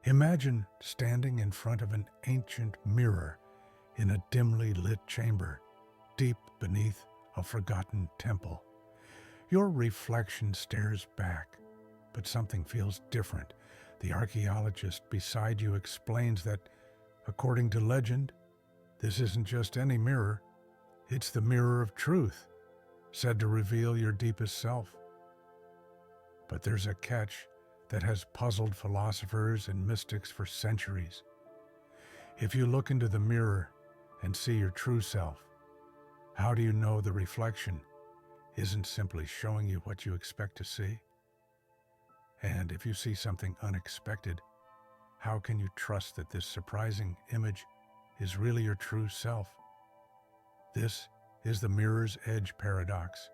Imagine standing in front of an ancient mirror in a dimly lit chamber, deep beneath a forgotten temple. Your reflection stares back, but something feels different. The archaeologist beside you explains that, according to legend, this isn't just any mirror, it's the mirror of truth, said to reveal your deepest self. But there's a catch that has puzzled philosophers and mystics for centuries. If you look into the mirror and see your true self, how do you know the reflection isn't simply showing you what you expect to see? And if you see something unexpected, how can you trust that this surprising image is really your true self? This is the mirror's edge paradox,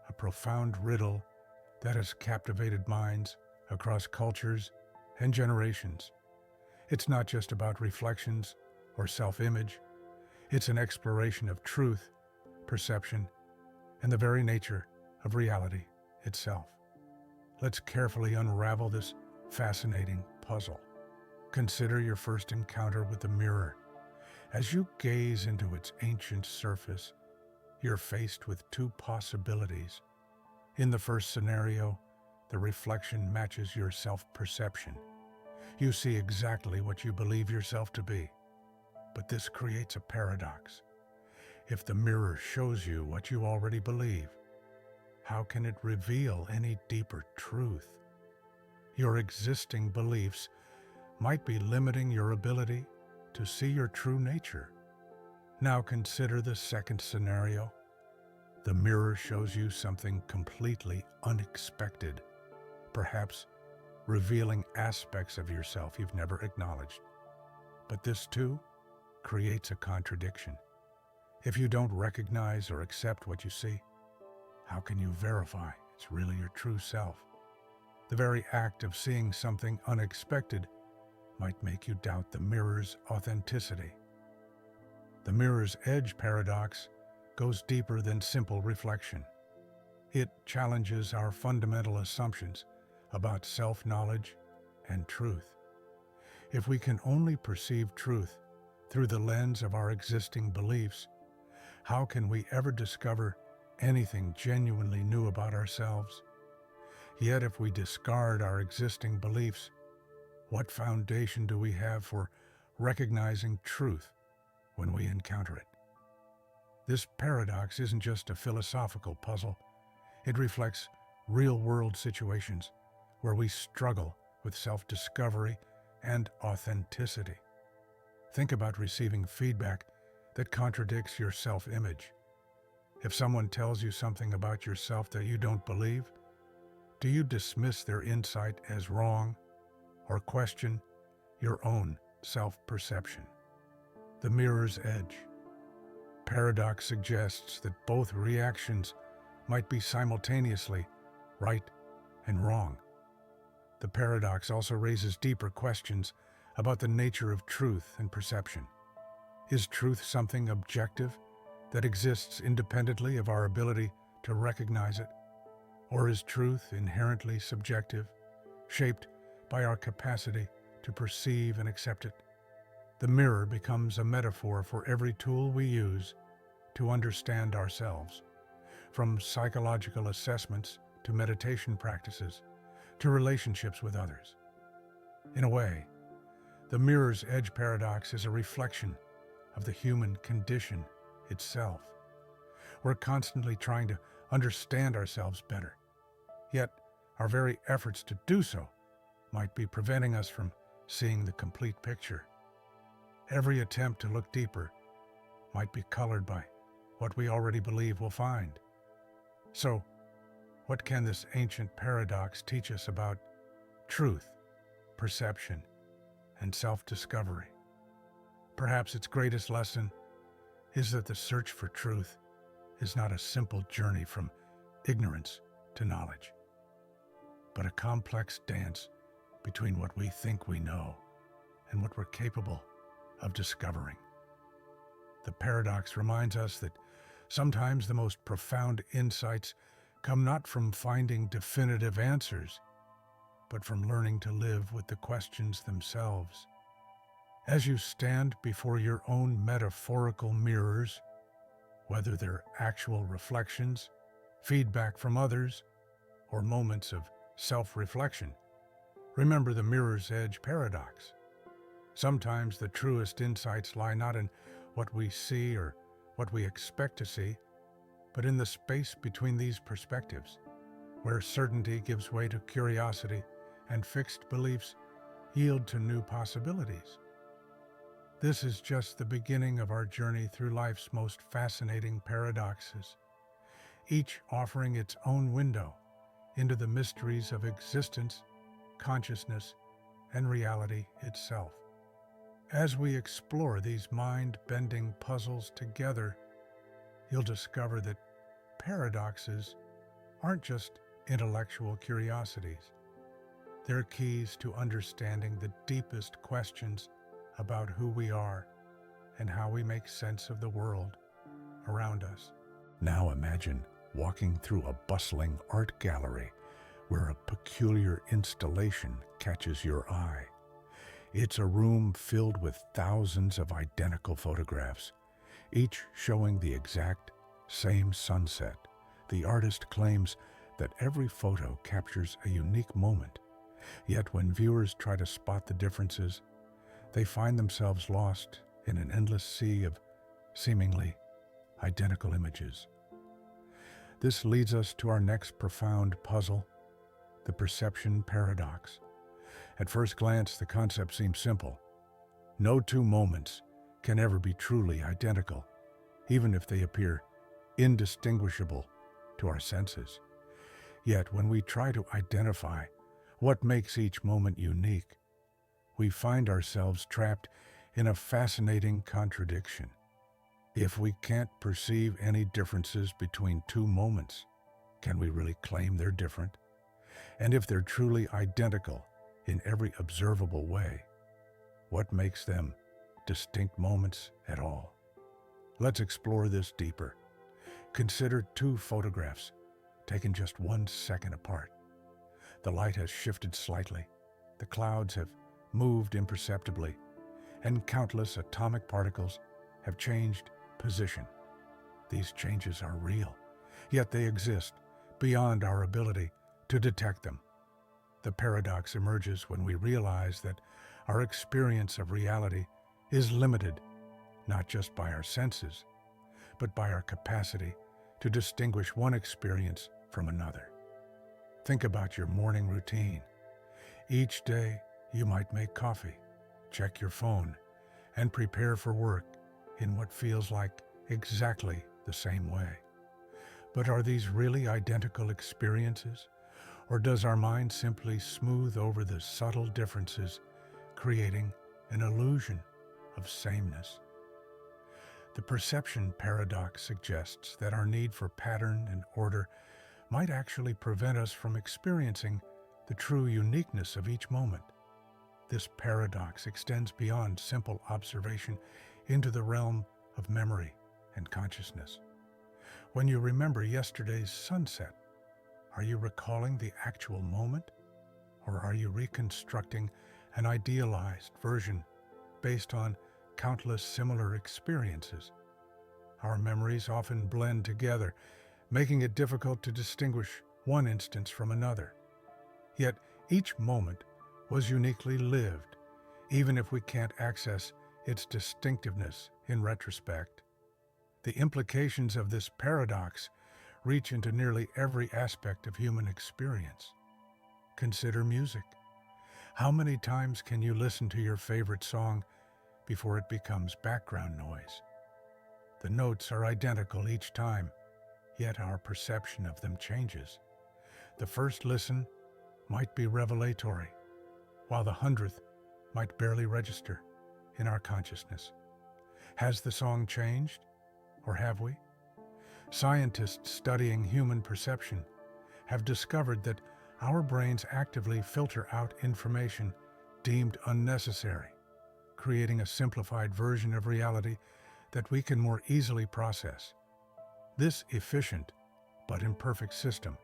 a profound riddle that has captivated minds across cultures and generations. It's not just about reflections or self-image. It's an exploration of truth, perception, and the very nature of reality itself. Let's carefully unravel this fascinating puzzle. Consider your first encounter with the mirror. As you gaze into its ancient surface, you're faced with two possibilities. In the first scenario, the reflection matches your self-perception. You see exactly what you believe yourself to be. But this creates a paradox. If the mirror shows you what you already believe, how can it reveal any deeper truth? Your existing beliefs might be limiting your ability to see your true nature. Now consider the second scenario. The mirror shows you something completely unexpected, perhaps revealing aspects of yourself you've never acknowledged. But this too creates a contradiction. If you don't recognize or accept what you see, how can you verify it's really your true self? The very act of seeing something unexpected might make you doubt the mirror's authenticity. The mirror's edge paradox goes deeper than simple reflection. It challenges our fundamental assumptions about self-knowledge and truth. If we can only perceive truth through the lens of our existing beliefs, how can we ever discover anything genuinely new about ourselves? Yet if we discard our existing beliefs, what foundation do we have for recognizing truth when we encounter it? This paradox isn't just a philosophical puzzle. It reflects real-world situations where we struggle with self-discovery and authenticity. Think about receiving feedback that contradicts your self-image. If someone tells you something about yourself that you don't believe, do you dismiss their insight as wrong or question your own self-perception? The mirror's edge paradox suggests that both reactions might be simultaneously right and wrong. The paradox also raises deeper questions about the nature of truth and perception. Is truth something objective that exists independently of our ability to recognize it? Or is truth inherently subjective, shaped by our capacity to perceive and accept it? The mirror becomes a metaphor for every tool we use to understand ourselves, from psychological assessments to meditation practices to relationships with others. In a way, the mirror's edge paradox is a reflection of the human condition itself. We're constantly trying to understand ourselves better, yet our very efforts to do so might be preventing us from seeing the complete picture. Every attempt to look deeper might be colored by what we already believe we'll find. So, what can this ancient paradox teach us about truth, perception, and self-discovery? Perhaps its greatest lesson is that the search for truth is not a simple journey from ignorance to knowledge, but a complex dance between what we think we know and what we're capable of discovering. The paradox reminds us that sometimes the most profound insights come not from finding definitive answers, but from learning to live with the questions themselves. As you stand before your own metaphorical mirrors, whether they're actual reflections, feedback from others, or moments of self-reflection, remember the mirror's edge paradox. Sometimes the truest insights lie not in what we see or what we expect to see, but in the space between these perspectives, where certainty gives way to curiosity and fixed beliefs yield to new possibilities. This is just the beginning of our journey through life's most fascinating paradoxes, each offering its own window into the mysteries of existence, consciousness, and reality itself. As we explore these mind-bending puzzles together, you'll discover that paradoxes aren't just intellectual curiosities. They're keys to understanding the deepest questions about who we are and how we make sense of the world around us. Now imagine walking through a bustling art gallery where a peculiar installation catches your eye. It's a room filled with thousands of identical photographs, each showing the exact same sunset. The artist claims that every photo captures a unique moment, yet when viewers try to spot the differences, they find themselves lost in an endless sea of seemingly identical images. This leads us to our next profound puzzle, the perception paradox. At first glance, the concept seems simple. No two moments can ever be truly identical, even if they appear indistinguishable to our senses. Yet, when we try to identify what makes each moment unique, we find ourselves trapped in a fascinating contradiction. If we can't perceive any differences between two moments, can we really claim they're different? And if they're truly identical in every observable way, what makes them distinct moments at all? Let's explore this deeper. Consider two photographs taken just 1 second apart. The light has shifted slightly, the clouds have moved imperceptibly, and countless atomic particles have changed position. These changes are real, yet they exist beyond our ability to detect them. The paradox emerges when we realize that our experience of reality is limited not just by our senses, but by our capacity to distinguish one experience from another. Think about your morning routine. Each day, you might make coffee, check your phone, and prepare for work in what feels like exactly the same way. But are these really identical experiences, or does our mind simply smooth over the subtle differences, creating an illusion of sameness? The perception paradox suggests that our need for pattern and order might actually prevent us from experiencing the true uniqueness of each moment. This paradox extends beyond simple observation into the realm of memory and consciousness. When you remember yesterday's sunset, are you recalling the actual moment, or are you reconstructing an idealized version based on countless similar experiences? Our memories often blend together, making it difficult to distinguish one instance from another. Yet each moment was uniquely lived, even if we can't access its distinctiveness in retrospect. The implications of this paradox reach into nearly every aspect of human experience. Consider music. How many times can you listen to your favorite song before it becomes background noise? The notes are identical each time, yet our perception of them changes. The first listen might be revelatory, while the 100th might barely register in our consciousness. Has the song changed, or have we? Scientists studying human perception have discovered that our brains actively filter out information deemed unnecessary, creating a simplified version of reality that we can more easily process. This efficient but imperfect system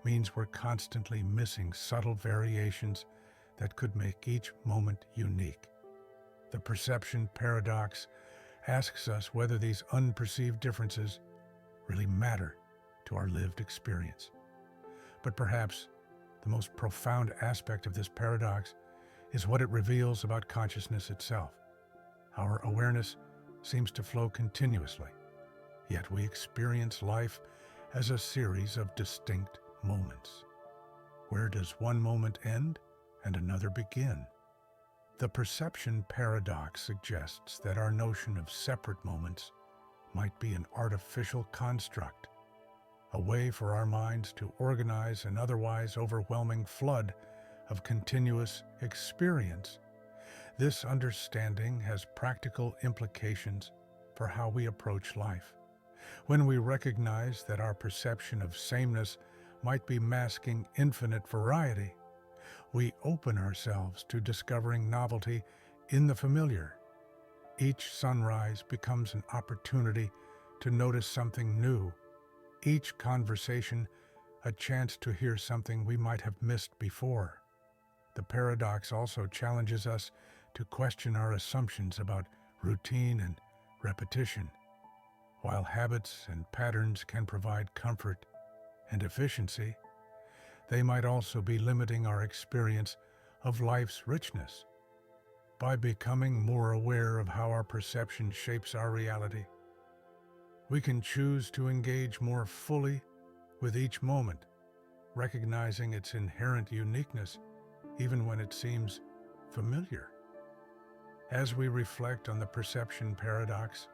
means we're constantly missing subtle variations that could make each moment unique. The perception paradox asks us whether these unperceived differences really matter to our lived experience. But perhaps the most profound aspect of this paradox is what it reveals about consciousness itself. Our awareness seems to flow continuously, yet we experience life as a series of distinct moments. Where does one moment end and another begin? The perception paradox suggests that our notion of separate moments might be an artificial construct, a way for our minds to organize an otherwise overwhelming flood of continuous experience. This understanding has practical implications for how we approach life. When we recognize that our perception of sameness might be masking infinite variety, we open ourselves to discovering novelty in the familiar. Each sunrise becomes an opportunity to notice something new, each conversation a chance to hear something we might have missed before. The paradox also challenges us to question our assumptions about routine and repetition. While habits and patterns can provide comfort and efficiency, they might also be limiting our experience of life's richness. By becoming more aware of how our perception shapes our reality, we can choose to engage more fully with each moment, recognizing its inherent uniqueness even when it seems familiar. As we reflect on the perception paradox,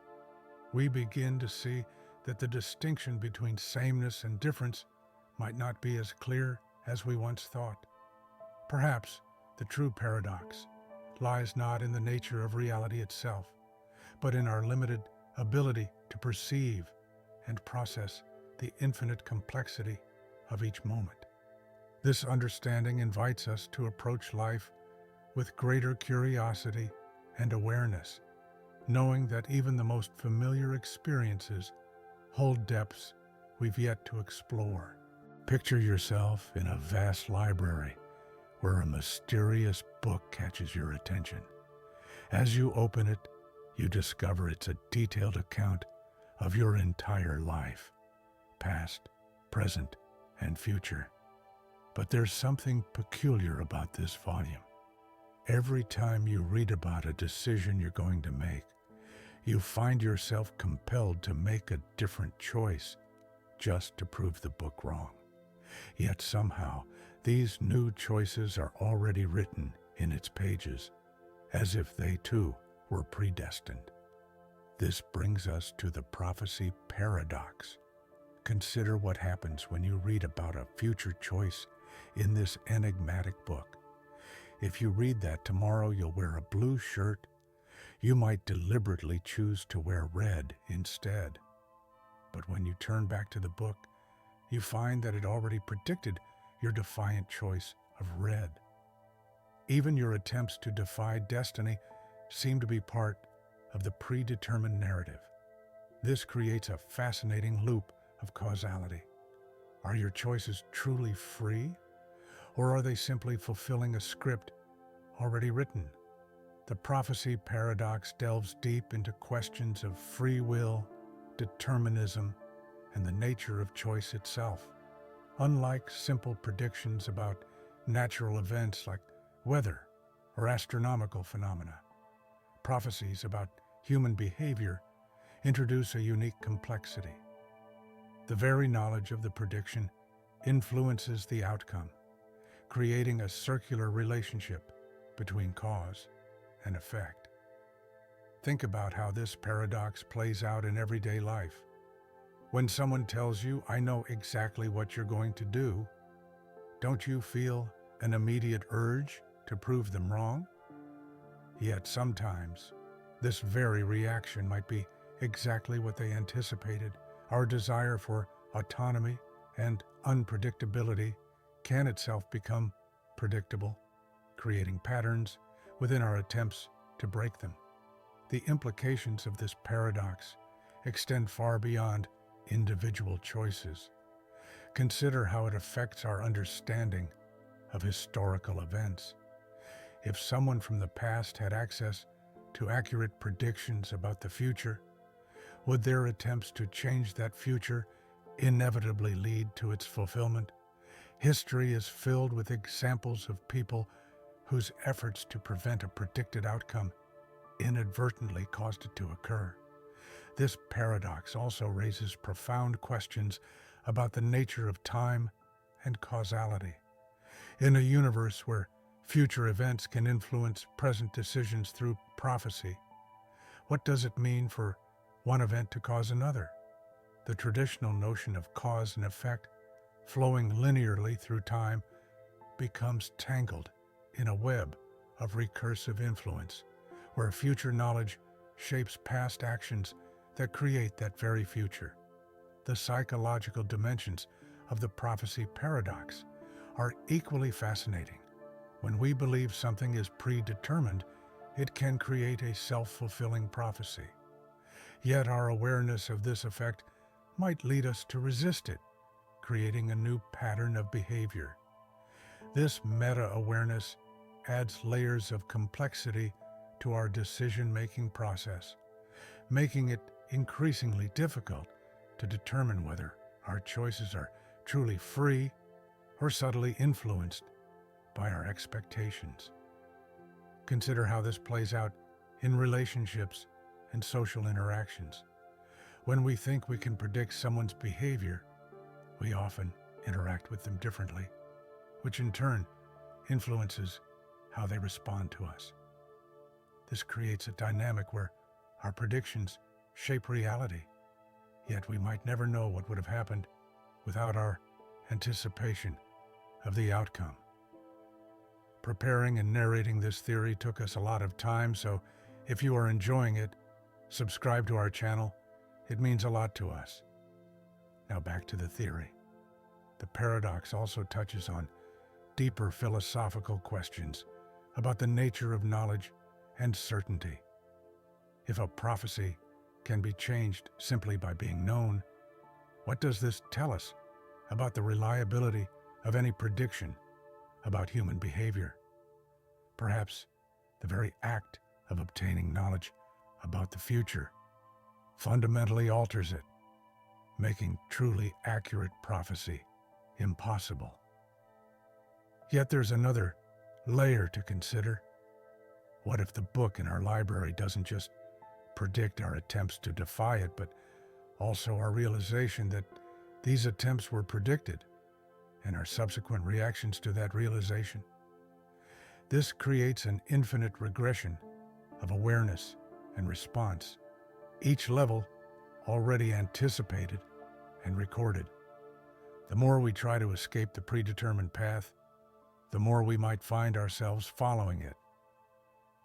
we begin to see that the distinction between sameness and difference might not be as clear as we once thought. Perhaps the true paradox lies not in the nature of reality itself, but in our limited ability to perceive and process the infinite complexity of each moment. This understanding invites us to approach life with greater curiosity and awareness, knowing that even the most familiar experiences hold depths we've yet to explore. Picture yourself in a vast library where a mysterious book catches your attention. As you open it, you discover it's a detailed account of your entire life, past, present, and future. But there's something peculiar about this volume. Every time you read about a decision you're going to make, you find yourself compelled to make a different choice just to prove the book wrong. Yet somehow, these new choices are already written in its pages, as if they too were predestined. This brings us to the prophecy paradox. Consider what happens when you read about a future choice in this enigmatic book. If you read that tomorrow you'll wear a blue shirt, you might deliberately choose to wear red instead. But when you turn back to the book, you find that it already predicted your defiant choice of red. Even your attempts to defy destiny seem to be part of the predetermined narrative. This creates a fascinating loop of causality. Are your choices truly free, or are they simply fulfilling a script already written? The prophecy paradox delves deep into questions of free will, determinism, and the nature of choice itself. Unlike simple predictions about natural events like weather or astronomical phenomena, prophecies about human behavior introduce a unique complexity. The very knowledge of the prediction influences the outcome, creating a circular relationship between cause and effect. Think about how this paradox plays out in everyday life. When someone tells you, "I know exactly what you're going to do," don't you feel an immediate urge to prove them wrong? Yet sometimes, this very reaction might be exactly what they anticipated. Our desire for autonomy and unpredictability can itself become predictable, creating patterns within our attempts to break them. The implications of this paradox extend far beyond individual choices. Consider how it affects our understanding of historical events. If someone from the past had access to accurate predictions about the future, would their attempts to change that future inevitably lead to its fulfillment? History is filled with examples of people whose efforts to prevent a predicted outcome inadvertently caused it to occur. This paradox also raises profound questions about the nature of time and causality. In a universe where future events can influence present decisions through prophecy, what does it mean for one event to cause another? The traditional notion of cause and effect flowing linearly through time becomes tangled in a web of recursive influence, where future knowledge shapes past actions that create that very future. The psychological dimensions of the prophecy paradox are equally fascinating. When we believe something is predetermined, it can create a self-fulfilling prophecy. Yet our awareness of this effect might lead us to resist it, creating a new pattern of behavior. This meta-awareness adds layers of complexity to our decision-making process, making it increasingly difficult to determine whether our choices are truly free or subtly influenced by our expectations. Consider how this plays out in relationships and social interactions. When we think we can predict someone's behavior, we often interact with them differently, which in turn influences how they respond to us. This creates a dynamic where our predictions shape reality, yet we might never know what would have happened without our anticipation of the outcome. Preparing and narrating this theory took us a lot of time, so if you are enjoying it, subscribe to our channel. It means a lot to us. Now back to the theory. The paradox also touches on deeper philosophical questions about the nature of knowledge and certainty. If a prophecy can be changed simply by being known, what does this tell us about the reliability of any prediction about human behavior? Perhaps the very act of obtaining knowledge about the future fundamentally alters it, making truly accurate prophecy impossible. Yet there's another layer to consider. What if the book in our library doesn't just predict our attempts to defy it, but also our realization that these attempts were predicted and our subsequent reactions to that realization? This creates an infinite regression of awareness and response, each level already anticipated and recorded. The more we try to escape the predetermined path, the more we might find ourselves following it.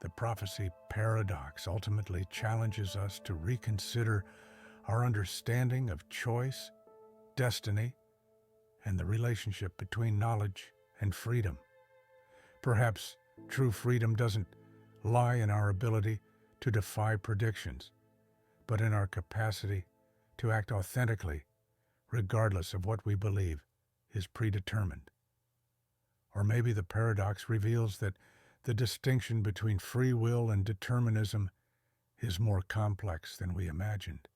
The prophecy paradox ultimately challenges us to reconsider our understanding of choice, destiny, and the relationship between knowledge and freedom. Perhaps true freedom doesn't lie in our ability to defy predictions, but in our capacity to act authentically, regardless of what we believe is predetermined. Or maybe the paradox reveals that the distinction between free will and determinism is more complex than we imagined,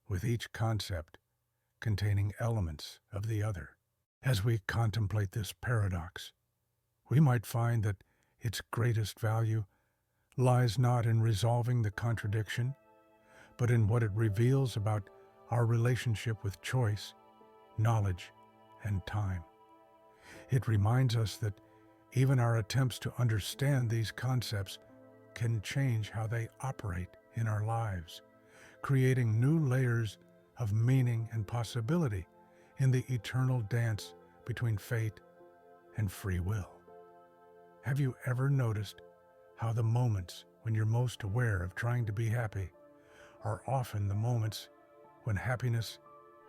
with each concept containing elements of the other. As we contemplate this paradox, we might find that its greatest value lies not in resolving the contradiction, but in what it reveals about our relationship with choice, knowledge, and time. It reminds us that even our attempts to understand these concepts can change how they operate in our lives, creating new layers of meaning and possibility in the eternal dance between fate and free will. Have you ever noticed how the moments when you're most aware of trying to be happy are often the moments when happiness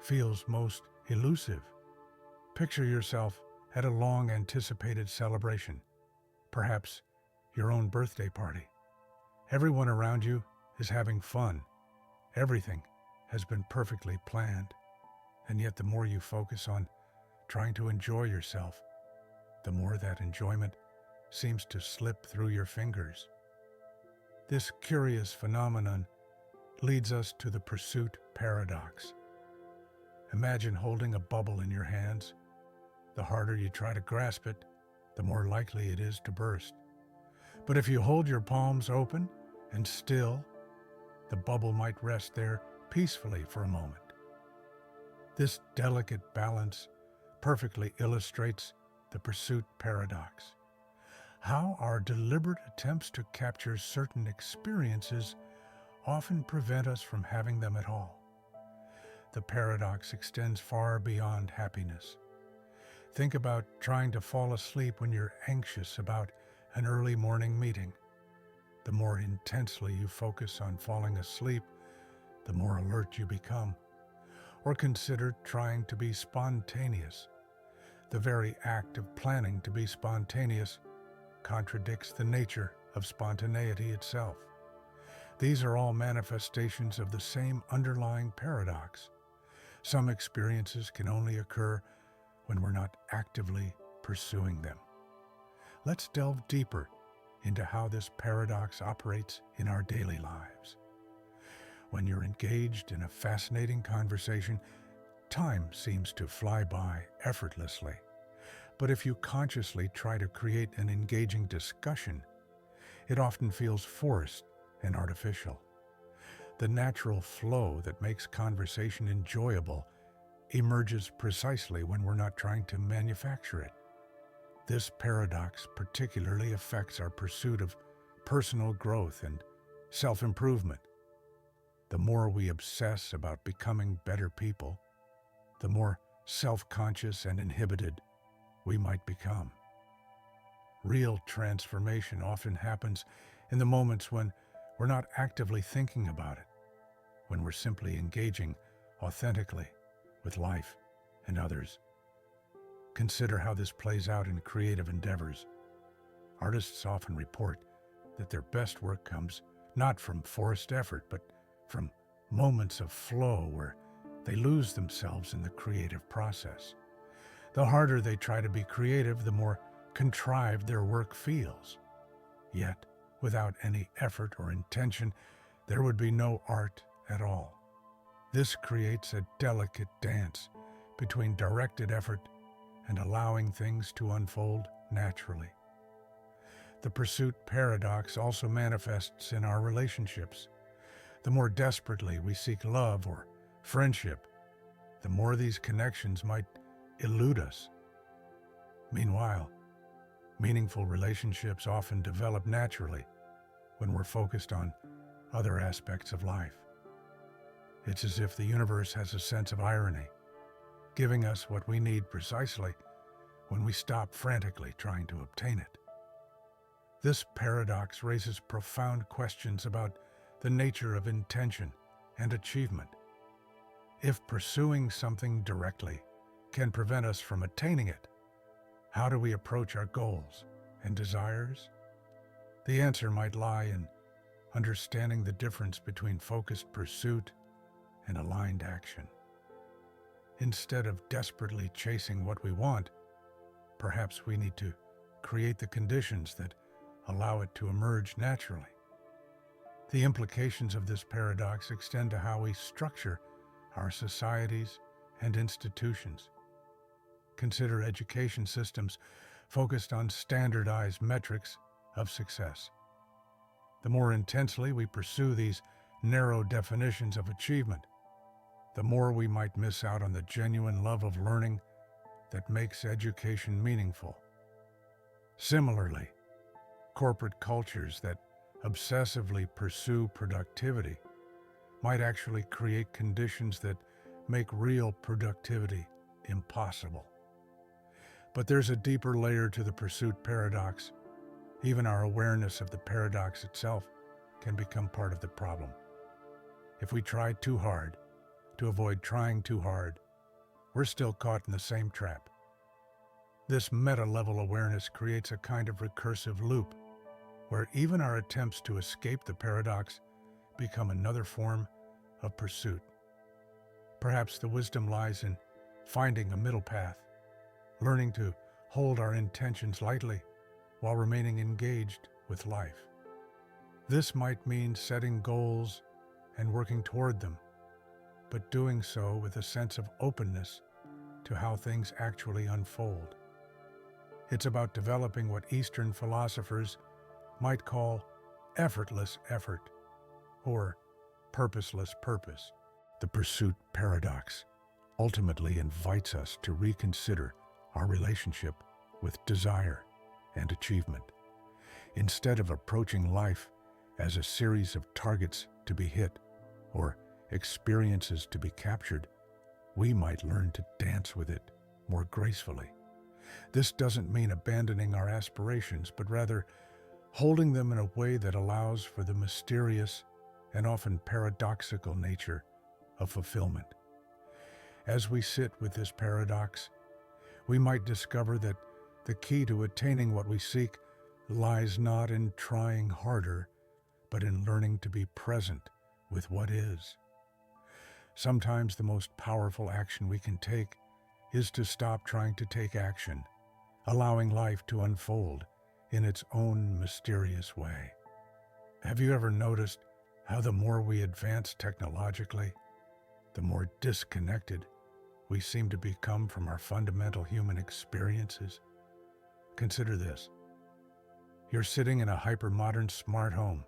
feels most elusive? Picture yourself at a long-anticipated celebration, perhaps your own birthday party. Everyone around you is having fun. Everything has been perfectly planned. And yet the more you focus on trying to enjoy yourself, the more that enjoyment seems to slip through your fingers. This curious phenomenon leads us to the pursuit paradox. Imagine holding a bubble in your hands. The harder you try to grasp it, the more likely it is to burst. But if you hold your palms open and still, the bubble might rest there peacefully for a moment. This delicate balance perfectly illustrates the pursuit paradox. How our deliberate attempts to capture certain experiences often prevent us from having them at all. The paradox extends far beyond happiness. Think about trying to fall asleep when you're anxious about an early morning meeting. The more intensely you focus on falling asleep, the more alert you become. Or consider trying to be spontaneous. The very act of planning to be spontaneous contradicts the nature of spontaneity itself. These are all manifestations of the same underlying paradox. Some experiences can only occur when we're not actively pursuing them. Let's delve deeper into how this paradox operates in our daily lives. When you're engaged in a fascinating conversation, time seems to fly by effortlessly. But if you consciously try to create an engaging discussion, it often feels forced and artificial. The natural flow that makes conversation enjoyable emerges precisely when we're not trying to manufacture it. This paradox particularly affects our pursuit of personal growth and self-improvement. The more we obsess about becoming better people, the more self-conscious and inhibited we might become. Real transformation often happens in the moments when we're not actively thinking about it, when we're simply engaging authentically with life and others. Consider how this plays out in creative endeavors. Artists often report that their best work comes not from forced effort, but from moments of flow where they lose themselves in the creative process. The harder they try to be creative, the more contrived their work feels. Yet, without any effort or intention, there would be no art at all. This creates a delicate dance between directed effort and allowing things to unfold naturally. The pursuit paradox also manifests in our relationships. The more desperately we seek love or friendship, the more these connections might elude us. Meanwhile, meaningful relationships often develop naturally when we're focused on other aspects of life. It's as if the universe has a sense of irony, giving us what we need precisely when we stop frantically trying to obtain it. This paradox raises profound questions about the nature of intention and achievement. If pursuing something directly can prevent us from attaining it, how do we approach our goals and desires? The answer might lie in understanding the difference between focused pursuit and aligned action. Instead of desperately chasing what we want, perhaps we need to create the conditions that allow it to emerge naturally. The implications of this paradox extend to how we structure our societies and institutions. Consider education systems focused on standardized metrics of success. The more intensely we pursue these narrow definitions of achievement, the more we might miss out on the genuine love of learning that makes education meaningful. Similarly, corporate cultures that obsessively pursue productivity might actually create conditions that make real productivity impossible. But there's a deeper layer to the pursuit paradox. Even our awareness of the paradox itself can become part of the problem. If we try too hard to avoid trying too hard, we're still caught in the same trap. This meta-level awareness creates a kind of recursive loop, where even our attempts to escape the paradox become another form of pursuit. Perhaps the wisdom lies in finding a middle path, learning to hold our intentions lightly while remaining engaged with life. This might mean setting goals and working toward them, but doing so with a sense of openness to how things actually unfold. It's about developing what Eastern philosophers might call effortless effort or purposeless purpose. The pursuit paradox ultimately invites us to reconsider our relationship with desire and achievement. Instead of approaching life as a series of targets to be hit or experiences to be captured, we might learn to dance with it more gracefully. This doesn't mean abandoning our aspirations, but rather holding them in a way that allows for the mysterious and often paradoxical nature of fulfillment. As we sit with this paradox, we might discover that the key to attaining what we seek lies not in trying harder, but in learning to be present with what is. Sometimes the most powerful action we can take is to stop trying to take action, allowing life to unfold in its own mysterious way. Have you ever noticed how the more we advance technologically, the more disconnected we seem to become from our fundamental human experiences? Consider this. You're sitting in a hyper-modern smart home,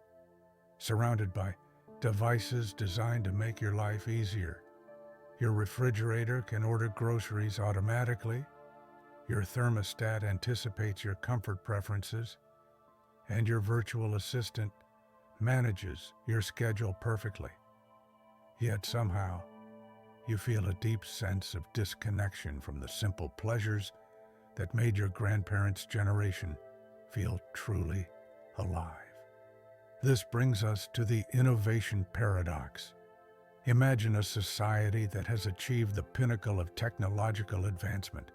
surrounded by devices designed to make your life easier. Your refrigerator can order groceries automatically, your thermostat anticipates your comfort preferences, and your virtual assistant manages your schedule perfectly. Yet somehow, you feel a deep sense of disconnection from the simple pleasures that made your grandparents' generation feel truly alive. This brings us to the innovation paradox. Imagine a society that has achieved the pinnacle of technological advancement.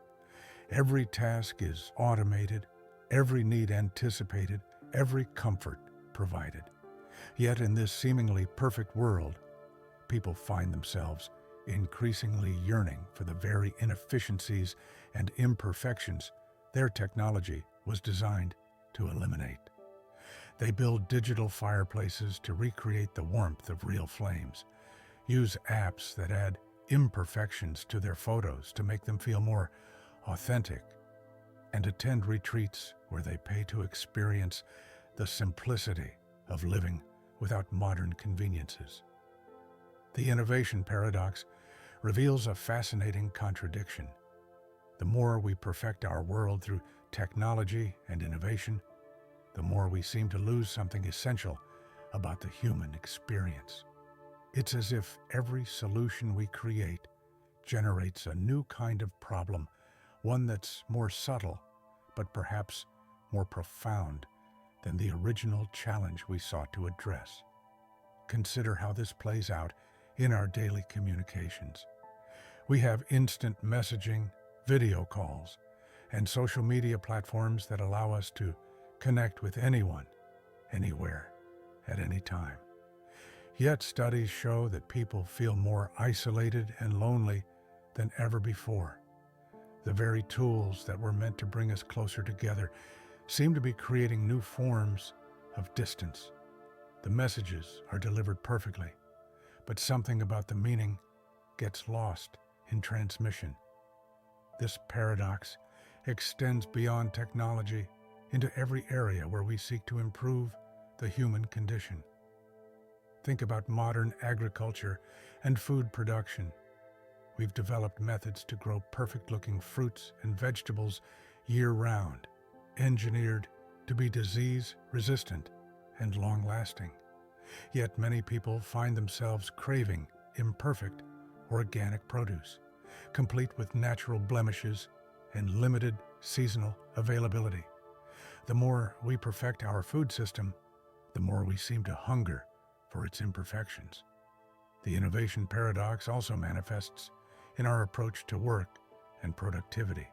Every task is automated, every need anticipated, every comfort provided. Yet in this seemingly perfect world, people find themselves increasingly yearning for the very inefficiencies and imperfections their technology was designed to eliminate. They build digital fireplaces to recreate the warmth of real flames, use apps that add imperfections to their photos to make them feel more authentic, and attend retreats where they pay to experience the simplicity of living without modern conveniences. The innovation paradox reveals a fascinating contradiction. The more we perfect our world through technology and innovation, the more we seem to lose something essential about the human experience. It's as if every solution we create generates a new kind of problem, one that's more subtle, but perhaps more profound than the original challenge we sought to address. Consider how this plays out in our daily communications. We have instant messaging, video calls, and social media platforms that allow us to connect with anyone, anywhere, at any time. Yet studies show that people feel more isolated and lonely than ever before. The very tools that were meant to bring us closer together seem to be creating new forms of distance. The messages are delivered perfectly, but something about the meaning gets lost in transmission. This paradox extends beyond technology into every area where we seek to improve the human condition. Think about modern agriculture and food production. We've developed methods to grow perfect-looking fruits and vegetables year-round, engineered to be disease-resistant and long-lasting. Yet many people find themselves craving imperfect, organic produce, complete with natural blemishes and limited seasonal availability. The more we perfect our food system, the more we seem to hunger for its imperfections. The innovation paradox also manifests in our approach to work and productivity.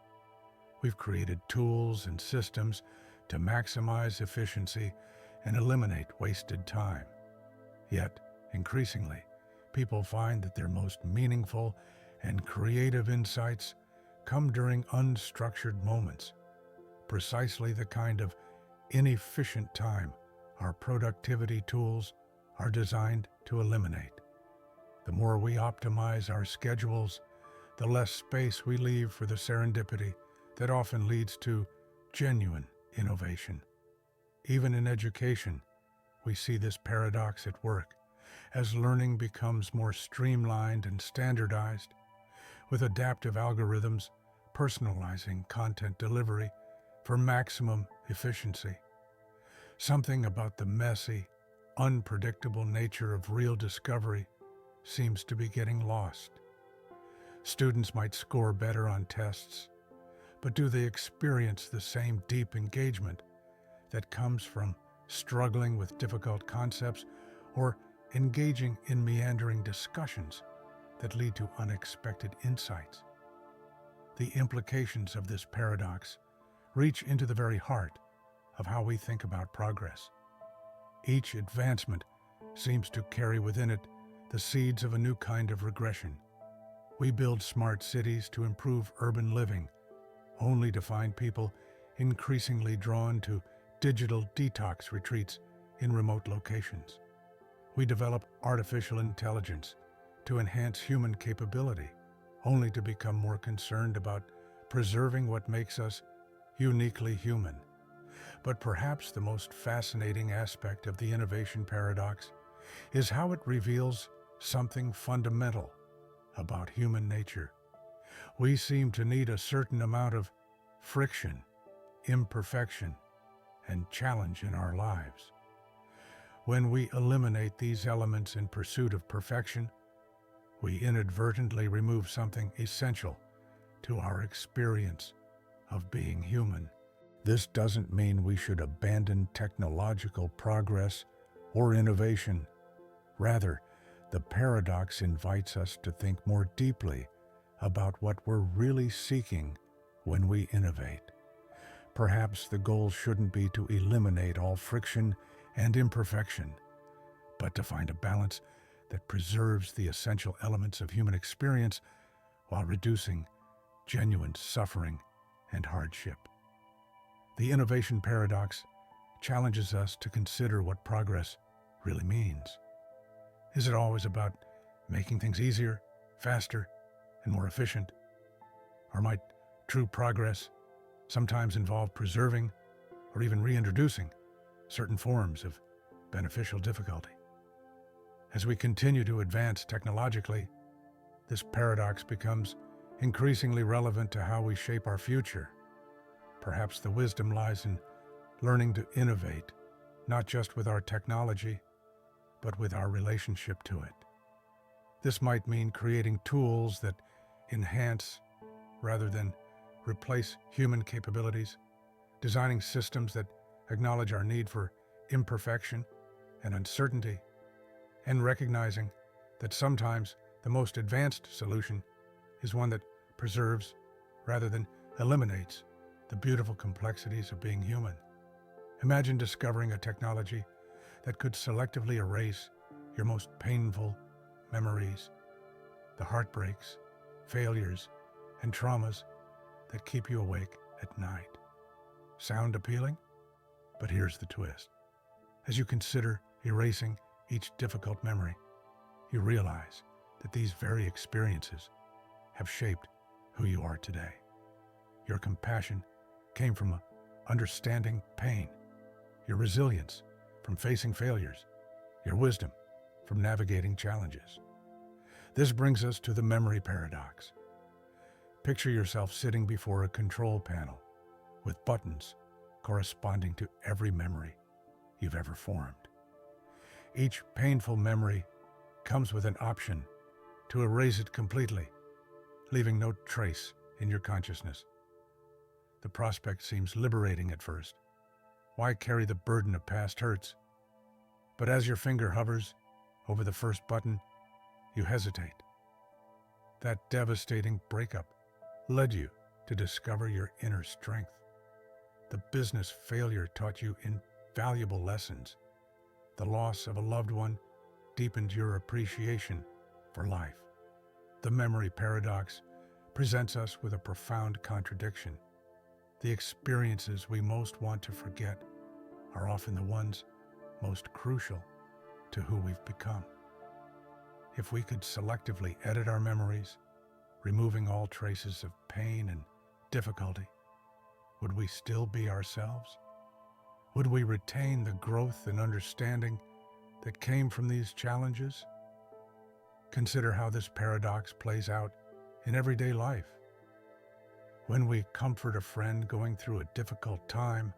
We've created tools and systems to maximize efficiency and eliminate wasted time. Yet, increasingly, people find that their most meaningful and creative insights come during unstructured moments, precisely the kind of inefficient time our productivity tools are designed to eliminate. The more we optimize our schedules, the less space we leave for the serendipity that often leads to genuine innovation. Even in education, we see this paradox at work as learning becomes more streamlined and standardized, with adaptive algorithms personalizing content delivery for maximum efficiency. Something about the messy, unpredictable nature of real discovery seems to be getting lost. Students might score better on tests, but do they experience the same deep engagement that comes from struggling with difficult concepts or engaging in meandering discussions that lead to unexpected insights? The implications of this paradox reach into the very heart of how we think about progress. Each advancement seems to carry within it the seeds of a new kind of regression. We build smart cities to improve urban living, only to find people increasingly drawn to digital detox retreats in remote locations. We develop artificial intelligence to enhance human capability, only to become more concerned about preserving what makes us uniquely human. But perhaps the most fascinating aspect of the innovation paradox is how it reveals something fundamental about human nature. We seem to need a certain amount of friction, imperfection, and challenge in our lives. When we eliminate these elements in pursuit of perfection, we inadvertently remove something essential to our experience of being human. This doesn't mean we should abandon technological progress or innovation. Rather, the paradox invites us to think more deeply about what we're really seeking when we innovate. Perhaps the goal shouldn't be to eliminate all friction and imperfection, but to find a balance that preserves the essential elements of human experience while reducing genuine suffering and hardship. The innovation paradox challenges us to consider what progress really means. Is it always about making things easier, faster, and more efficient? Or might true progress sometimes involve preserving or even reintroducing certain forms of beneficial difficulty? As we continue to advance technologically, this paradox becomes increasingly relevant to how we shape our future. Perhaps the wisdom lies in learning to innovate, not just with our technology, but with our relationship to it. This might mean creating tools that enhance rather than replace human capabilities, designing systems that acknowledge our need for imperfection and uncertainty, and recognizing that sometimes the most advanced solution is one that preserves rather than eliminates the beautiful complexities of being human. Imagine discovering a technology that could selectively erase your most painful memories, the heartbreaks, failures, and traumas that keep you awake at night. Sound appealing? But here's the twist. As you consider erasing each difficult memory, you realize that these very experiences have shaped who you are today. Your compassion came from understanding pain, your resilience from facing failures, your wisdom from navigating challenges. This brings us to the memory paradox. Picture yourself sitting before a control panel with buttons corresponding to every memory you've ever formed. Each painful memory comes with an option to erase it completely, leaving no trace in your consciousness. The prospect seems liberating at first. Why carry the burden of past hurts? But as your finger hovers over the first button, you hesitate. That devastating breakup led you to discover your inner strength. The business failure taught you invaluable lessons. The loss of a loved one deepened your appreciation for life. The memory paradox presents us with a profound contradiction. The experiences we most want to forget are often the ones most crucial to who we've become. If we could selectively edit our memories, removing all traces of pain and difficulty, would we still be ourselves? Would we retain the growth and understanding that came from these challenges? Consider how this paradox plays out in everyday life. When we comfort a friend going through a difficult time,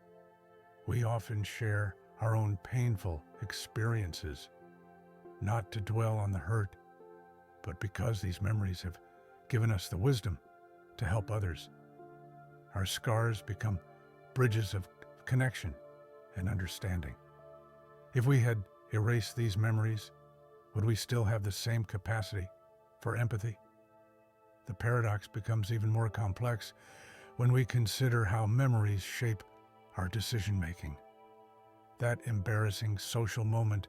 we often share our own painful experiences, not to dwell on the hurt, but because these memories have given us the wisdom to help others. Our scars become bridges of connection and understanding. If we had erased these memories, would we still have the same capacity for empathy? The paradox becomes even more complex when we consider how memories shape our decision-making. That embarrassing social moment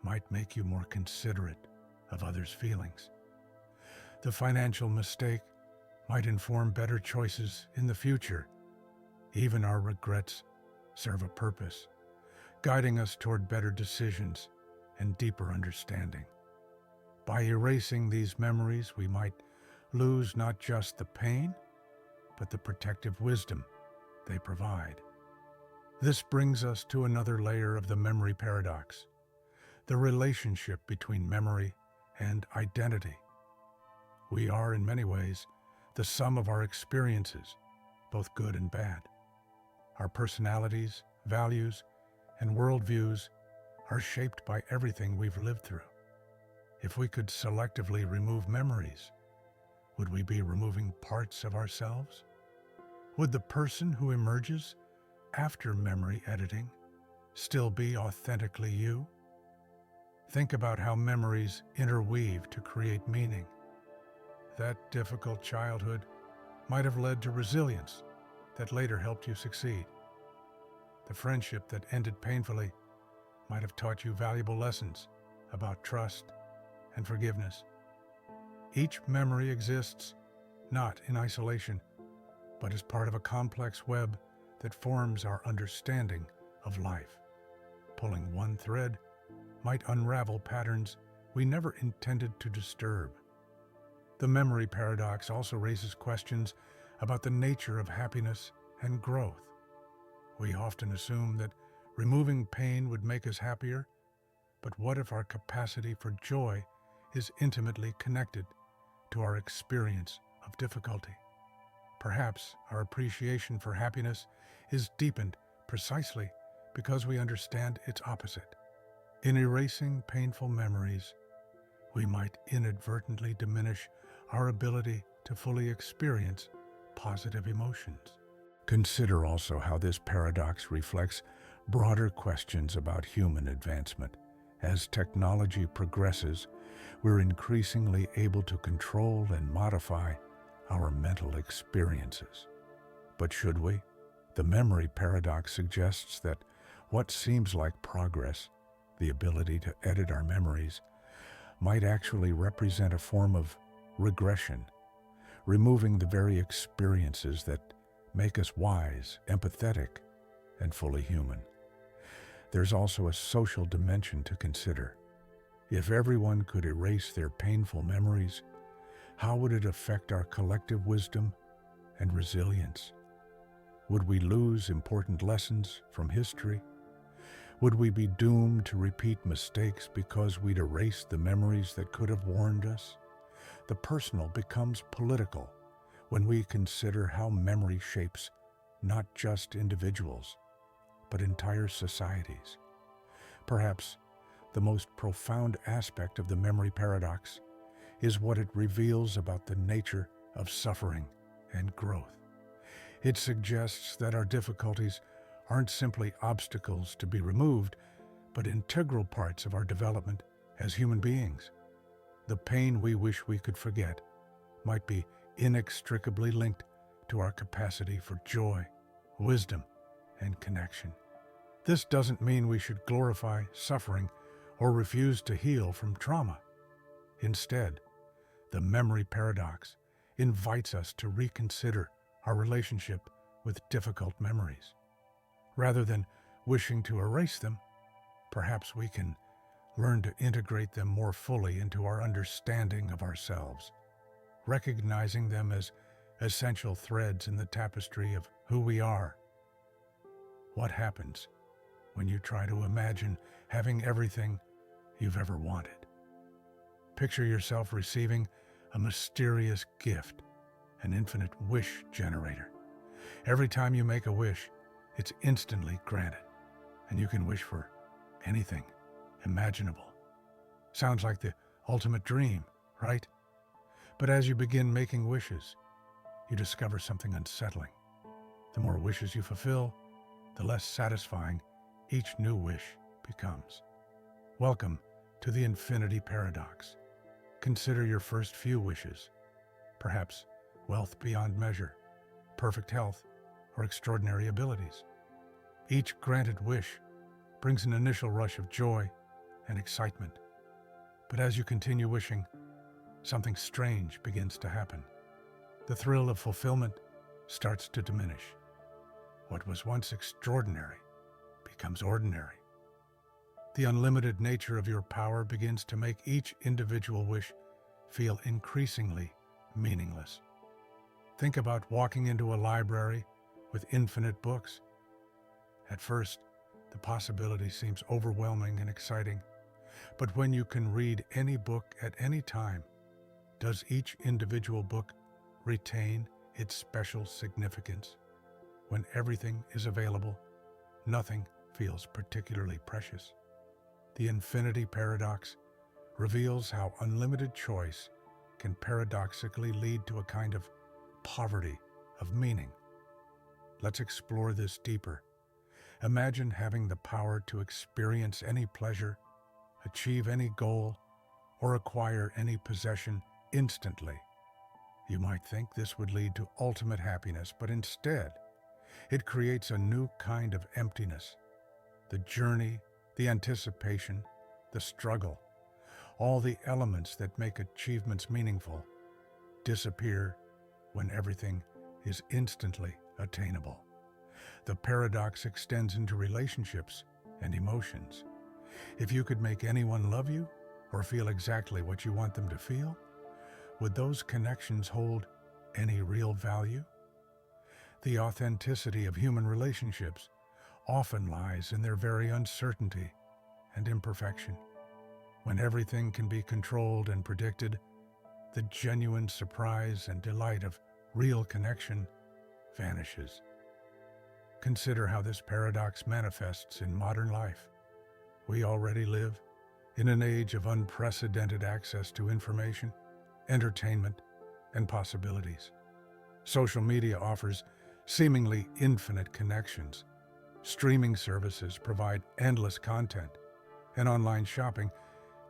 might make you more considerate of others' feelings. The financial mistake might inform better choices in the future. Even our regrets serve a purpose, guiding us toward better decisions and deeper understanding. By erasing these memories, we might lose not just the pain, but the protective wisdom they provide. This brings us to another layer of the memory paradox, the relationship between memory and identity. We are, in many ways, the sum of our experiences, both good and bad. Our personalities, values, and worldviews are shaped by everything we've lived through. If we could selectively remove memories, would we be removing parts of ourselves? Would the person who emerges after memory editing still be authentically you? Think about how memories interweave to create meaning. That difficult childhood might have led to resilience that later helped you succeed. The friendship that ended painfully might have taught you valuable lessons about trust and forgiveness. Each memory exists not in isolation, but as part of a complex web that forms our understanding of life. Pulling one thread might unravel patterns we never intended to disturb. The memory paradox also raises questions about the nature of happiness and growth. We often assume that removing pain would make us happier, but what if our capacity for joy is intimately connected to our experience of difficulty? Perhaps our appreciation for happiness is deepened precisely because we understand its opposite. In erasing painful memories, we might inadvertently diminish our ability to fully experience positive emotions. Consider also how this paradox reflects broader questions about human advancement. As technology progresses, we're increasingly able to control and modify our mental experiences. But should we? The memory paradox suggests that what seems like progress, the ability to edit our memories, might actually represent a form of regression, removing the very experiences that make us wise, empathetic, and fully human. There's also a social dimension to consider. If everyone could erase their painful memories, how would it affect our collective wisdom and resilience? Would we lose important lessons from history? Would we be doomed to repeat mistakes because we'd erased the memories that could have warned us? The personal becomes political when we consider how memory shapes not just individuals, but entire societies. Perhaps the most profound aspect of the memory paradox is what it reveals about the nature of suffering and growth. It suggests that our difficulties aren't simply obstacles to be removed, but integral parts of our development as human beings. The pain we wish we could forget might be inextricably linked to our capacity for joy, wisdom, and connection. This doesn't mean we should glorify suffering or refuse to heal from trauma. Instead, the memory paradox invites us to reconsider our relationship with difficult memories. Rather than wishing to erase them, perhaps we can learn to integrate them more fully into our understanding of ourselves, recognizing them as essential threads in the tapestry of who we are. What happens when you try to imagine having everything you've ever wanted? Picture yourself receiving a mysterious gift, an infinite wish generator. Every time you make a wish, it's instantly granted, and you can wish for anything imaginable. Sounds like the ultimate dream, right? But as you begin making wishes, you discover something unsettling. The more wishes you fulfill, the less satisfying each new wish becomes. Welcome to the infinity paradox. Consider your first few wishes, perhaps wealth beyond measure, perfect health, or extraordinary abilities. Each granted wish brings an initial rush of joy and excitement. But as you continue wishing, something strange begins to happen. The thrill of fulfillment starts to diminish. What was once extraordinary becomes ordinary. The unlimited nature of your power begins to make each individual wish feel increasingly meaningless. Think about walking into a library with infinite books. At first, the possibility seems overwhelming and exciting, but when you can read any book at any time, does each individual book retain its special significance? When everything is available, nothing feels particularly precious. The infinity paradox reveals how unlimited choice can paradoxically lead to a kind of poverty of meaning. Let's explore this deeper. Imagine having the power to experience any pleasure, achieve any goal, or acquire any possession instantly. You might think this would lead to ultimate happiness, but instead, it creates a new kind of emptiness. The journey, the anticipation, the struggle, all the elements that make achievements meaningful, disappear when everything is instantly attainable. The paradox extends into relationships and emotions. If you could make anyone love you or feel exactly what you want them to feel, would those connections hold any real value? The authenticity of human relationships often lies in their very uncertainty and imperfection. When everything can be controlled and predicted, the genuine surprise and delight of real connection vanishes. Consider how this paradox manifests in modern life. We already live in an age of unprecedented access to information, entertainment, and possibilities. Social media offers seemingly infinite connections. Streaming services provide endless content, and online shopping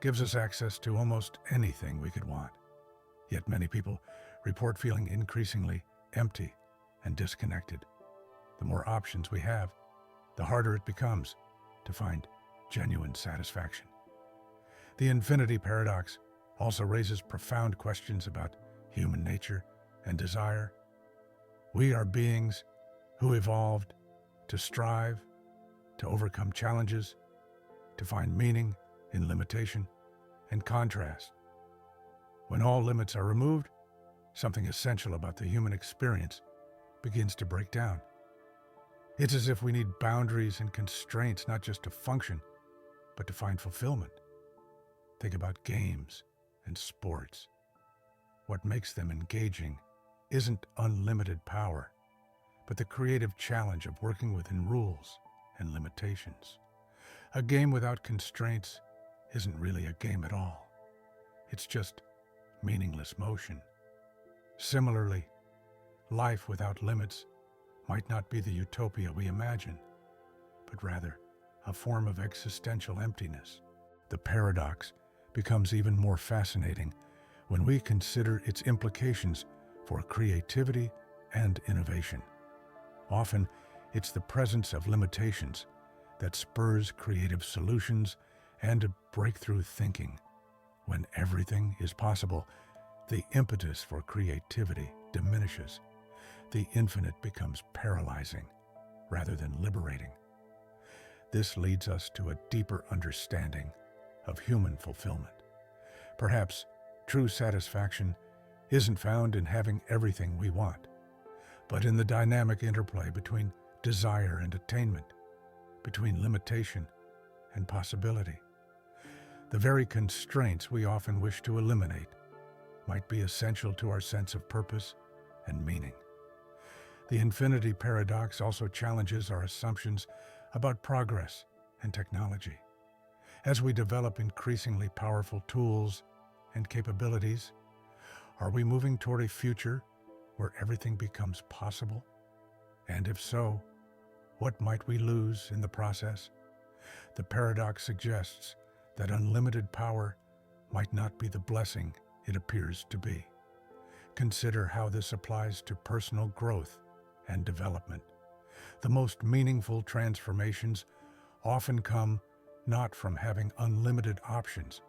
gives us access to almost anything we could want. Yet many people report feeling increasingly empty and disconnected. The more options we have, the harder it becomes to find genuine satisfaction. The infinity paradox also raises profound questions about human nature and desire. We are beings who evolved to strive, to overcome challenges, to find meaning in limitation and contrast. When all limits are removed, something essential about the human experience begins to break down. It's as if we need boundaries and constraints not just to function, but to find fulfillment. Think about games and sports. What makes them engaging isn't unlimited power, but the creative challenge of working within rules and limitations. A game without constraints isn't really a game at all. It's just meaningless motion. Similarly, life without limits might not be the utopia we imagine, but rather a form of existential emptiness. The paradox becomes even more fascinating when we consider its implications for creativity and innovation. Often, it's the presence of limitations that spurs creative solutions and breakthrough thinking. When everything is possible, The impetus for creativity diminishes. The infinite becomes paralyzing rather than liberating. This leads us to a deeper understanding of human fulfillment. Perhaps true satisfaction isn't found in having everything we want, but in the dynamic interplay between desire and attainment, between limitation and possibility. The very constraints we often wish to eliminate might be essential to our sense of purpose and meaning. The infinity paradox also challenges our assumptions about progress and technology. As we develop increasingly powerful tools and capabilities, are we moving toward a future where everything becomes possible? And if so, what might we lose in the process? The paradox suggests that unlimited power might not be the blessing it appears to be. Consider how this applies to personal growth and development. The most meaningful transformations often come not from having unlimited options,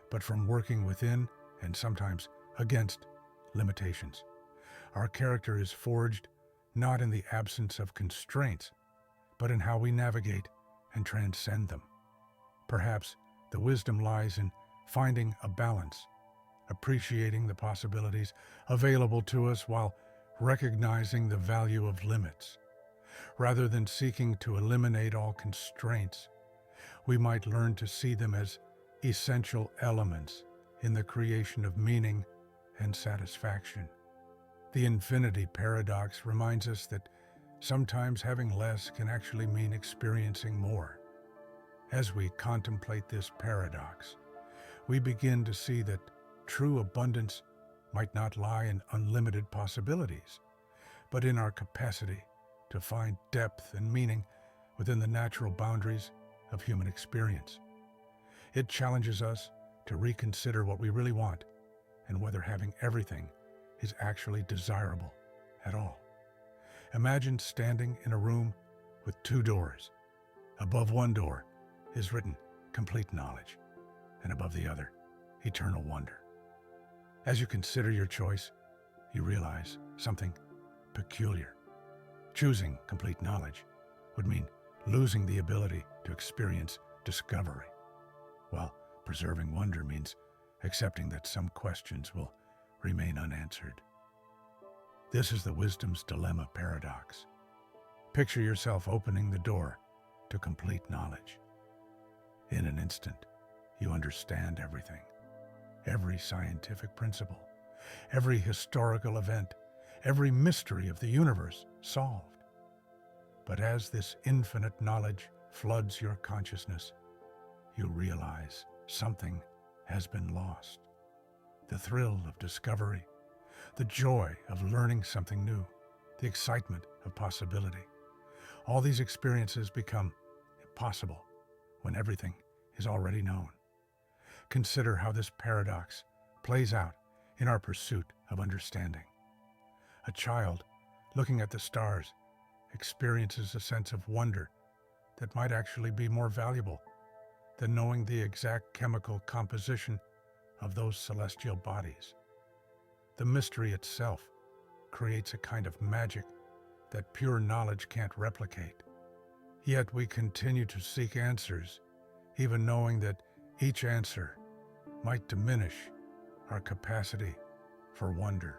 but from working within and sometimes against limitations. Our character is forged not in the absence of constraints, but in how we navigate and transcend them. Perhaps the wisdom lies in finding a balance, appreciating the possibilities available to us while recognizing the value of limits. Rather than seeking to eliminate all constraints, we might learn to see them as essential elements in the creation of meaning and satisfaction. The infinity paradox reminds us that sometimes having less can actually mean experiencing more. As we contemplate this paradox, we begin to see that true abundance might not lie in unlimited possibilities, but in our capacity to find depth and meaning within the natural boundaries of human experience. It challenges us to reconsider what we really want and whether having everything is actually desirable at all. Imagine standing in a room with two doors. Above one door is written complete knowledge, and above the other, eternal wonder. As you consider your choice, you realize something peculiar. Choosing complete knowledge would mean losing the ability to experience discovery, while preserving wonder means accepting that some questions will remain unanswered. This is the wisdom's dilemma paradox. Picture yourself opening the door to complete knowledge. In an instant, you understand everything. Every scientific principle, every historical event, every mystery of the universe solved. But as this infinite knowledge floods your consciousness, you realize something has been lost. The thrill of discovery, the joy of learning something new, the excitement of possibility. All these experiences become impossible when everything is already known. Consider how this paradox plays out in our pursuit of understanding. A child, looking at the stars, experiences a sense of wonder that might actually be more valuable than knowing the exact chemical composition of those celestial bodies. The mystery itself creates a kind of magic that pure knowledge can't replicate. Yet we continue to seek answers, even knowing that each answer might diminish our capacity for wonder.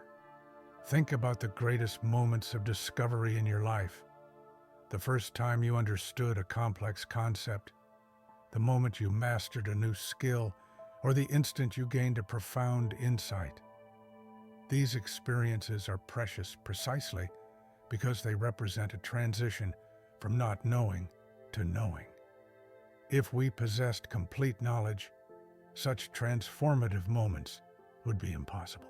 Think about the greatest moments of discovery in your life. The first time you understood a complex concept, the moment you mastered a new skill, or the instant you gained a profound insight. These experiences are precious precisely because they represent a transition from not knowing to knowing. If we possessed complete knowledge, such transformative moments would be impossible.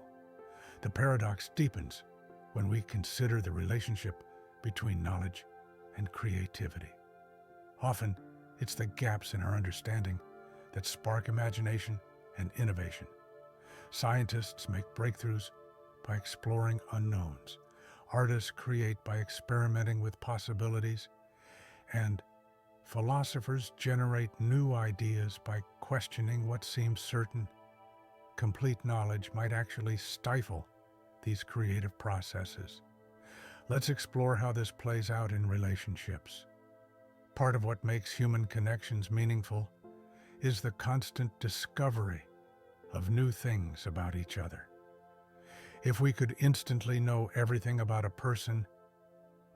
The paradox deepens when we consider the relationship between knowledge and creativity. Often, it's the gaps in our understanding that spark imagination and innovation. Scientists make breakthroughs by exploring unknowns. Artists create by experimenting with possibilities. And philosophers generate new ideas by questioning what seems certain. complete knowledge might actually stifle these creative processes. Let's explore how this plays out in relationships. Part of what makes human connections meaningful is the constant discovery of new things about each other. If we could instantly know everything about a person,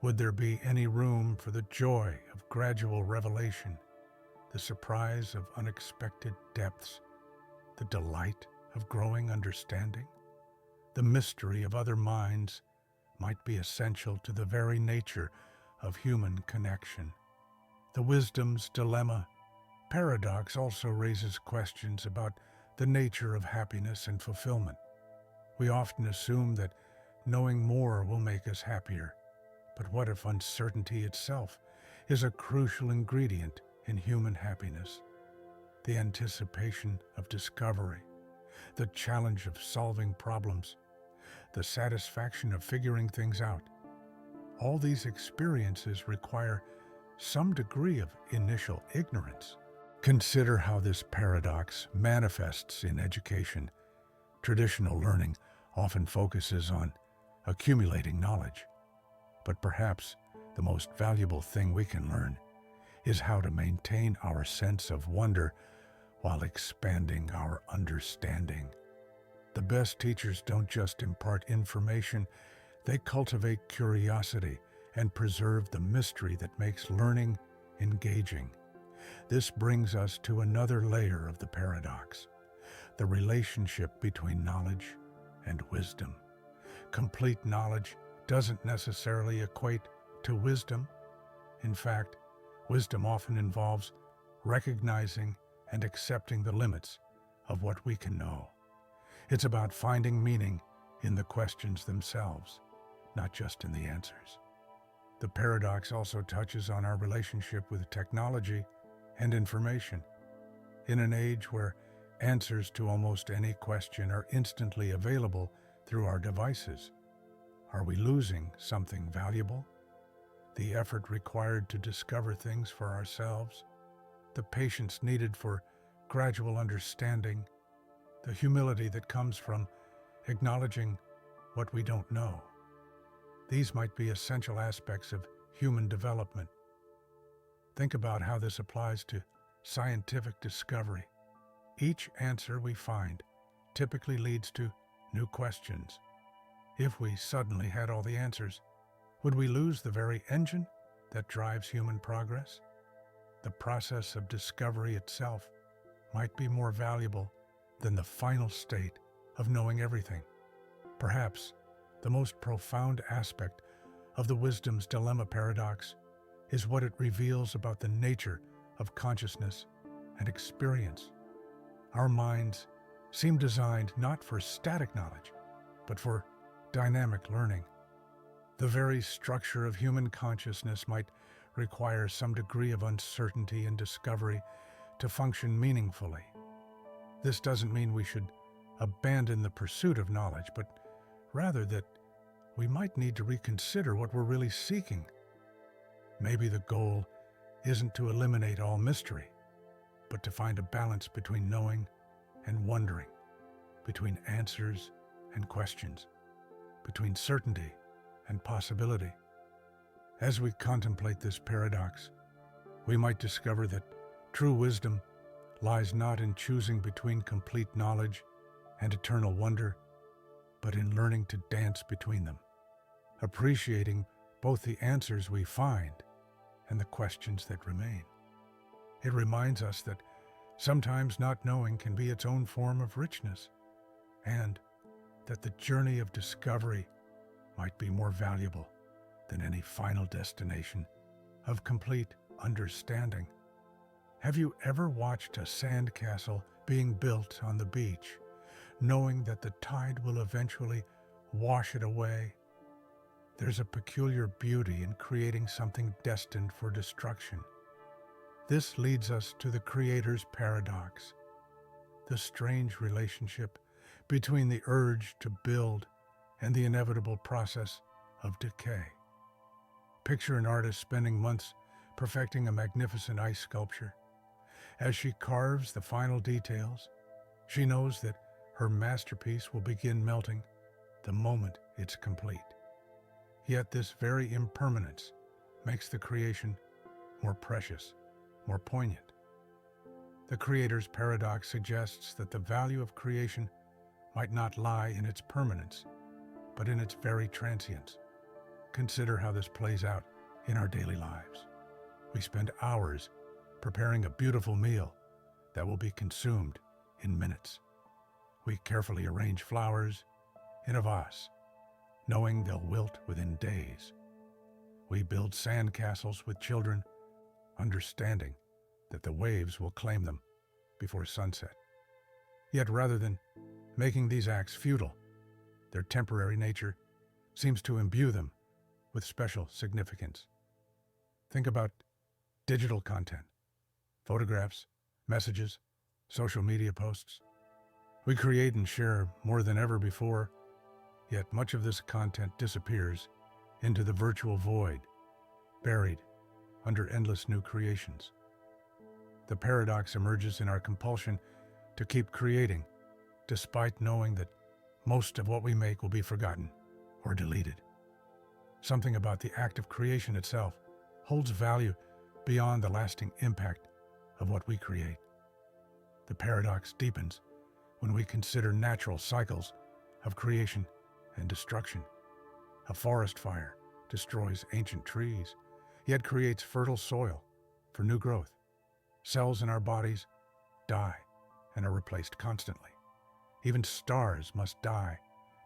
would there be any room for the joy of gradual revelation, the surprise of unexpected depths, the delight of growing understanding? The mystery of other minds might be essential to the very nature of human connection. The wisdom's dilemma paradox also raises questions about the nature of happiness and fulfillment. We often assume that knowing more will make us happier, but what if uncertainty itself is a crucial ingredient in human happiness? The anticipation of discovery, the challenge of solving problems, the satisfaction of figuring things out. All these experiences require some degree of initial ignorance. Consider how this paradox manifests in education. Traditional learning often focuses on accumulating knowledge, but perhaps the most valuable thing we can learn is how to maintain our sense of wonder while expanding our understanding. The best teachers don't just impart information, they cultivate curiosity and preserve the mystery that makes learning engaging. This brings us to another layer of the paradox, the relationship between knowledge and wisdom. Complete knowledge doesn't necessarily equate to wisdom. In fact, wisdom often involves recognizing and accepting the limits of what we can know. It's about finding meaning in the questions themselves, not just in the answers. The paradox also touches on our relationship with technology and information. In an age where answers to almost any question are instantly available through our devices, are we losing something valuable? The effort required to discover things for ourselves, the patience needed for gradual understanding, the humility that comes from acknowledging what we don't know. These might be essential aspects of human development. Think about how this applies to scientific discovery. Each answer we find typically leads to new questions. If we suddenly had all the answers, would we lose the very engine that drives human progress? The process of discovery itself might be more valuable than the final state of knowing everything. Perhaps the most profound aspect of the wisdom's dilemma paradox is what it reveals about the nature of consciousness and experience. Our minds seem designed not for static knowledge, but for dynamic learning. The very structure of human consciousness might require some degree of uncertainty and discovery to function meaningfully. This doesn't mean we should abandon the pursuit of knowledge, but rather that we might need to reconsider what we're really seeking. Maybe the goal isn't to eliminate all mystery, but to find a balance between knowing and wondering, between answers and questions, between certainty and possibility. As we contemplate this paradox, we might discover that true wisdom lies not in choosing between complete knowledge and eternal wonder, but in learning to dance between them, appreciating both the answers we find and the questions that remain. It reminds us that sometimes not knowing can be its own form of richness, and that the journey of discovery might be more valuable than any final destination of complete understanding. Have you ever watched a sandcastle being built on the beach, knowing that the tide will eventually wash it away? There's a peculiar beauty in creating something destined for destruction. This leads us to the Creator's paradox, the strange relationship between the urge to build and the inevitable process of decay. Picture an artist spending months perfecting a magnificent ice sculpture. As she carves the final details, she knows that her masterpiece will begin melting the moment it's complete. Yet this very impermanence makes the creation more precious, more poignant. The creator's paradox suggests that the value of creation might not lie in its permanence, but in its very transience. Consider how this plays out in our daily lives. We spend hours preparing a beautiful meal that will be consumed in minutes. We carefully arrange flowers in a vase, knowing they'll wilt within days. We build sandcastles with children, understanding that the waves will claim them before sunset. Yet rather than making these acts futile, their temporary nature seems to imbue them with special significance. Think about digital content, photographs, messages, social media posts. We create and share more than ever before, yet much of this content disappears into the virtual void, buried under endless new creations. The paradox emerges in our compulsion to keep creating, despite knowing that most of what we make will be forgotten or deleted. Something about the act of creation itself holds value beyond the lasting impact of what we create. The paradox deepens when we consider natural cycles of creation and destruction. A forest fire destroys ancient trees, yet creates fertile soil for new growth. Cells in our bodies die and are replaced constantly. Even stars must die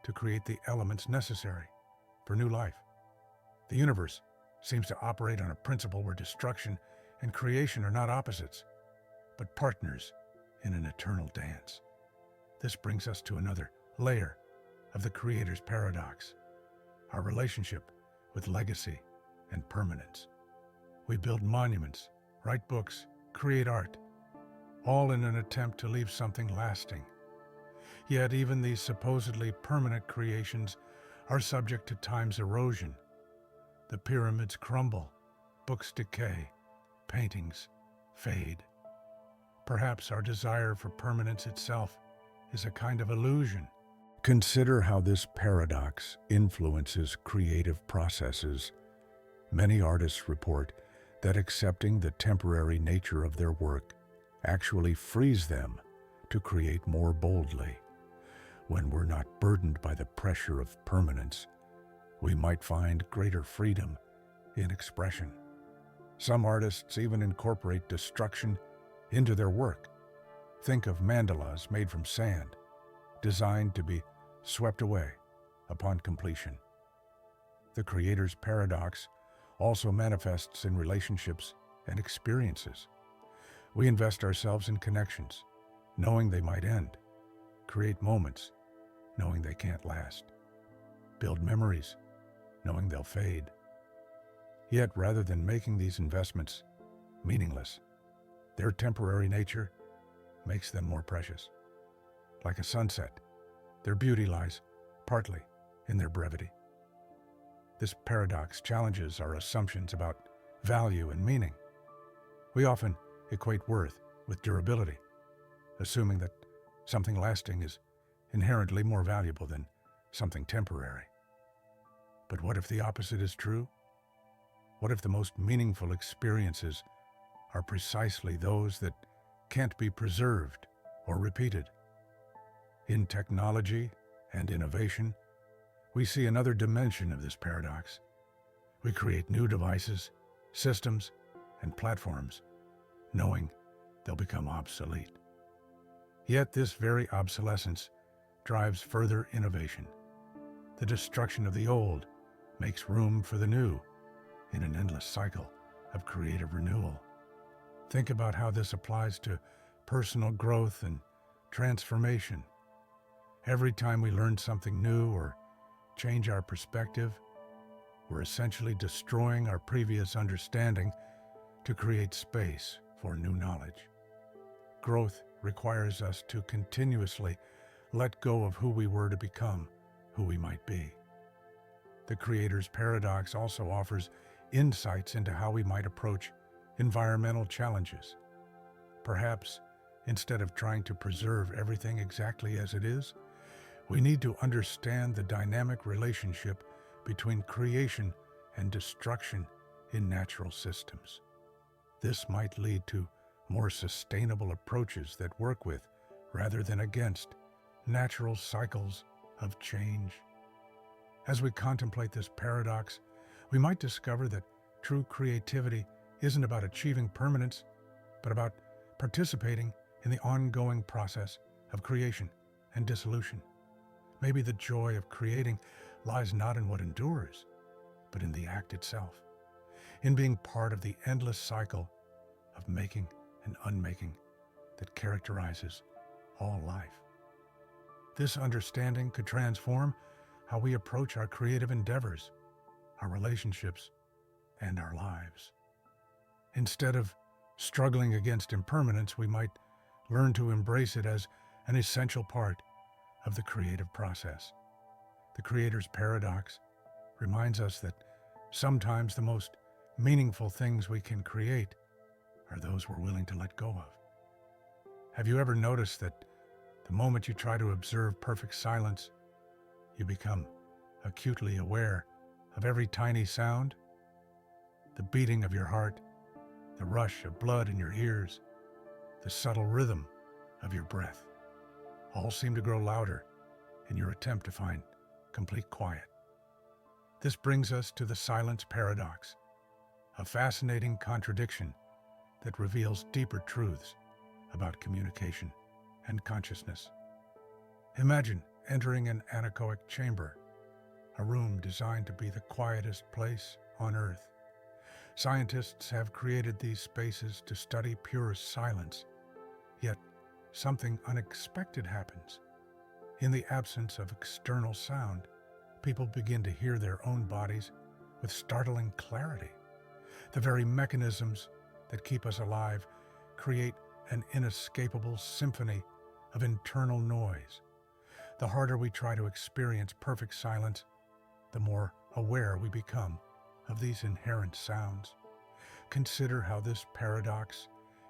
to create the elements necessary for new life. The universe seems to operate on a principle where destruction and creation are not opposites, but partners in an eternal dance. This brings us to another layer of the Creator's paradox, our relationship with legacy and permanence. We build monuments, write books, create art, all in an attempt to leave something lasting. Yet even these supposedly permanent creations are subject to time's erosion. The pyramids crumble, books decay, paintings fade. Perhaps our desire for permanence itself is a kind of illusion. Consider how this paradox influences creative processes. Many artists report that accepting the temporary nature of their work actually frees them to create more boldly. When we're not burdened by the pressure of permanence, we might find greater freedom in expression. Some artists even incorporate destruction into their work. Think of mandalas made from sand, designed to be swept away upon completion. The Creator's paradox also manifests in relationships and experiences. We invest ourselves in connections, knowing they might end, create moments, knowing they can't last, build memories, knowing they'll fade. Yet rather than making these investments meaningless, their temporary nature makes them more precious. Like a sunset, their beauty lies partly in their brevity. This paradox challenges our assumptions about value and meaning. We often equate worth with durability, assuming that something lasting is inherently more valuable than something temporary. But what if the opposite is true? What if the most meaningful experiences are precisely those that can't be preserved or repeated? In technology and innovation, we see another dimension of this paradox. We create new devices, systems, and platforms, knowing they'll become obsolete. Yet this very obsolescence drives further innovation. The destruction of the old makes room for the new in an endless cycle of creative renewal. Think about how this applies to personal growth and transformation. Every time we learn something new or change our perspective, we're essentially destroying our previous understanding to create space for new knowledge. Growth requires us to continuously let go of who we were to become who we might be. The Creator's paradox also offers insights into how we might approach environmental challenges. Perhaps Instead of trying to preserve everything exactly as it is, we need to understand the dynamic relationship between creation and destruction in natural systems. This might lead to more sustainable approaches that work with, rather than against, natural cycles of change. As we contemplate this paradox, we might discover that true creativity isn't about achieving permanence, but about participating in the ongoing process of creation and dissolution. Maybe the joy of creating lies not in what endures, but in the act itself, in being part of the endless cycle of making and unmaking that characterizes all life. This understanding could transform how we approach our creative endeavors, our relationships, and our lives. Instead of struggling against impermanence, we might learn to embrace it as an essential part of the creative process. The Creator's paradox reminds us that sometimes the most meaningful things we can create are those we're willing to let go of. Have you ever noticed that the moment you try to observe perfect silence, you become acutely aware of every tiny sound? The beating of your heart, the rush of blood in your ears, the subtle rhythm of your breath, all seem to grow louder in your attempt to find complete quiet. This brings us to the silence paradox, a fascinating contradiction that reveals deeper truths about communication and consciousness. Imagine entering an anechoic chamber, a room designed to be the quietest place on Earth. Scientists have created these spaces to study pure silence, yet something unexpected happens. In the absence of external sound, people begin to hear their own bodies with startling clarity. The very mechanisms that keep us alive create an inescapable symphony of internal noise. The harder we try to experience perfect silence, the more aware we become of these inherent sounds. Consider how this paradox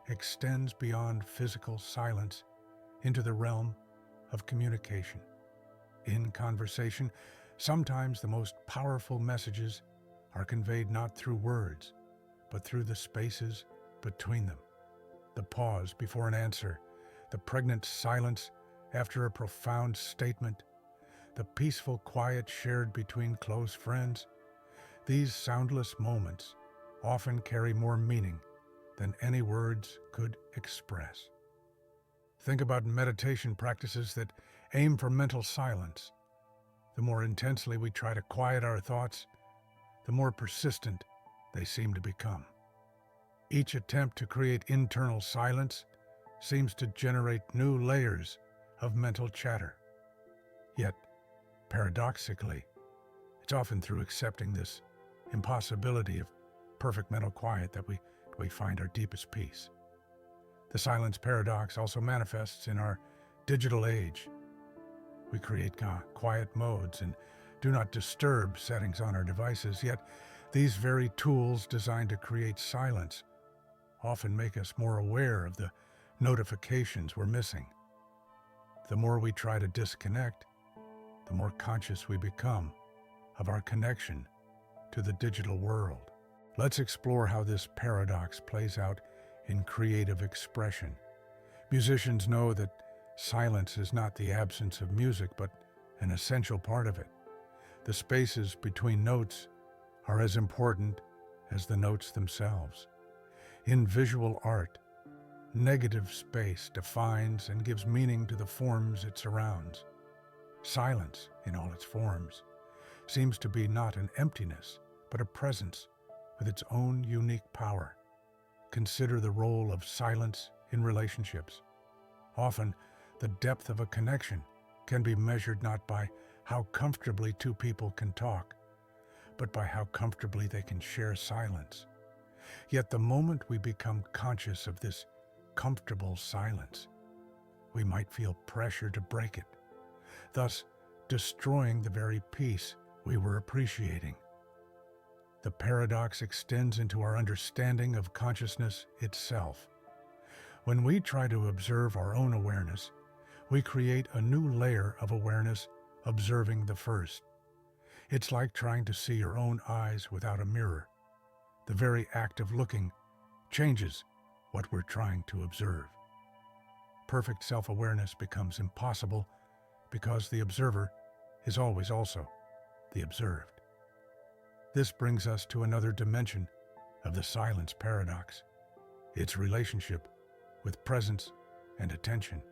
extends beyond physical silence into the realm of communication. In conversation, sometimes the most powerful messages are conveyed not through words, but through the spaces between them. The pause before an answer, the pregnant silence after a profound statement, the peaceful quiet shared between close friends. These soundless moments often carry more meaning than any words could express. Think about meditation practices that aim for mental silence. The more intensely we try to quiet our thoughts, the more persistent they seem to become. Each attempt to create internal silence seems to generate new layers of mental chatter. Yet, paradoxically, it's often through accepting this impossibility of perfect mental quiet that we find our deepest peace. The silence paradox also manifests in our digital age. We create quiet modes and do not disturb settings on our devices, yet these very tools designed to create silence often make us more aware of the notifications we're missing. The more we try to disconnect, the more conscious we become of our connection to the digital world. Let's explore how this paradox plays out in creative expression. Musicians know that silence is not the absence of music, but an essential part of it. The spaces between notes are as important as the notes themselves. In visual art, negative space defines and gives meaning to the forms it surrounds. Silence, in all its forms, seems to be not an emptiness, but a presence with its own unique power. Consider the role of silence in relationships. Often, the depth of a connection can be measured not by how comfortably two people can talk, but by how comfortably they can share silence. Yet the moment we become conscious of this comfortable silence, we might feel pressure to break it, thus destroying the very peace we were appreciating. The paradox extends into our understanding of consciousness itself. When we try to observe our own awareness, we create a new layer of awareness observing the first. It's like trying to see your own eyes without a mirror. The very act of looking changes what we're trying to observe. Perfect self-awareness becomes impossible because the observer is always also the observed. This brings us to another dimension of the silence paradox, its relationship with presence and attention.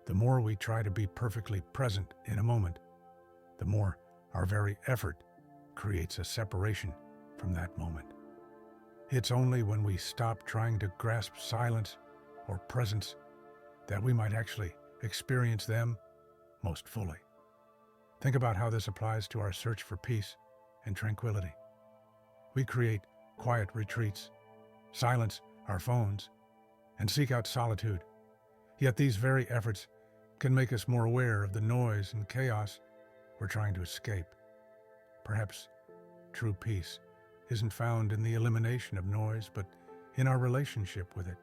The more we try to be perfectly present in a moment, the more our very effort creates a separation from that moment. It's only when we stop trying to grasp silence or presence that we might actually experience them most fully. Think about how this applies to our search for peace and tranquility. We create quiet retreats, silence our phones, and seek out solitude. Yet these very efforts can make us more aware of the noise and chaos we're trying to escape. Perhaps true peace isn't found in the elimination of noise, but in our relationship with it.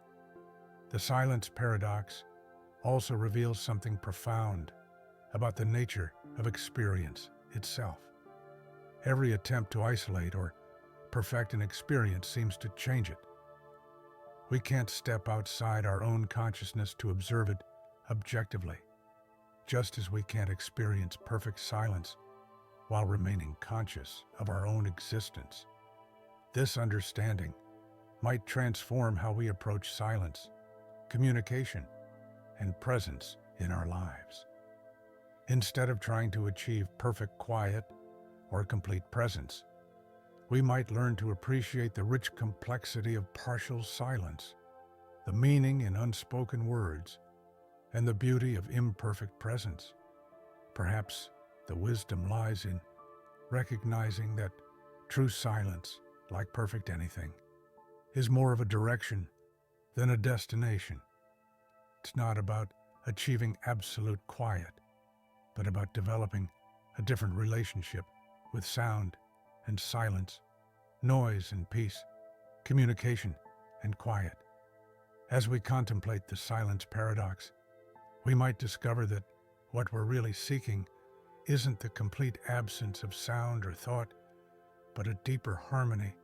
The silence paradox also reveals something profound about the nature of experience itself. Every attempt to isolate or perfect an experience seems to change it. We can't step outside our own consciousness to observe it objectively, just as we can't experience perfect silence while remaining conscious of our own existence. This understanding might transform how we approach silence, communication, and presence in our lives. Instead of trying to achieve perfect quiet or complete presence, we might learn to appreciate the rich complexity of partial silence, the meaning in unspoken words, and the beauty of imperfect presence. Perhaps the wisdom lies in recognizing that true silence, like perfect anything, is more of a direction than a destination. It's not about achieving absolute quiet, but about developing a different relationship with sound and silence, noise and peace, communication and quiet. As we contemplate the silence paradox, we might discover that what we're really seeking isn't the complete absence of sound or thought, but a deeper harmony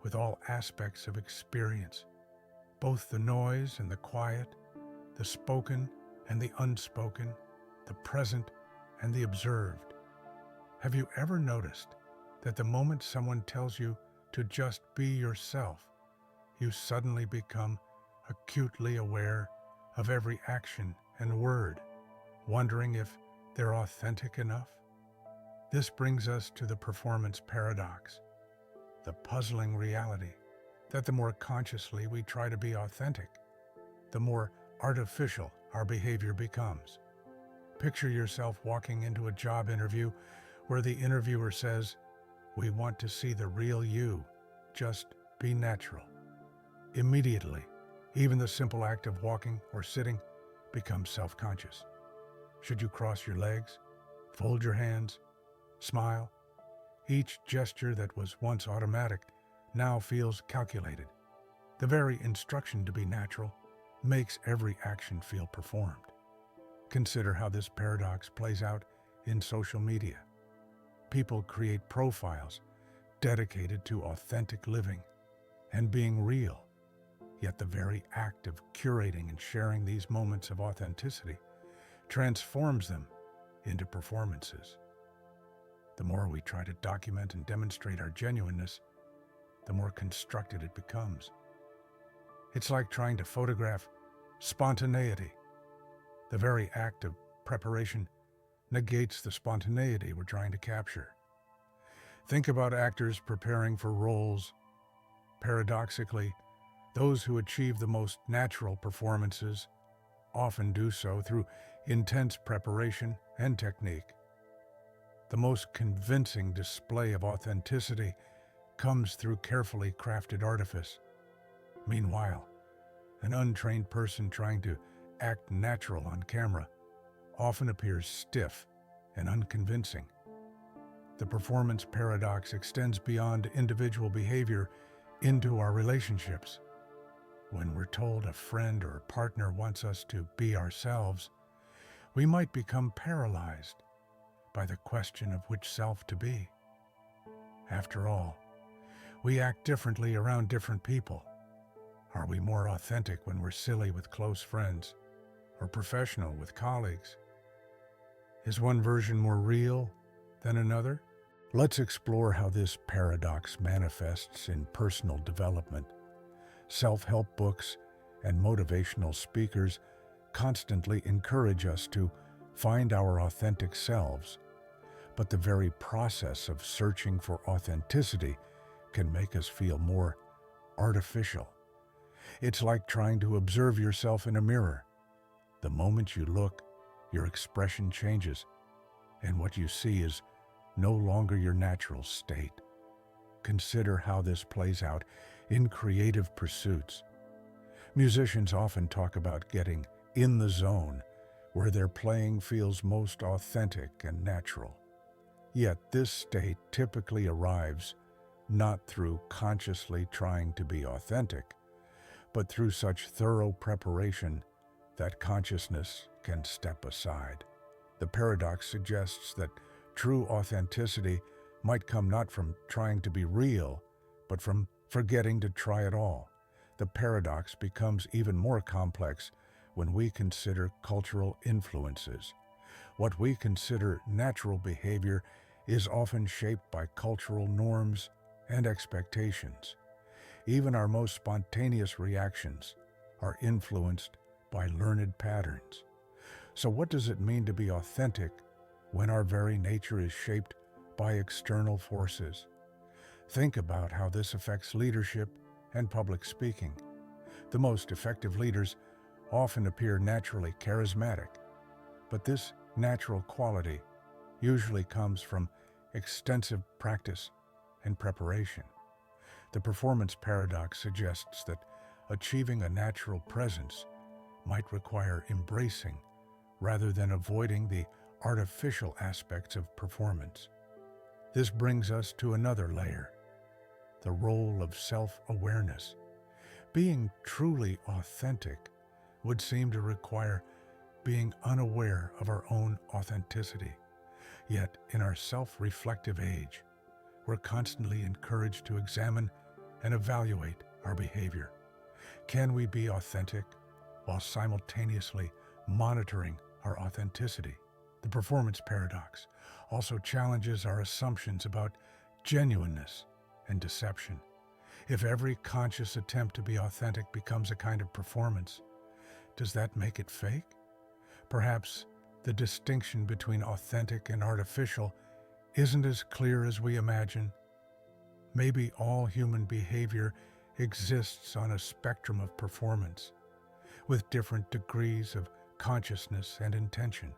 with all aspects of experience, both the noise and the quiet, the spoken and the unspoken, the present and the observed. Have you ever noticed that the moment someone tells you to just be yourself, you suddenly become acutely aware of every action and word, wondering if they're authentic enough? This brings us to the performance paradox, the puzzling reality that the more consciously we try to be authentic, the more artificial our behavior becomes. Picture yourself walking into a job interview where the interviewer says, "We want to see the real you, just be natural." Immediately, even the simple act of walking or sitting becomes self-conscious. Should you cross your legs, fold your hands, smile? Each gesture that was once automatic now feels calculated. The very instruction to be natural makes every action feel performed. Consider how this paradox plays out in social media. People create profiles dedicated to authentic living and being real, yet the very act of curating and sharing these moments of authenticity transforms them into performances. The more we try to document and demonstrate our genuineness, the more constructed it becomes. It's like trying to photograph spontaneity. The very act of preparation negates the spontaneity we're trying to capture. Think about actors preparing for roles. Paradoxically, those who achieve the most natural performances often do so through intense preparation and technique. The most convincing display of authenticity comes through carefully crafted artifice. Meanwhile, an untrained person trying to act natural on camera often appears stiff and unconvincing. The performance paradox extends beyond individual behavior into our relationships. when we're told a friend or partner wants us to be ourselves, we might become paralyzed by the question of which self to be. After all, we act differently around different people. Are we more authentic when we're silly with close friends or professional with colleagues? Is one version more real than another? Let's explore how this paradox manifests in personal development. Self-help books and motivational speakers constantly encourage us to find our authentic selves, but the very process of searching for authenticity can make us feel more artificial. It's like trying to observe yourself in a mirror. The moment you look, your expression changes, and what you see is no longer your natural state. Consider how this plays out in creative pursuits. Musicians often talk about getting in the zone, where their playing feels most authentic and natural. Yet this state typically arrives not through consciously trying to be authentic, but through such thorough preparation that consciousness can step aside. The paradox suggests that true authenticity might come not from trying to be real, but from forgetting to try at all. The paradox becomes even more complex when we consider cultural influences. What we consider natural behavior is often shaped by cultural norms and expectations. Even our most spontaneous reactions are influenced by learned patterns. So what does it mean to be authentic when our very nature is shaped by external forces? Think about how this affects leadership and public speaking. The most effective leaders often appear naturally charismatic, but this natural quality usually comes from extensive practice and preparation. The performance paradox suggests that achieving a natural presence might require embracing rather than avoiding the artificial aspects of performance. This brings us to another layer, the role of self-awareness. Being truly authentic would seem to require being unaware of our own authenticity. Yet, in our self-reflective age, we're constantly encouraged to examine and evaluate our behavior. Can we be authentic while simultaneously monitoring our authenticity? The performance paradox also challenges our assumptions about genuineness and deception. If every conscious attempt to be authentic becomes a kind of performance, does that make it fake? Perhaps the distinction between authentic and artificial isn't as clear as we imagine. Maybe all human behavior exists on a spectrum of performance, with different degrees of consciousness and intention.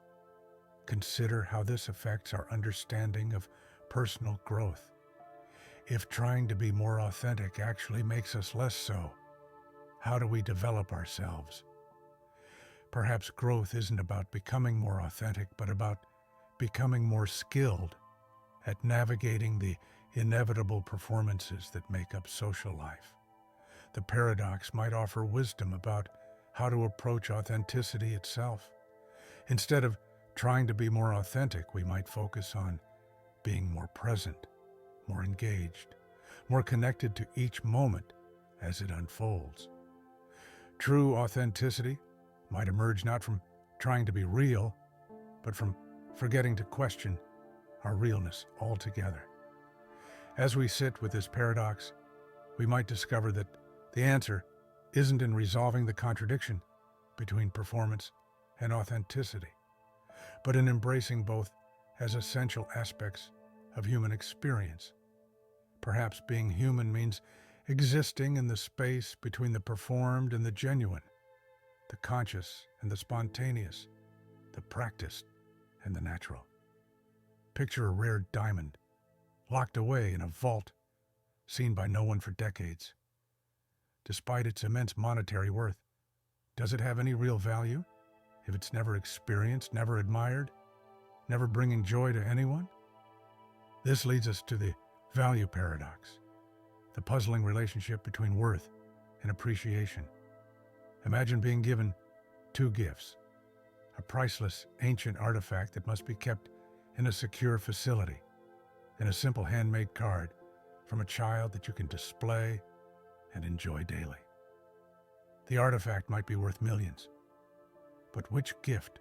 Consider how this affects our understanding of personal growth. If trying to be more authentic actually makes us less so, how do we develop ourselves? Perhaps growth isn't about becoming more authentic, but about becoming more skilled at navigating the inevitable performances that make up social life. The paradox might offer wisdom about how to approach authenticity itself. Instead of trying to be more authentic, we might focus on being more present, more engaged, more connected to each moment as it unfolds. True authenticity might emerge not from trying to be real, but from forgetting to question our realness altogether. As we sit with this paradox, we might discover that the answer isn't in resolving the contradiction between performance and authenticity, but in embracing both as essential aspects of human experience. Perhaps being human means existing in the space between the performed and the genuine, the conscious and the spontaneous, the practiced and the natural. Picture a rare diamond locked away in a vault, seen by no one for decades. Despite its immense monetary worth, does it have any real value if it's never experienced, never admired, never bringing joy to anyone? This leads us to the value paradox, the puzzling relationship between worth and appreciation. Imagine being given two gifts: a priceless ancient artifact that must be kept in a secure facility, and a simple handmade card from a child that you can display and enjoy daily. The artifact might be worth millions, but which gift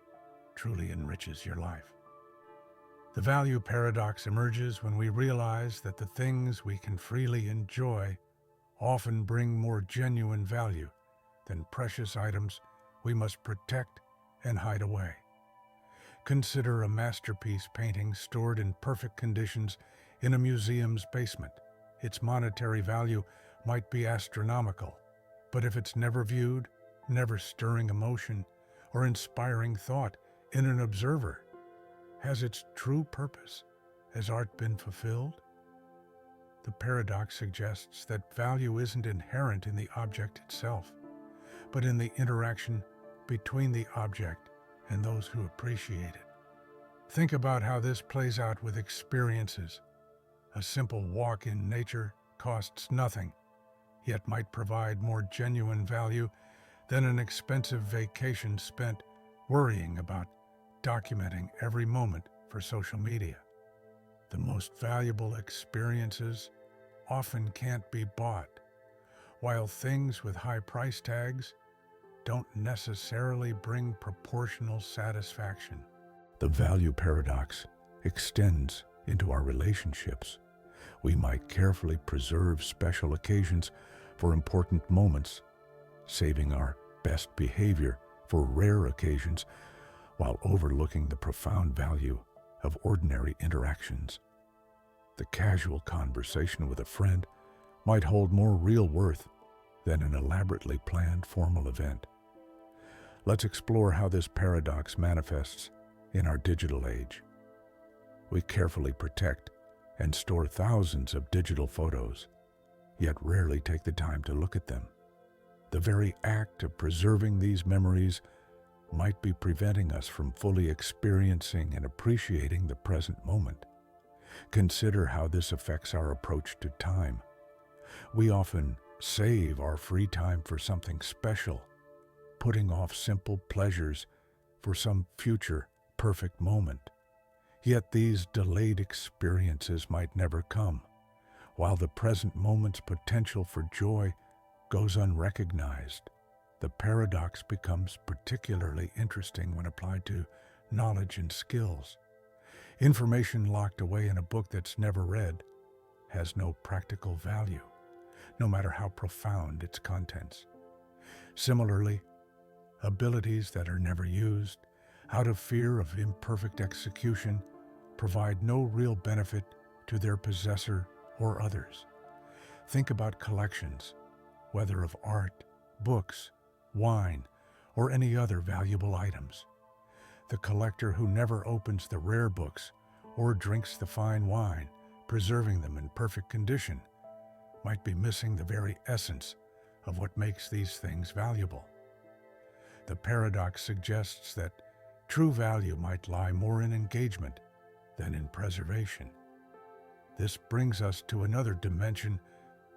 truly enriches your life? The value paradox emerges when we realize that the things we can freely enjoy often bring more genuine value than precious items we must protect and hide away. Consider a masterpiece painting stored in perfect conditions in a museum's basement. Its monetary value might be astronomical, but if it's never viewed, never stirring emotion or inspiring thought in an observer, has its true purpose as art been fulfilled? The paradox suggests that value isn't inherent in the object itself, but in the interaction between the object and those who appreciate it. Think about how this plays out with experiences. A simple walk in nature costs nothing, yet might provide more genuine value than an expensive vacation spent worrying about documenting every moment for social media. The most valuable experiences often can't be bought, while things with high price tags don't necessarily bring proportional satisfaction. The value paradox extends into our relationships. We might carefully preserve special occasions for important moments, saving our best behavior for rare occasions, while overlooking the profound value of ordinary interactions. The casual conversation with a friend might hold more real worth than an elaborately planned formal event. Let's explore how this paradox manifests in our digital age. We carefully protect and store thousands of digital photos, yet rarely take the time to look at them. The very act of preserving these memories might be preventing us from fully experiencing and appreciating the present moment. Consider how this affects our approach to time. We often save our free time for something special, putting off simple pleasures for some future perfect moment. Yet these delayed experiences might never come, while the present moment's potential for joy goes unrecognized. The paradox becomes particularly interesting when applied to knowledge and skills. Information locked away in a book that's never read has no practical value, no matter how profound its contents. Similarly, abilities that are never used, out of fear of imperfect execution, provide no real benefit to their possessor or others. Think about collections, whether of art, books, wine, or any other valuable items. The collector who never opens the rare books or drinks the fine wine, preserving them in perfect condition, might be missing the very essence of what makes these things valuable. The paradox suggests that true value might lie more in engagement than in preservation. This brings us to another dimension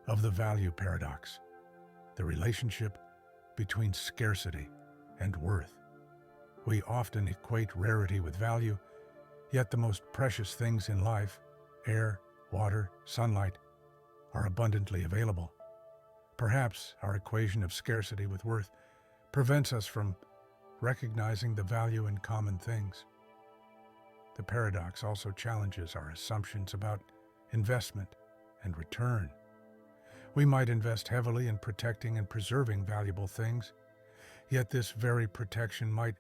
of the value paradox: the relationship between scarcity and worth. We often equate rarity with value, yet the most precious things in life, air, water, sunlight, are abundantly available. Perhaps our equation of scarcity with worth prevents us from recognizing the value in common things. The paradox also challenges our assumptions about investment and return. We might invest heavily in protecting and preserving valuable things, yet this very protection might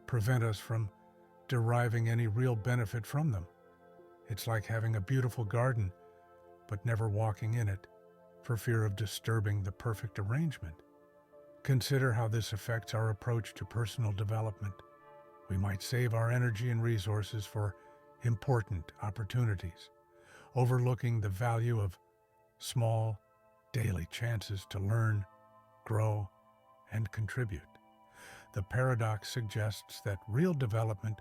prevent us from deriving any real benefit from them. It's like having a beautiful garden, but never walking in it for fear of disturbing the perfect arrangement. Consider how this affects our approach to personal development. We might save our energy and resources for important opportunities, overlooking the value of small, daily chances to learn, grow, and contribute. The paradox suggests that real development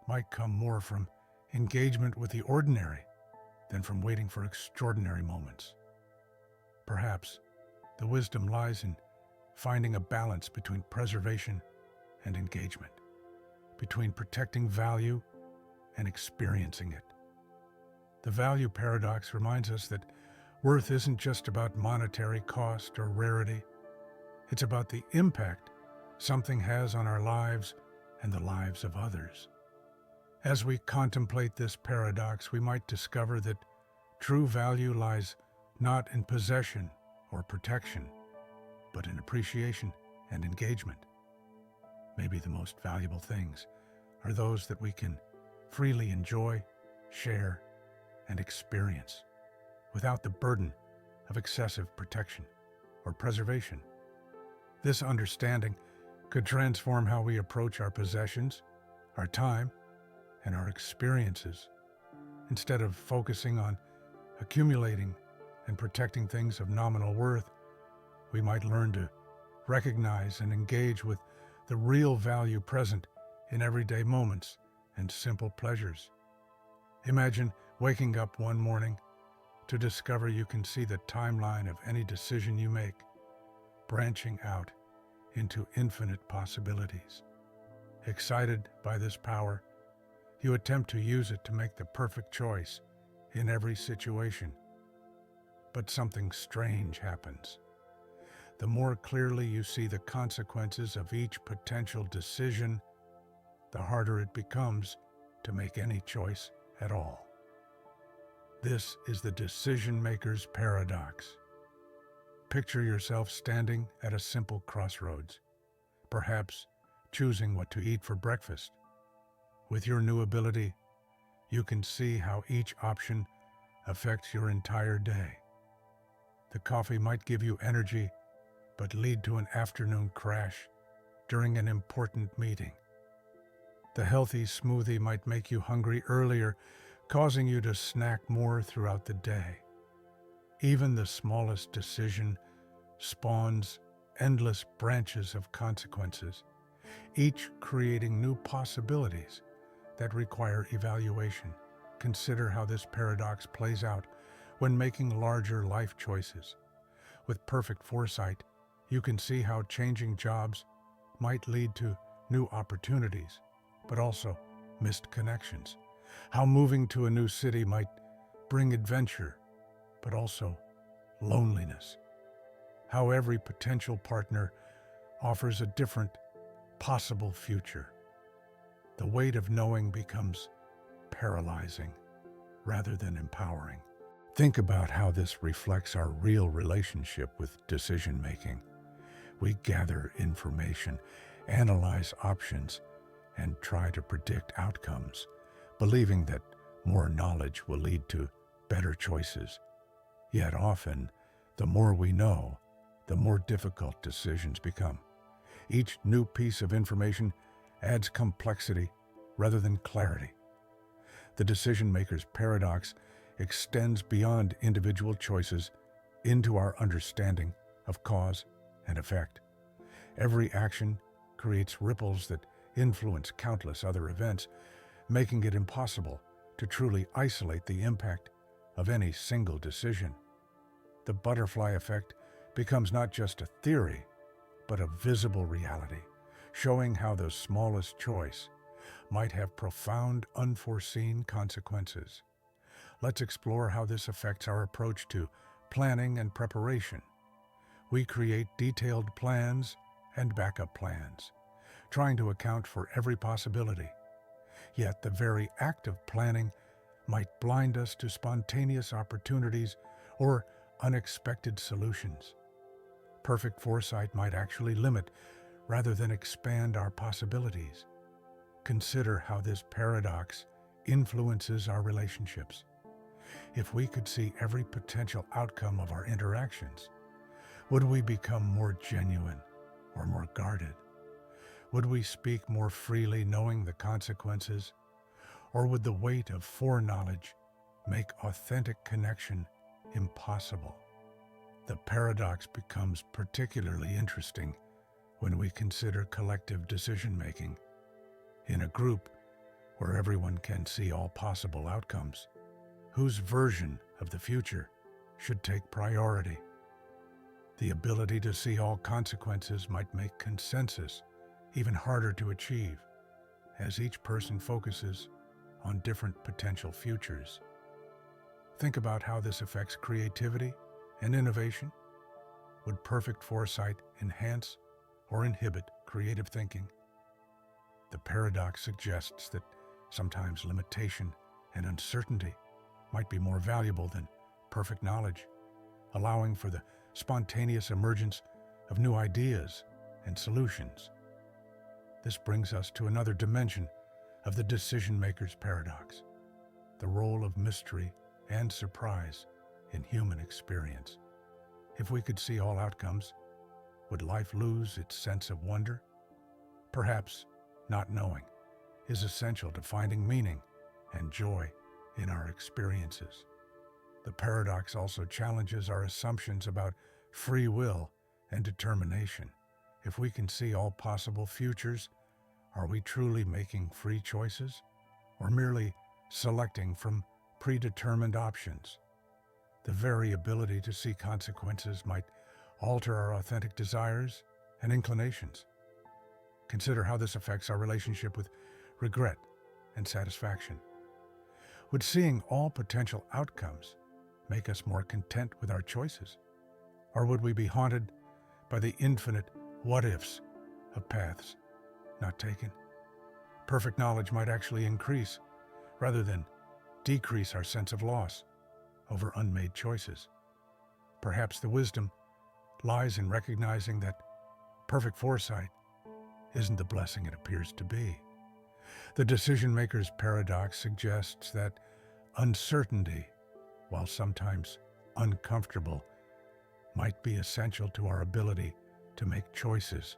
might come more from engagement with the ordinary than from waiting for extraordinary moments. Perhaps the wisdom lies in finding a balance between preservation and engagement, between protecting value and experiencing it. The value paradox reminds us that worth isn't just about monetary cost or rarity. It's about the impact something has on our lives and the lives of others. As we contemplate this paradox, we might discover that true value lies not in possession or protection, but in appreciation and engagement. Maybe the most valuable things are those that we can freely enjoy, share, and experience without the burden of excessive protection or preservation. This understanding could transform how we approach our possessions, our time, and our experiences. Instead of focusing on accumulating and protecting things of nominal worth, we might learn to recognize and engage with the real value present in everyday moments and simple pleasures. Imagine waking up one morning to discover you can see the timeline of any decision you make, branching out into infinite possibilities. Excited by this power, you attempt to use it to make the perfect choice in every situation. But something strange happens. The more clearly you see the consequences of each potential decision, the harder it becomes to make any choice at all. This is the decision maker's paradox. Picture yourself standing at a simple crossroads, perhaps choosing what to eat for breakfast. With your new ability, you can see how each option affects your entire day. The coffee might give you energy, but lead to an afternoon crash during an important meeting. The healthy smoothie might make you hungry earlier, causing you to snack more throughout the day. Even the smallest decision spawns endless branches of consequences, each creating new possibilities that require evaluation. Consider how this paradox plays out when making larger life choices. With perfect foresight, you can see how changing jobs might lead to new opportunities, but also missed connections. How moving to a new city might bring adventure, but also loneliness. How every potential partner offers a different possible future. The weight of knowing becomes paralyzing rather than empowering. Think about how this reflects our real relationship with decision-making. We gather information, analyze options, and try to predict outcomes, believing that more knowledge will lead to better choices. Yet often, the more we know, the more difficult decisions become. Each new piece of information adds complexity rather than clarity. The decision-maker's paradox extends beyond individual choices into our understanding of cause and effect. Every action creates ripples that influence countless other events, making it impossible to truly isolate the impact of any single decision. The butterfly effect becomes not just a theory, but a visible reality, showing how the smallest choice might have profound, unforeseen consequences. Let's explore how this affects our approach to planning and preparation. We create detailed plans and backup plans, trying to account for every possibility. Yet the very act of planning might blind us to spontaneous opportunities or unexpected solutions. Perfect foresight might actually limit rather than expand our possibilities. Consider how this paradox influences our relationships. If we could see every potential outcome of our interactions, would we become more genuine or more guarded? Would we speak more freely knowing the consequences? Or would the weight of foreknowledge make authentic connection impossible? The paradox becomes particularly interesting when we consider collective decision-making. In a group where everyone can see all possible outcomes, whose version of the future should take priority? The ability to see all consequences might make consensus even harder to achieve, as each person focuses on different potential futures. Think about how this affects creativity and innovation. Would perfect foresight enhance or inhibit creative thinking? The paradox suggests that sometimes limitation and uncertainty might be more valuable than perfect knowledge, allowing for the spontaneous emergence of new ideas and solutions. This brings us to another dimension of the decision-maker's paradox, the role of mystery and surprise in human experience. If we could see all outcomes, would life lose its sense of wonder? Perhaps not knowing is essential to finding meaning and joy in our experiences. The paradox also challenges our assumptions about free will and determination. If we can see all possible futures, are we truly making free choices or merely selecting from predetermined options? The very ability to see consequences might alter our authentic desires and inclinations. Consider how this affects our relationship with regret and satisfaction. Would seeing all potential outcomes make us more content with our choices? Or would we be haunted by the infinite what-ifs of paths not taken? Perfect knowledge might actually increase rather than decrease our sense of loss over unmade choices. Perhaps the wisdom lies in recognizing that perfect foresight isn't the blessing it appears to be. The decision-maker's paradox suggests that uncertainty, while sometimes uncomfortable, might be essential to our ability to make choices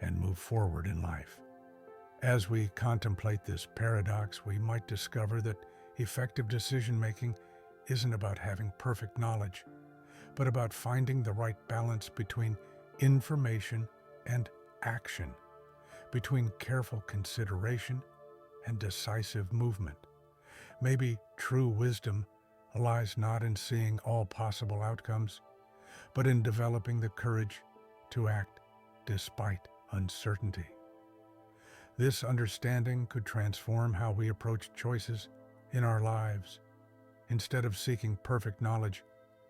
and move forward in life. As we contemplate this paradox, we might discover that effective decision-making isn't about having perfect knowledge, but about finding the right balance between information and action, between careful consideration and decisive movement. Maybe true wisdom lies not in seeing all possible outcomes, but in developing the courage to act despite uncertainty. This understanding could transform how we approach choices in our lives. Instead of seeking perfect knowledge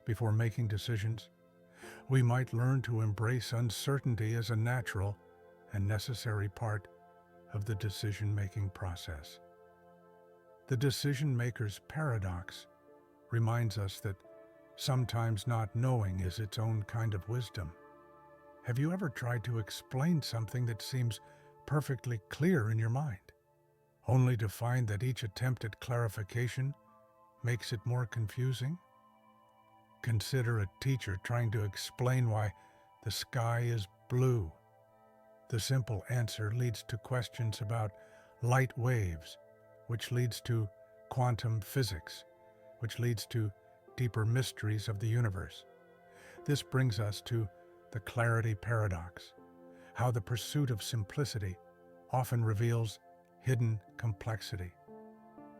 before making decisions, we might learn to embrace uncertainty as a natural and necessary part of the decision-making process. The decision-maker's paradox reminds us that sometimes not knowing is its own kind of wisdom. Have you ever tried to explain something that seems perfectly clear in your mind, only to find that each attempt at clarification makes it more confusing? Consider a teacher trying to explain why the sky is blue. The simple answer leads to questions about light waves, which leads to quantum physics, which leads to deeper mysteries of the universe. This brings us to the clarity paradox, how the pursuit of simplicity often reveals hidden complexity.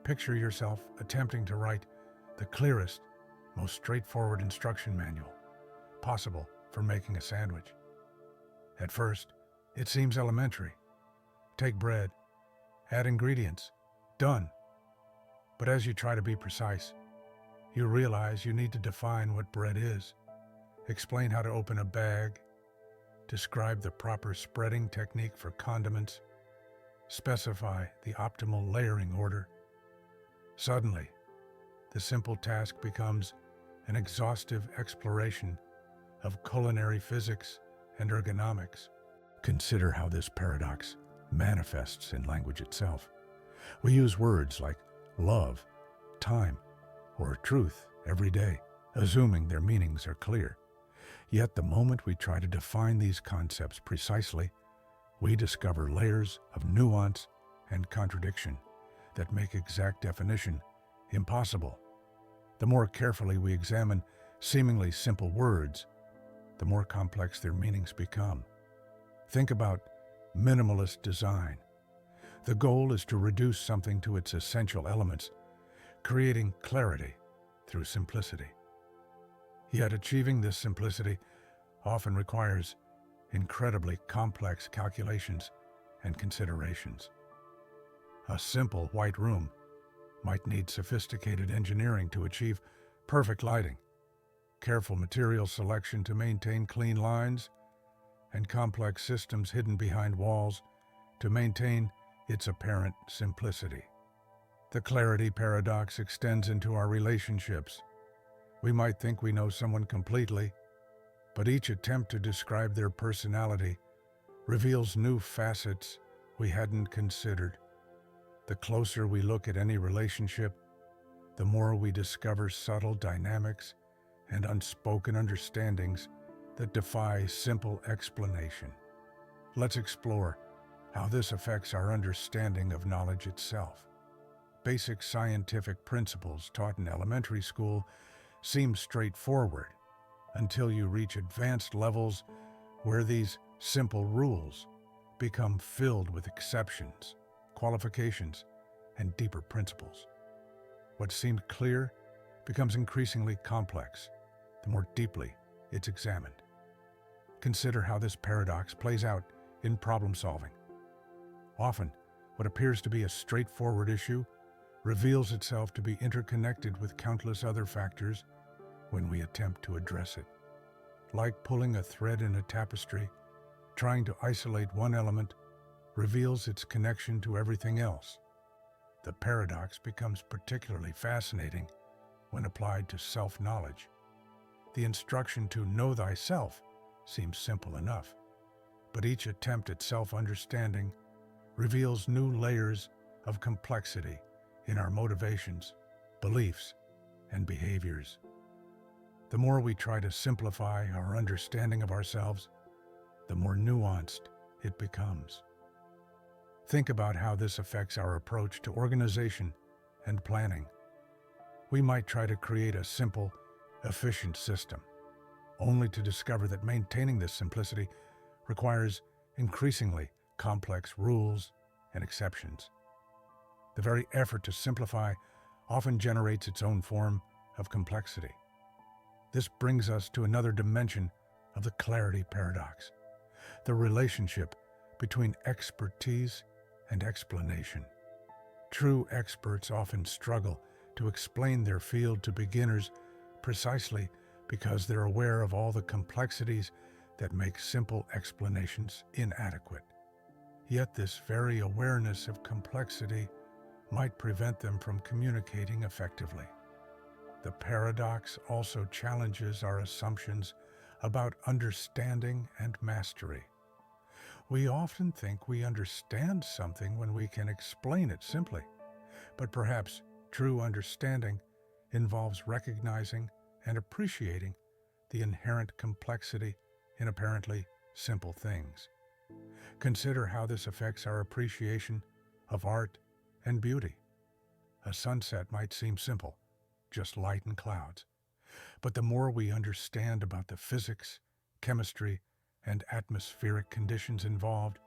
Picture yourself attempting to write the clearest, most straightforward instruction manual possible for making a sandwich. At first, it seems elementary. Take bread, add ingredients, done. But as you try to be precise, you realize you need to define what bread is, explain how to open a bag, describe the proper spreading technique for condiments, specify the optimal layering order. Suddenly, the simple task becomes an exhaustive exploration of culinary physics and ergonomics. Consider how this paradox manifests in language itself. We use words like love, time, or truth every day, assuming their meanings are clear. Yet the moment we try to define these concepts precisely, we discover layers of nuance and contradiction that make exact definition impossible. The more carefully we examine seemingly simple words, the more complex their meanings become. Think about minimalist design. The goal is to reduce something to its essential elements, creating clarity through simplicity. Yet achieving this simplicity often requires incredibly complex calculations and considerations. A simple white room might need sophisticated engineering to achieve perfect lighting, careful material selection to maintain clean lines, and complex systems hidden behind walls to maintain its apparent simplicity. The clarity paradox extends into our relationships. We might think we know someone completely, but each attempt to describe their personality reveals new facets we hadn't considered. The closer we look at any relationship, the more we discover subtle dynamics and unspoken understandings that defy simple explanation. Let's explore how this affects our understanding of knowledge itself. Basic scientific principles taught in elementary school seem straightforward until you reach advanced levels where these simple rules become filled with exceptions, qualifications, and deeper principles. What seemed clear becomes increasingly complex the more deeply it's examined. Consider how this paradox plays out in problem solving. Often, what appears to be a straightforward issue reveals itself to be interconnected with countless other factors when we attempt to address it. Like pulling a thread in a tapestry, trying to isolate one element reveals its connection to everything else. The paradox becomes particularly fascinating when applied to self-knowledge. The instruction to know thyself seems simple enough, but each attempt at self-understanding reveals new layers of complexity in our motivations, beliefs, and behaviors. The more we try to simplify our understanding of ourselves, the more nuanced it becomes. Think about how this affects our approach to organization and planning. We might try to create a simple, efficient system, only to discover that maintaining this simplicity requires increasingly complex rules and exceptions. The very effort to simplify often generates its own form of complexity. This brings us to another dimension of the clarity paradox, the relationship between expertise and explanation. True experts often struggle to explain their field to beginners precisely because they're aware of all the complexities that make simple explanations inadequate. Yet this very awareness of complexity might prevent them from communicating effectively. The paradox also challenges our assumptions about understanding and mastery. We often think we understand something when we can explain it simply, but perhaps true understanding involves recognizing and appreciating the inherent complexity in apparently simple things. Consider how this affects our appreciation of art and beauty. A sunset might seem simple, just light and clouds, but the more we understand about the physics, chemistry, and atmospheric conditions involved,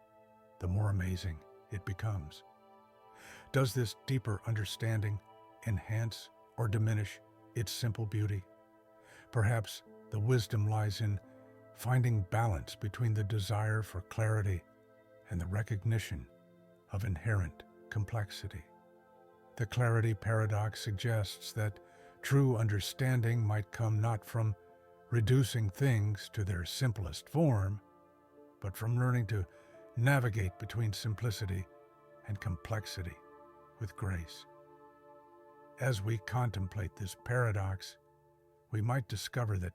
the more amazing it becomes. Does this deeper understanding enhance or diminish its simple beauty? Perhaps the wisdom lies in finding balance between the desire for clarity and the recognition of inherent complexity. The clarity paradox suggests that true understanding might come not from reducing things to their simplest form, but from learning to navigate between simplicity and complexity with grace. As we contemplate this paradox, we might discover that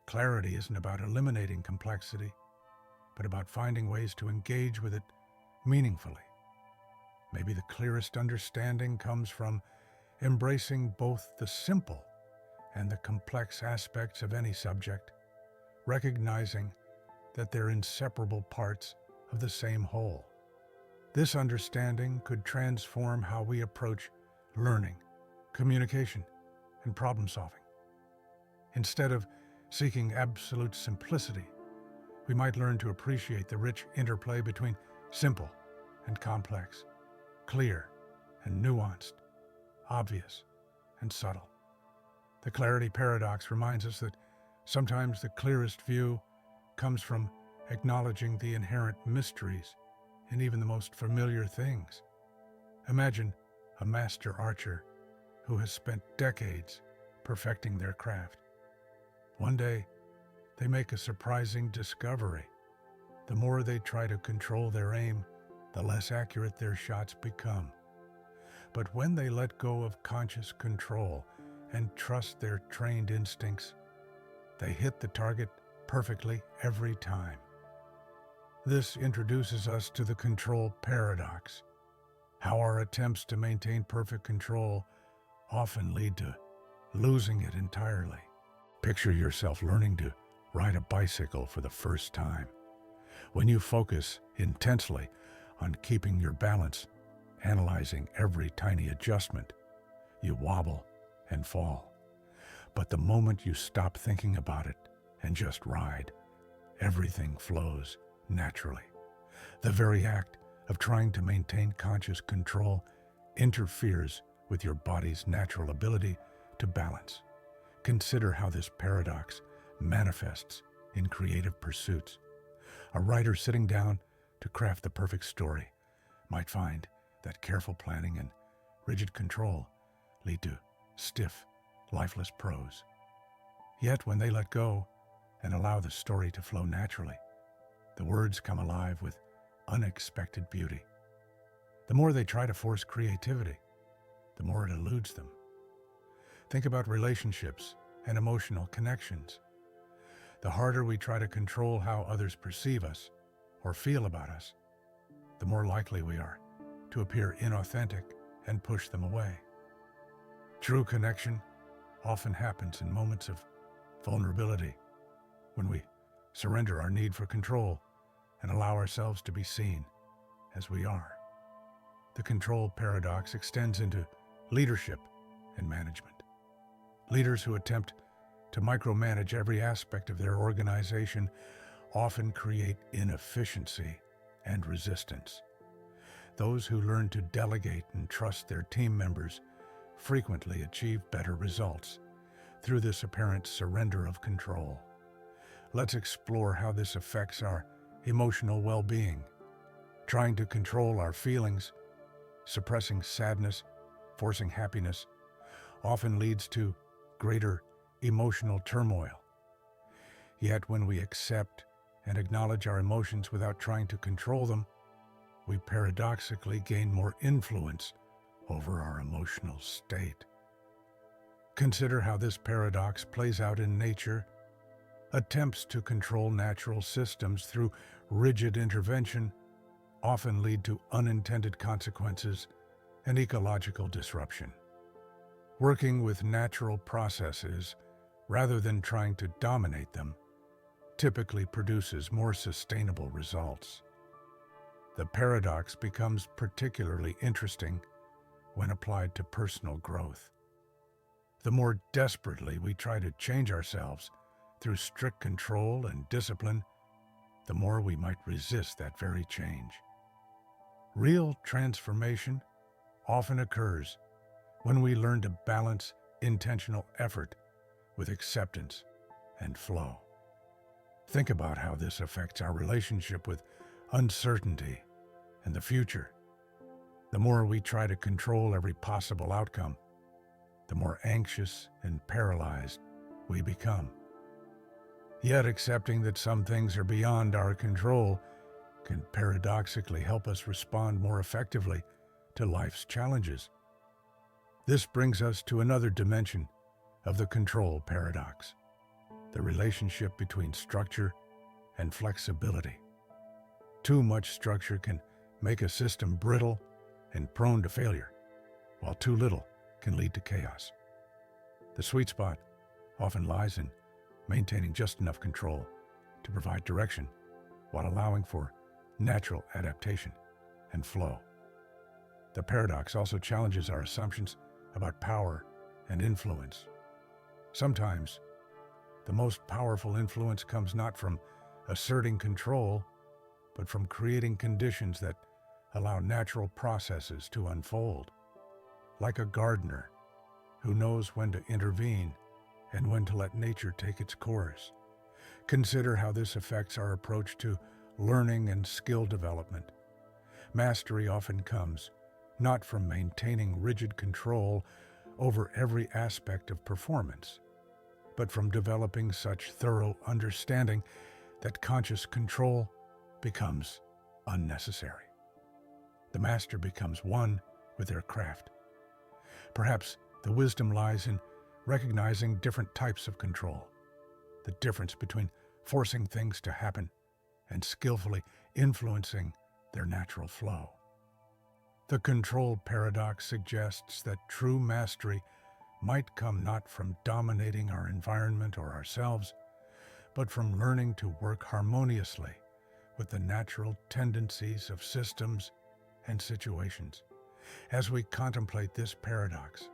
clarity isn't about eliminating complexity, but about finding ways to engage with it meaningfully. Maybe the clearest understanding comes from embracing both the simple and the complex aspects of any subject, recognizing that they're inseparable parts of the same whole. This understanding could transform how we approach learning, communication, and problem solving. Instead of seeking absolute simplicity, we might learn to appreciate the rich interplay between simple and complex, clear and nuanced, obvious and subtle. The clarity paradox reminds us that sometimes the clearest view comes from acknowledging the inherent mysteries in even the most familiar things. Imagine a master archer who has spent decades perfecting their craft. One day, they make a surprising discovery. The more they try to control their aim, the less accurate their shots become. But when they let go of conscious control and trust their trained instincts, they hit the target perfectly every time. This introduces us to the control paradox, how our attempts to maintain perfect control often lead to losing it entirely. Picture yourself learning to ride a bicycle for the first time. When you focus intensely on keeping your balance, analyzing every tiny adjustment, you wobble and fall. But the moment you stop thinking about it and just ride, everything flows naturally. The very act of trying to maintain conscious control interferes with your body's natural ability to balance. Consider how this paradox manifests in creative pursuits. A writer sitting down to craft the perfect story might find that careful planning and rigid control lead to stiff, lifeless prose. Yet when they let go and allow the story to flow naturally, the words come alive with unexpected beauty. The more they try to force creativity, the more it eludes them. Think about relationships and emotional connections. The harder we try to control how others perceive us or feel about us, the more likely we are to appear inauthentic and push them away. True connection often happens in moments of vulnerability, when we surrender our need for control and allow ourselves to be seen as we are. The control paradox extends into leadership and management. Leaders who attempt to micromanage every aspect of their organization often create inefficiency and resistance. Those who learn to delegate and trust their team members frequently achieve better results through this apparent surrender of control. Let's explore how this affects our emotional well-being. Trying to control our feelings, suppressing sadness, forcing happiness, often leads to greater emotional turmoil. Yet when we accept and acknowledge our emotions without trying to control them, we paradoxically gain more influence over our emotional state. Consider how this paradox plays out in nature. Attempts to control natural systems through rigid intervention often lead to unintended consequences and ecological disruption. Working with natural processes rather than trying to dominate them typically produces more sustainable results. The paradox becomes particularly interesting when applied to personal growth. The more desperately we try to change ourselves through strict control and discipline, the more we might resist that very change. Real transformation often occurs when we learn to balance intentional effort with acceptance and flow. Think about how this affects our relationship with uncertainty and the future. The more we try to control every possible outcome, the more anxious and paralyzed we become. Yet accepting that some things are beyond our control can paradoxically help us respond more effectively to life's challenges. This brings us to another dimension of the control paradox, the relationship between structure and flexibility. Too much structure can make a system brittle and prone to failure, while too little can lead to chaos. The sweet spot often lies in maintaining just enough control to provide direction while allowing for natural adaptation and flow. The paradox also challenges our assumptions about power and influence. Sometimes, the most powerful influence comes not from asserting control, but from creating conditions that allow natural processes to unfold. Like a gardener who knows when to intervene and when to let nature take its course. Consider how this affects our approach to learning and skill development. Mastery often comes not from maintaining rigid control over every aspect of performance, but from developing such thorough understanding that conscious control becomes unnecessary. The master becomes one with their craft. Perhaps the wisdom lies in recognizing different types of control, the difference between forcing things to happen and skillfully influencing their natural flow. The control paradox suggests that true mastery might come not from dominating our environment or ourselves, but from learning to work harmoniously with the natural tendencies of systems and situations. As we contemplate this paradox,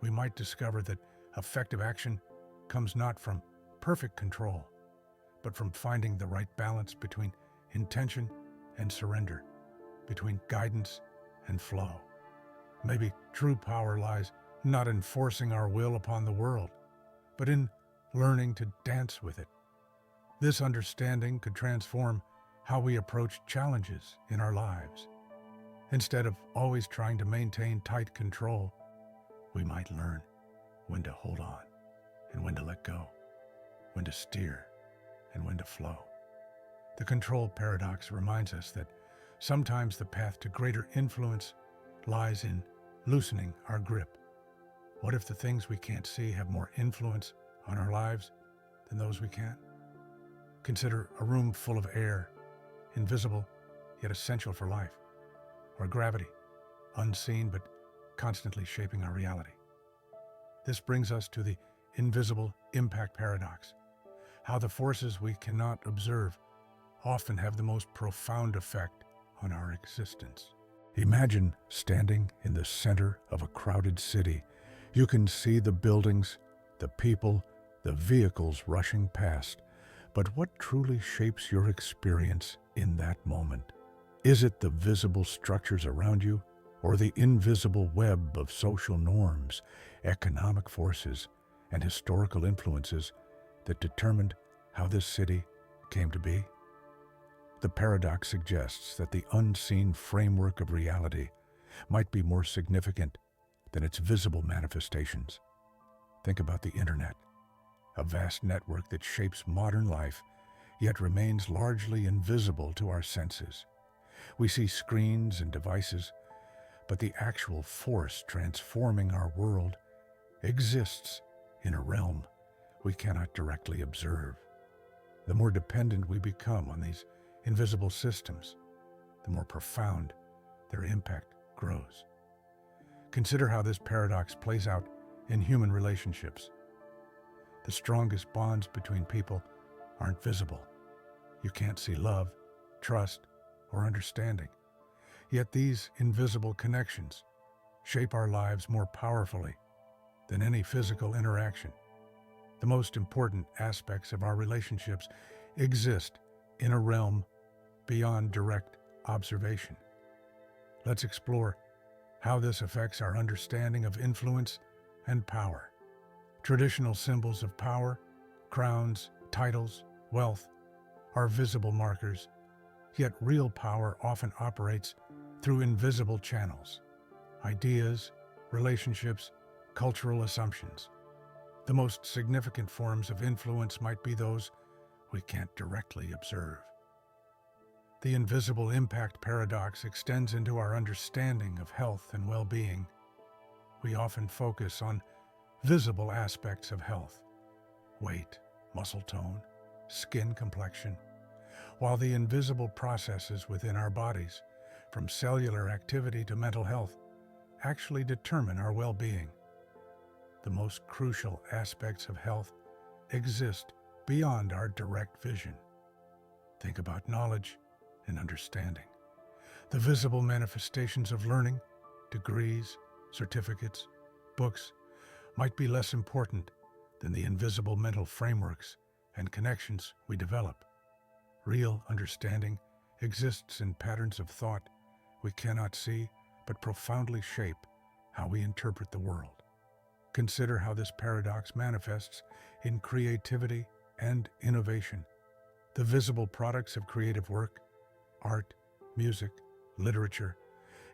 we might discover that effective action comes not from perfect control, but from finding the right balance between intention and surrender, between guidance and flow. Maybe true power lies not in forcing our will upon the world, but in learning to dance with it. This understanding could transform how we approach challenges in our lives. Instead of always trying to maintain tight control, we might learn when to hold on and when to let go, when to steer and when to flow. The control paradox reminds us that sometimes the path to greater influence lies in loosening our grip. What if the things we can't see have more influence on our lives than those we can? Consider a room full of air, invisible yet essential for life, or gravity, unseen but constantly shaping our reality. This brings us to the invisible impact paradox, how the forces we cannot observe often have the most profound effect on our existence. Imagine standing in the center of a crowded city. You can see the buildings, the people, the vehicles rushing past, but what truly shapes your experience in that moment? Is it the visible structures around you, or the invisible web of social norms, economic forces, and historical influences that determined how this city came to be? The paradox suggests that the unseen framework of reality might be more significant than its visible manifestations. Think about the internet, a vast network that shapes modern life, yet remains largely invisible to our senses. We see screens and devices, but the actual force transforming our world exists in a realm we cannot directly observe. The more dependent we become on these invisible systems, the more profound their impact grows. Consider how this paradox plays out in human relationships. The strongest bonds between people aren't visible. You can't see love, trust, or understanding. Yet these invisible connections shape our lives more powerfully than any physical interaction. The most important aspects of our relationships exist in a realm beyond direct observation. Let's explore how this affects our understanding of influence and power. Traditional symbols of power, crowns, titles, wealth, are visible markers, yet real power often operates through invisible channels: ideas, relationships, cultural assumptions. The most significant forms of influence might be those we can't directly observe. The invisible impact paradox extends into our understanding of health and well-being. We often focus on visible aspects of health: weight, muscle tone, skin complexion, while the invisible processes within our bodies, from cellular activity to mental health, actually determine our well-being. The most crucial aspects of health exist beyond our direct vision. Think about knowledge and understanding. The visible manifestations of learning, degrees, certificates, books, might be less important than the invisible mental frameworks and connections we develop. Real understanding exists in patterns of thought we cannot see but profoundly shape how we interpret the world. Consider how this paradox manifests in creativity and innovation. The visible products of creative work, art, music, literature,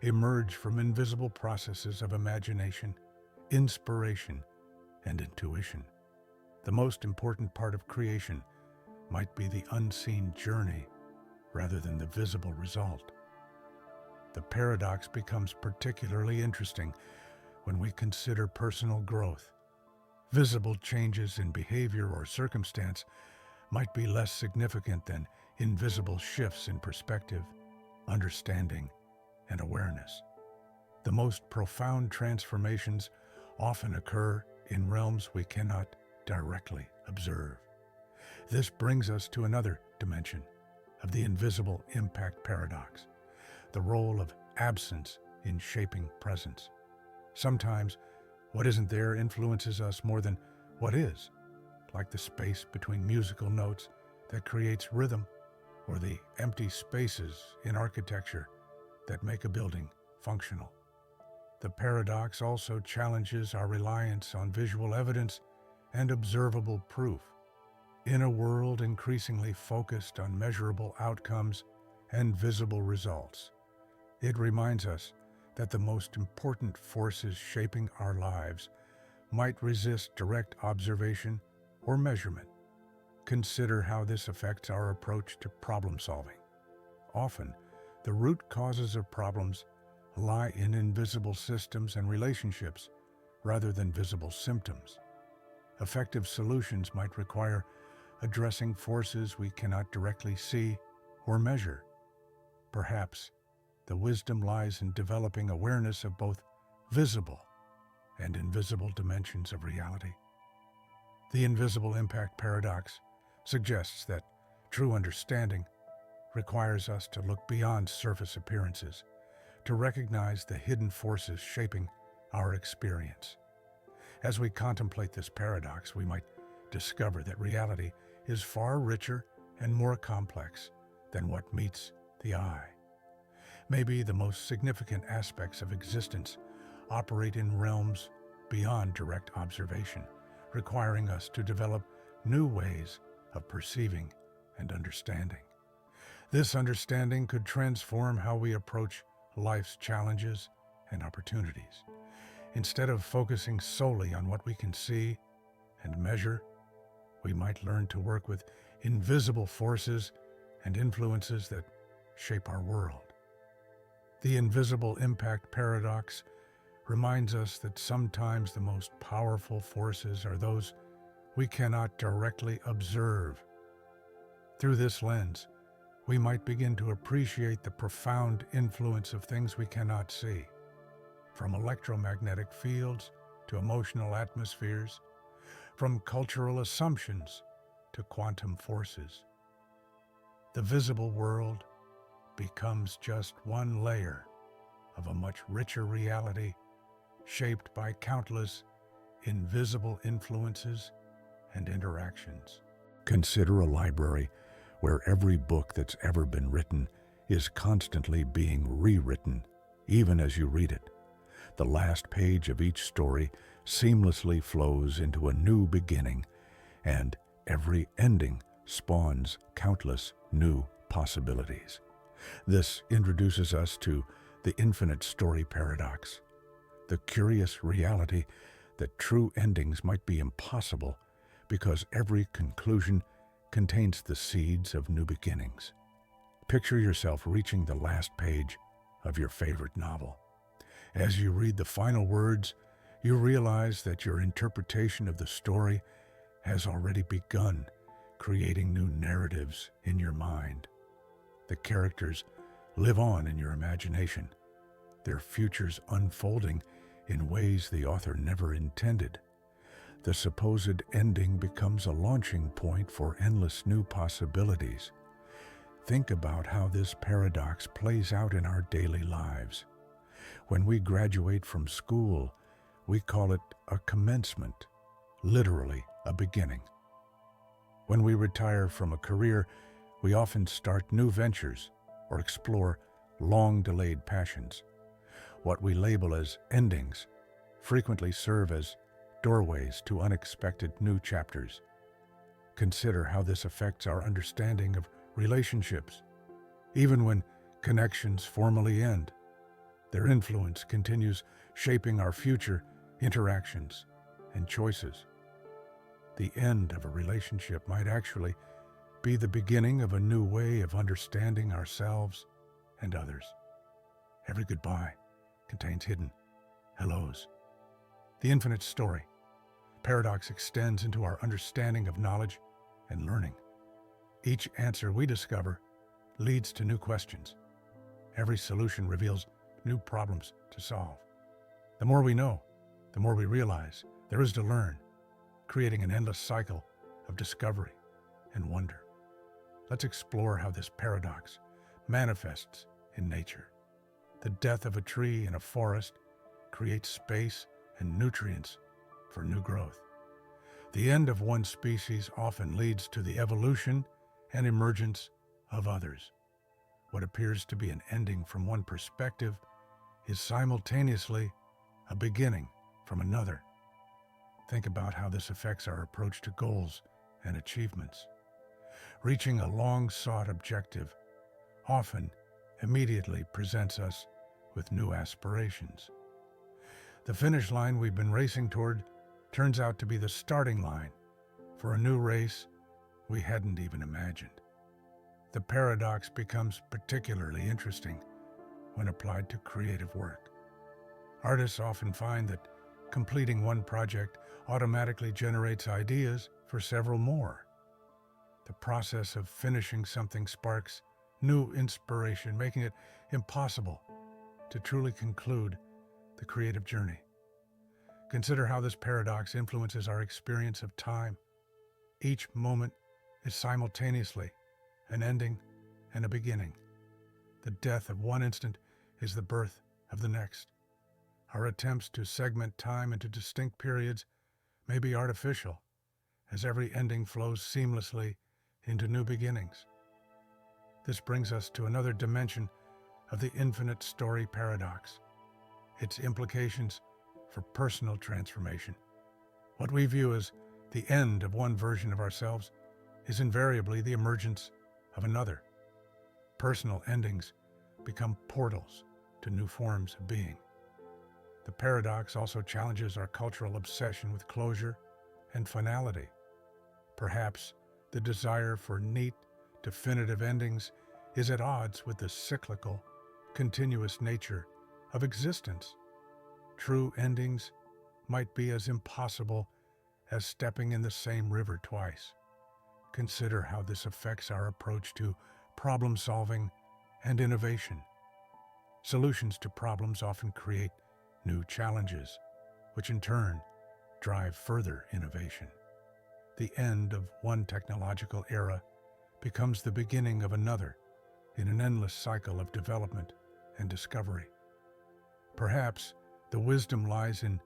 emerge from invisible processes of imagination, inspiration, and intuition. The most important part of creation might be the unseen journey rather than the visible result. The paradox becomes particularly interesting when we consider personal growth. Visible changes in behavior or circumstance might be less significant than invisible shifts in perspective, understanding, and awareness. The most profound transformations often occur in realms we cannot directly observe. This brings us to another dimension of the invisible impact paradox, the role of absence in shaping presence. Sometimes, what isn't there influences us more than what is, like the space between musical notes that creates rhythm, or the empty spaces in architecture that make a building functional. The paradox also challenges our reliance on visual evidence and observable proof. In a world increasingly focused on measurable outcomes and visible results, it reminds us that the most important forces shaping our lives might resist direct observation or measurement. Consider how this affects our approach to problem solving. Often, the root causes of problems lie in invisible systems and relationships rather than visible symptoms. Effective solutions might require addressing forces we cannot directly see or measure. Perhaps the wisdom lies in developing awareness of both visible and invisible dimensions of reality. The invisible impact paradox suggests that true understanding requires us to look beyond surface appearances, to recognize the hidden forces shaping our experience. As we contemplate this paradox, we might discover that reality is far richer and more complex than what meets the eye. Maybe the most significant aspects of existence operate in realms beyond direct observation, requiring us to develop new ways of perceiving and understanding. This understanding could transform how we approach life's challenges and opportunities. Instead of focusing solely on what we can see and measure, we might learn to work with invisible forces and influences that shape our world. The invisible impact paradox reminds us that sometimes the most powerful forces are those we cannot directly observe. Through this lens, we might begin to appreciate the profound influence of things we cannot see, from electromagnetic fields to emotional atmospheres, from cultural assumptions to quantum forces. The visible world becomes just one layer of a much richer reality shaped by countless invisible influences and interactions. Consider a library where every book that's ever been written is constantly being rewritten, even as you read it. The last page of each story seamlessly flows into a new beginning, and every ending spawns countless new possibilities. This introduces us to the infinite story paradox, the curious reality that true endings might be impossible because every conclusion contains the seeds of new beginnings. Picture yourself reaching the last page of your favorite novel. As you read the final words, you realize that your interpretation of the story has already begun, creating new narratives in your mind. The characters live on in your imagination, their futures unfolding in ways the author never intended. The supposed ending becomes a launching point for endless new possibilities. Think about how this paradox plays out in our daily lives. When we graduate from school, we call it a commencement, literally a beginning. When we retire from a career, we often start new ventures or explore long-delayed passions. What we label as endings frequently serve as doorways to unexpected new chapters. Consider how this affects our understanding of relationships. Even when connections formally end, their influence continues shaping our future interactions and choices. The end of a relationship might actually be the beginning of a new way of understanding ourselves and others. Every goodbye contains hidden hellos. The infinite story paradox extends into our understanding of knowledge and learning. Each answer we discover leads to new questions. Every solution reveals new problems to solve. The more we know, the more we realize there is to learn, creating an endless cycle of discovery and wonder. Let's explore how this paradox manifests in nature. The death of a tree in a forest creates space and nutrients for new growth. The end of one species often leads to the evolution and emergence of others. What appears to be an ending from one perspective is simultaneously a beginning from another. Think about how this affects our approach to goals and achievements. Reaching a long-sought objective often immediately presents us with new aspirations. The finish line we've been racing toward turns out to be the starting line for a new race we hadn't even imagined. The paradox becomes particularly interesting when applied to creative work. Artists often find that completing one project automatically generates ideas for several more. The process of finishing something sparks new inspiration, making it impossible to truly conclude the creative journey. Consider how this paradox influences our experience of time. Each moment is simultaneously an ending and a beginning. The death of one instant is the birth of the next. Our attempts to segment time into distinct periods may be artificial, as every ending flows seamlessly into new beginnings. This brings us to another dimension of the infinite story paradox, its implications for personal transformation. What we view as the end of one version of ourselves is invariably the emergence of another. Personal endings become portals to new forms of being. The paradox also challenges our cultural obsession with closure and finality. Perhaps the desire for neat, definitive endings is at odds with the cyclical, continuous nature of existence. True endings might be as impossible as stepping in the same river twice. Consider how this affects our approach to problem solving and innovation. Solutions to problems often create new challenges, which in turn drive further innovation. The end of one technological era becomes the beginning of another in an endless cycle of development and discovery. Perhaps the wisdom lies in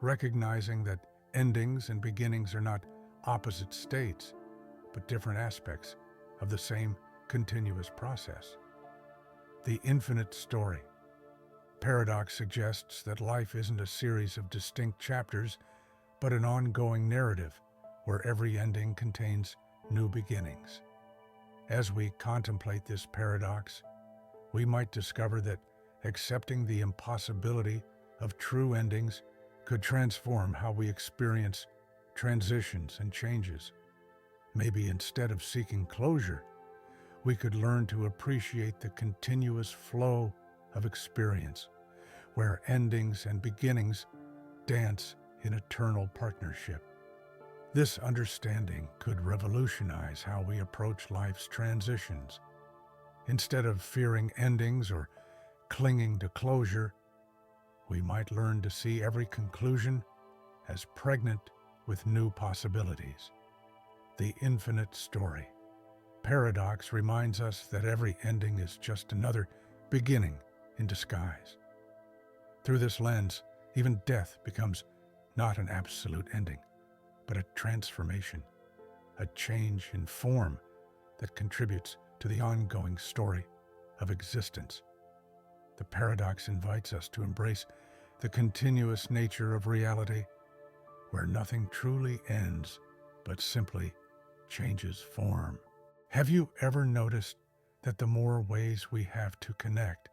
recognizing that endings and beginnings are not opposite states, but different aspects of the same continuous process. The infinite story paradox suggests that life isn't a series of distinct chapters, but an ongoing narrative where every ending contains new beginnings. As we contemplate this paradox, we might discover that accepting the impossibility of true endings could transform how we experience transitions and changes. Maybe instead of seeking closure, we could learn to appreciate the continuous flow of experience, where endings and beginnings dance in eternal partnership. This understanding could revolutionize how we approach life's transitions. Instead of fearing endings or clinging to closure, we might learn to see every conclusion as pregnant with new possibilities. The infinite story paradox reminds us that every ending is just another beginning in disguise. Through this lens, even death becomes not an absolute ending, but a transformation, a change in form that contributes to the ongoing story of existence. The paradox invites us to embrace the continuous nature of reality, where nothing truly ends, but simply changes form. Have you ever noticed that the more ways we have to connect,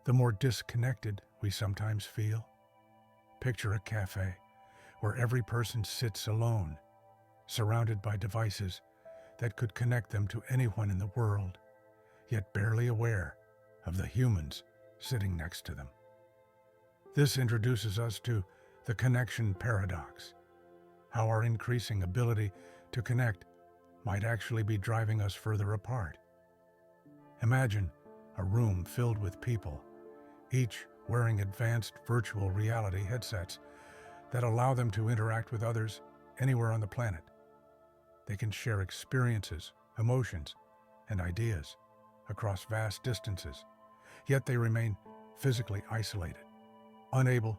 the more disconnected we sometimes feel? Picture a cafe where every person sits alone, surrounded by devices that could connect them to anyone in the world, yet barely aware of the humans sitting next to them. This introduces us to the connection paradox, how our increasing ability to connect might actually be driving us further apart. Imagine a room filled with people, each wearing advanced virtual reality headsets that allow them to interact with others anywhere on the planet. They can share experiences, emotions, and ideas across vast distances, yet they remain physically isolated, unable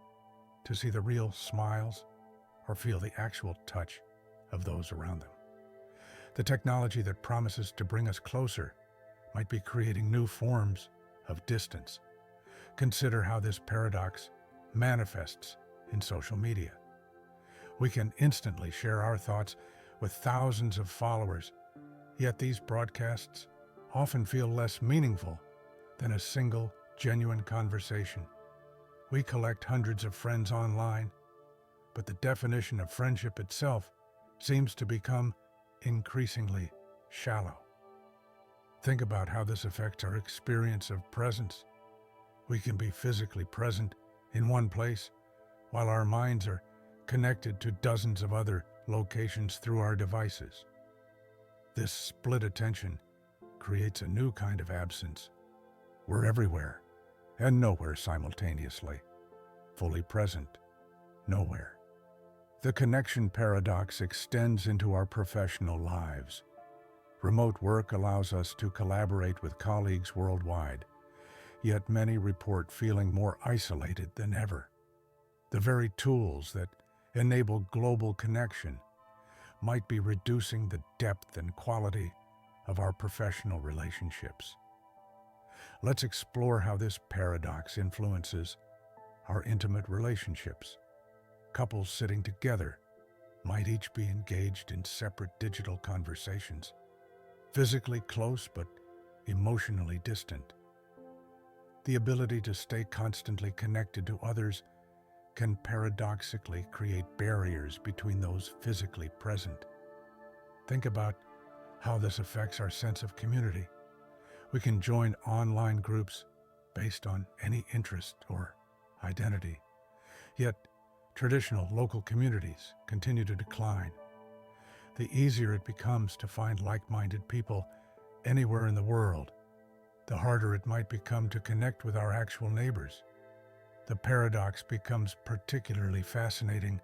to see the real smiles or feel the actual touch of those around them. The technology that promises to bring us closer might be creating new forms of distance. Consider how this paradox manifests in social media. We can instantly share our thoughts with thousands of followers, yet these broadcasts often feel less meaningful than a single, genuine conversation. We collect hundreds of friends online, but the definition of friendship itself seems to become increasingly shallow. Think about how this affects our experience of presence. We can be physically present in one place while our minds are connected to dozens of other locations through our devices. This split attention creates a new kind of absence. We're everywhere and nowhere simultaneously, fully present nowhere. The connection paradox extends into our professional lives. Remote work allows us to collaborate with colleagues worldwide, yet many report feeling more isolated than ever. The very tools that enable global connection might be reducing the depth and quality of our professional relationships. Let's explore how this paradox influences our intimate relationships. Couples sitting together might each be engaged in separate digital conversations, physically close but emotionally distant. The ability to stay constantly connected to others can paradoxically create barriers between those physically present. Think about how this affects our sense of community. We can join online groups based on any interest or identity, yet traditional local communities continue to decline. The easier it becomes to find like-minded people anywhere in the world, the harder it might become to connect with our actual neighbors. The paradox becomes particularly fascinating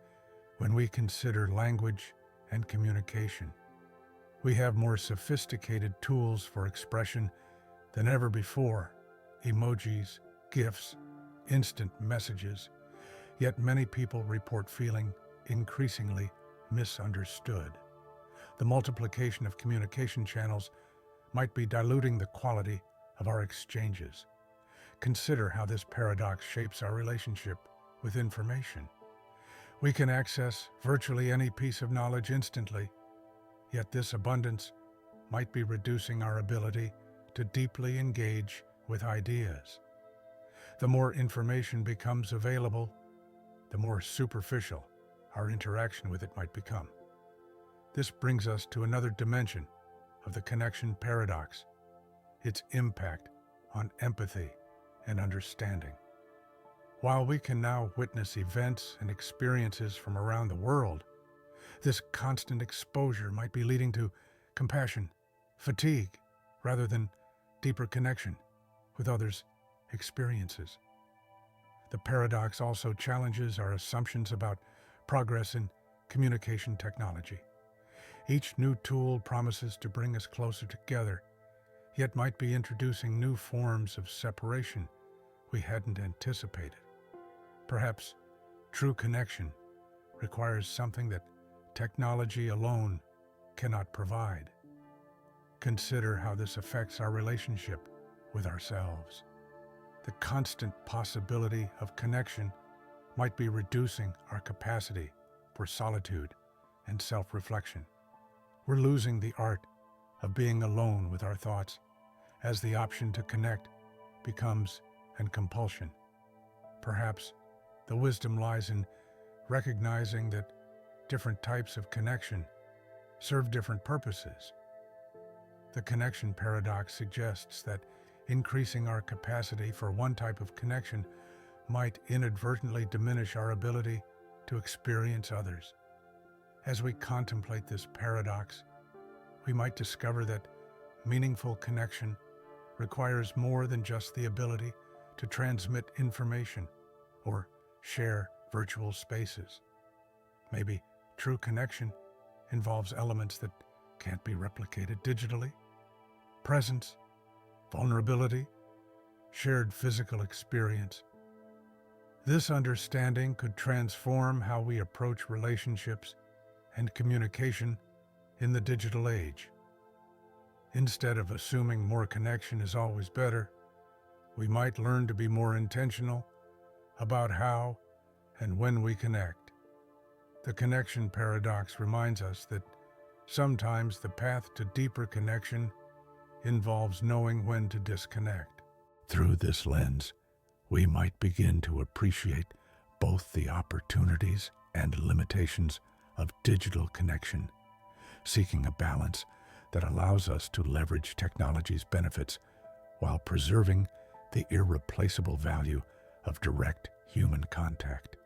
when we consider language and communication. We have more sophisticated tools for expression than ever before: emojis, GIFs, instant messages. Yet many people report feeling increasingly misunderstood. The multiplication of communication channels might be diluting the quality of our exchanges. Consider how this paradox shapes our relationship with information. We can access virtually any piece of knowledge instantly, yet this abundance might be reducing our ability to deeply engage with ideas. The more information becomes available, the more superficial our interaction with it might become. This brings us to another dimension of the connection paradox: its impact on empathy and understanding. While we can now witness events and experiences from around the world, this constant exposure might be leading to compassion, fatigue, rather than deeper connection with others' experiences. The paradox also challenges our assumptions about progress in communication technology. Each new tool promises to bring us closer together, yet might be introducing new forms of separation we hadn't anticipated. Perhaps true connection requires something that technology alone cannot provide. Consider how this affects our relationship with ourselves. The constant possibility of connection might be reducing our capacity for solitude and self-reflection. We're losing the art of being alone with our thoughts as the option to connect becomes an compulsion. Perhaps the wisdom lies in recognizing that different types of connection serve different purposes. The connection paradox suggests that increasing our capacity for one type of connection might inadvertently diminish our ability to experience others. As we contemplate this paradox, we might discover that meaningful connection requires more than just the ability to transmit information or share virtual spaces. Maybe true connection involves elements that can't be replicated digitally: presence, vulnerability, shared physical experience. This understanding could transform how we approach relationships and communication in the digital age. Instead of assuming more connection is always better, we might learn to be more intentional about how and when we connect. The connection paradox reminds us that sometimes the path to deeper connection involves knowing when to disconnect. Through this lens, we might begin to appreciate both the opportunities and limitations of digital connection, seeking a balance that allows us to leverage technology's benefits while preserving the irreplaceable value of direct human contact.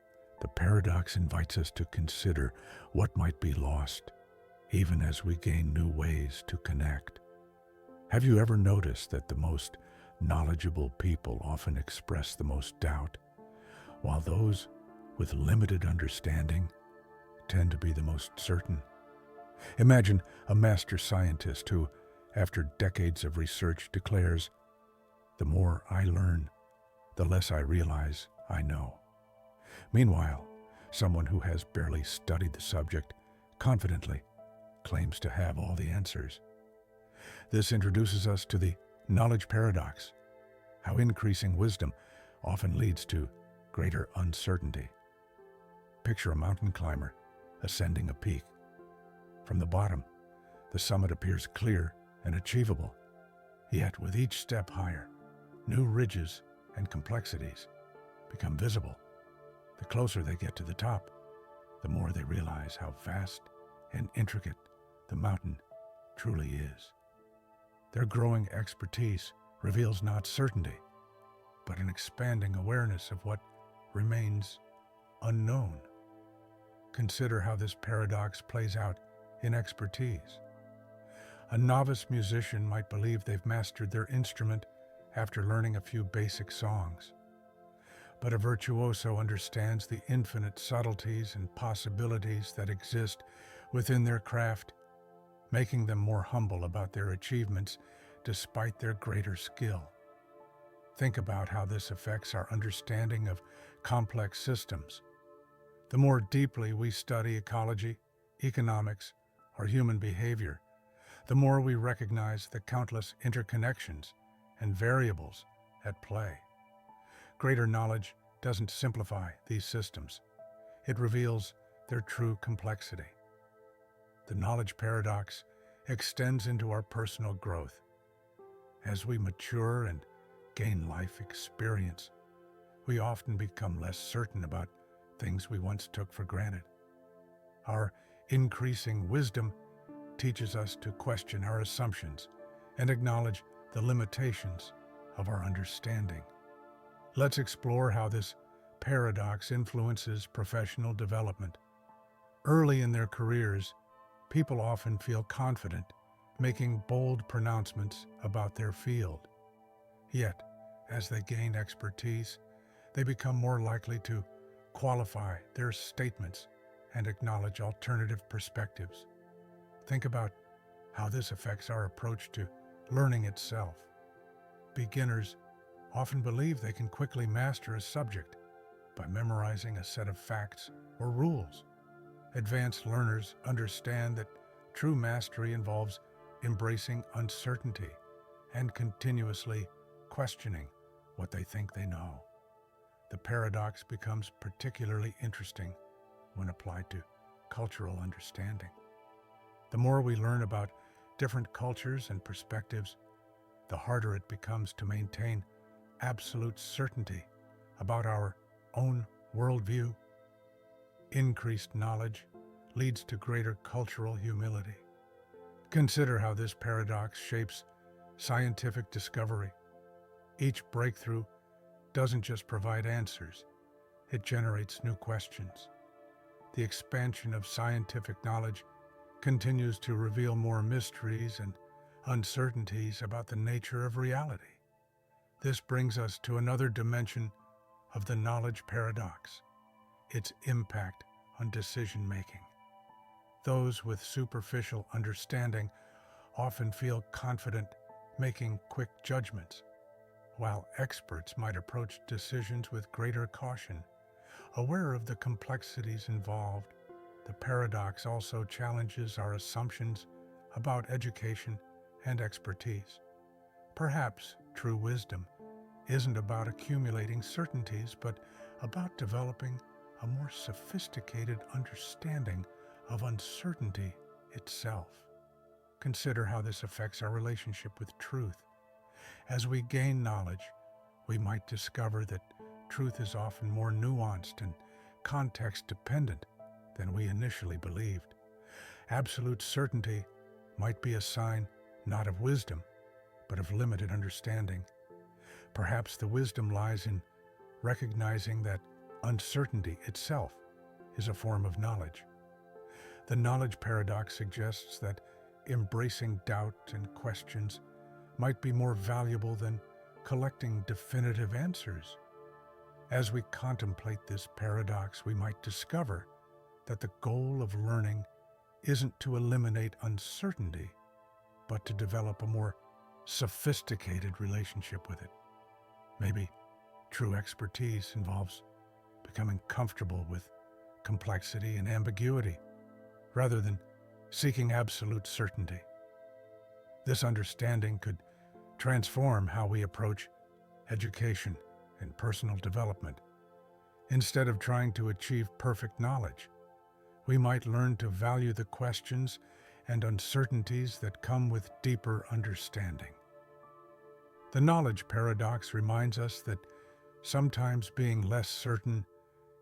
The paradox invites us to consider what might be lost, even as we gain new ways to connect. Have you ever noticed that the most knowledgeable people often express the most doubt, while those with limited understanding tend to be the most certain? Imagine a master scientist who, after decades of research, declares, "The more I learn, the less I realize I know." Meanwhile, someone who has barely studied the subject confidently claims to have all the answers. This introduces us to the knowledge paradox, how increasing wisdom often leads to greater uncertainty. Picture a mountain climber ascending a peak. From the bottom, the summit appears clear and achievable. Yet with each step higher, new ridges and complexities become visible. The closer they get to the top, the more they realize how vast and intricate the mountain truly is. Their growing expertise reveals not certainty, but an expanding awareness of what remains unknown. Consider how this paradox plays out in expertise. A novice musician might believe they've mastered their instrument after learning a few basic songs. But a virtuoso understands the infinite subtleties and possibilities that exist within their craft, making them more humble about their achievements despite their greater skill. Think about how this affects our understanding of complex systems. The more deeply we study ecology, economics, or human behavior, the more we recognize the countless interconnections and variables at play. Greater knowledge doesn't simplify these systems. It reveals their true complexity. The knowledge paradox extends into our personal growth. As we mature and gain life experience, we often become less certain about things we once took for granted. Our increasing wisdom teaches us to question our assumptions and acknowledge the limitations of our understanding. Let's explore how this paradox influences professional development. Early in their careers, people often feel confident making bold pronouncements about their field. Yet, as they gain expertise, they become more likely to qualify their statements and acknowledge alternative perspectives. Think about how this affects our approach to learning itself. Beginners often believe they can quickly master a subject by memorizing a set of facts or rules. Advanced learners understand that true mastery involves embracing uncertainty and continuously questioning what they think they know. The paradox becomes particularly interesting when applied to cultural understanding. The more we learn about different cultures and perspectives, the harder it becomes to maintain absolute certainty about our own worldview. Increased knowledge leads to greater cultural humility. Consider how this paradox shapes scientific discovery. Each breakthrough doesn't just provide answers, it generates new questions. The expansion of scientific knowledge continues to reveal more mysteries and uncertainties about the nature of reality. This brings us to another dimension of the knowledge paradox, its impact on decision-making. Those with superficial understanding often feel confident making quick judgments, while experts might approach decisions with greater caution. Aware of the complexities involved, the paradox also challenges our assumptions about education and expertise. Perhaps true wisdom isn't about accumulating certainties, but about developing a more sophisticated understanding of uncertainty itself. Consider how this affects our relationship with truth. As we gain knowledge, we might discover that truth is often more nuanced and context-dependent than we initially believed. Absolute certainty might be a sign not of wisdom, but of limited understanding. Perhaps the wisdom lies in recognizing that uncertainty itself is a form of knowledge. The knowledge paradox suggests that embracing doubt and questions might be more valuable than collecting definitive answers. As we contemplate this paradox, we might discover that the goal of learning isn't to eliminate uncertainty, but to develop a more sophisticated relationship with it. Maybe true expertise involves becoming comfortable with complexity and ambiguity, rather than seeking absolute certainty. This understanding could transform how we approach education and personal development. Instead of trying to achieve perfect knowledge, we might learn to value the questions and uncertainties that come with deeper understanding. The knowledge paradox reminds us that sometimes being less certain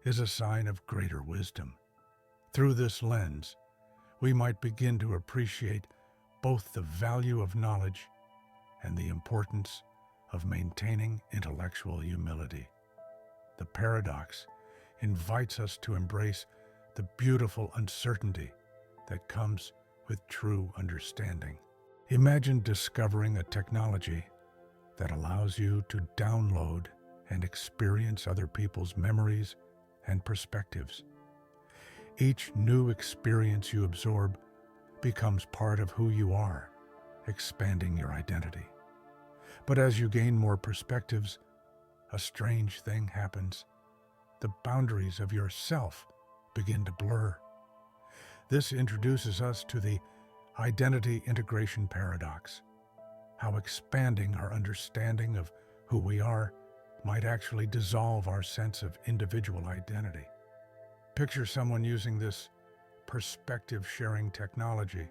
is a sign of greater wisdom. Through this lens, we might begin to appreciate both the value of knowledge and the importance of maintaining intellectual humility. The paradox invites us to embrace the beautiful uncertainty that comes with true understanding. Imagine discovering a technology that allows you to download and experience other people's memories and perspectives. Each new experience you absorb becomes part of who you are, expanding your identity. But as you gain more perspectives, a strange thing happens. The boundaries of yourself begin to blur. This introduces us to the identity integration paradox, how expanding our understanding of who we are might actually dissolve our sense of individual identity. Picture someone using this perspective-sharing technology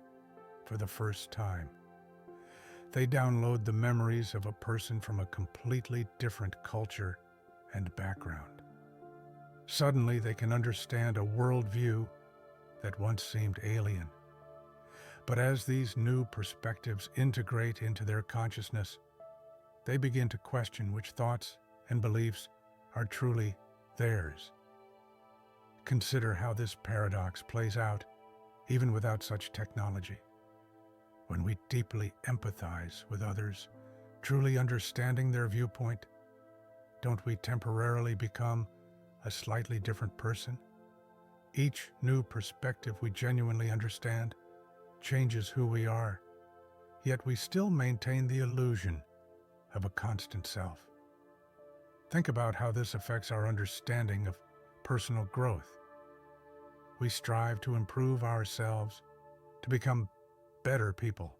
for the first time. They download the memories of a person from a completely different culture and background. Suddenly, they can understand a worldview that once seemed alien. But as these new perspectives integrate into their consciousness, they begin to question which thoughts and beliefs are truly theirs. Consider how this paradox plays out even without such technology. When we deeply empathize with others, truly understanding their viewpoint, don't we temporarily become a slightly different person? Each new perspective we genuinely understand changes who we are, yet we still maintain the illusion of a constant self. Think about how this affects our understanding of personal growth. We strive to improve ourselves, to become better people,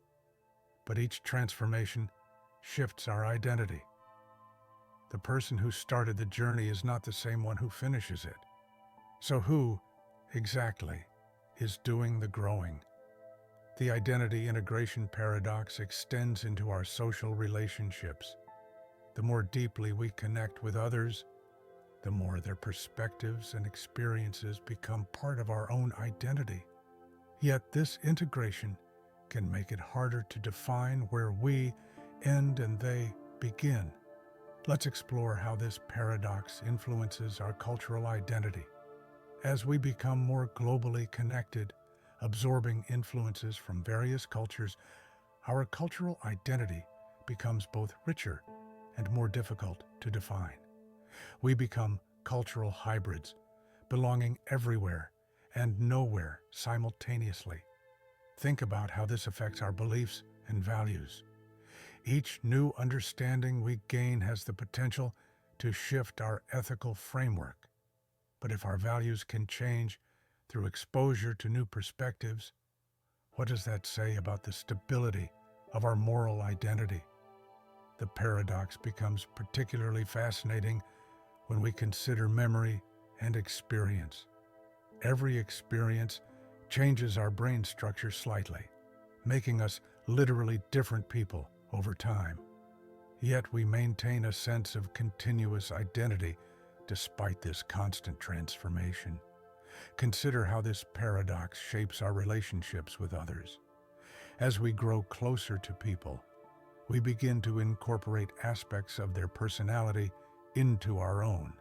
but each transformation shifts our identity. The person who started the journey is not the same one who finishes it. So who, exactly, is doing the growing? The identity integration paradox extends into our social relationships. The more deeply we connect with others, the more their perspectives and experiences become part of our own identity. Yet this integration can make it harder to define where we end and they begin. Let's explore how this paradox influences our cultural identity. As we become more globally connected, absorbing influences from various cultures, our cultural identity becomes both richer and more difficult to define. We become cultural hybrids, belonging everywhere and nowhere simultaneously. Think about how this affects our beliefs and values. Each new understanding we gain has the potential to shift our ethical framework. But if our values can change through exposure to new perspectives, what does that say about the stability of our moral identity? The paradox becomes particularly fascinating when we consider memory and experience. Every experience changes our brain structure slightly, making us literally different people over time. Yet we maintain a sense of continuous identity despite this constant transformation. Consider how this paradox shapes our relationships with others. As we grow closer to people, we begin to incorporate aspects of their personality into our own.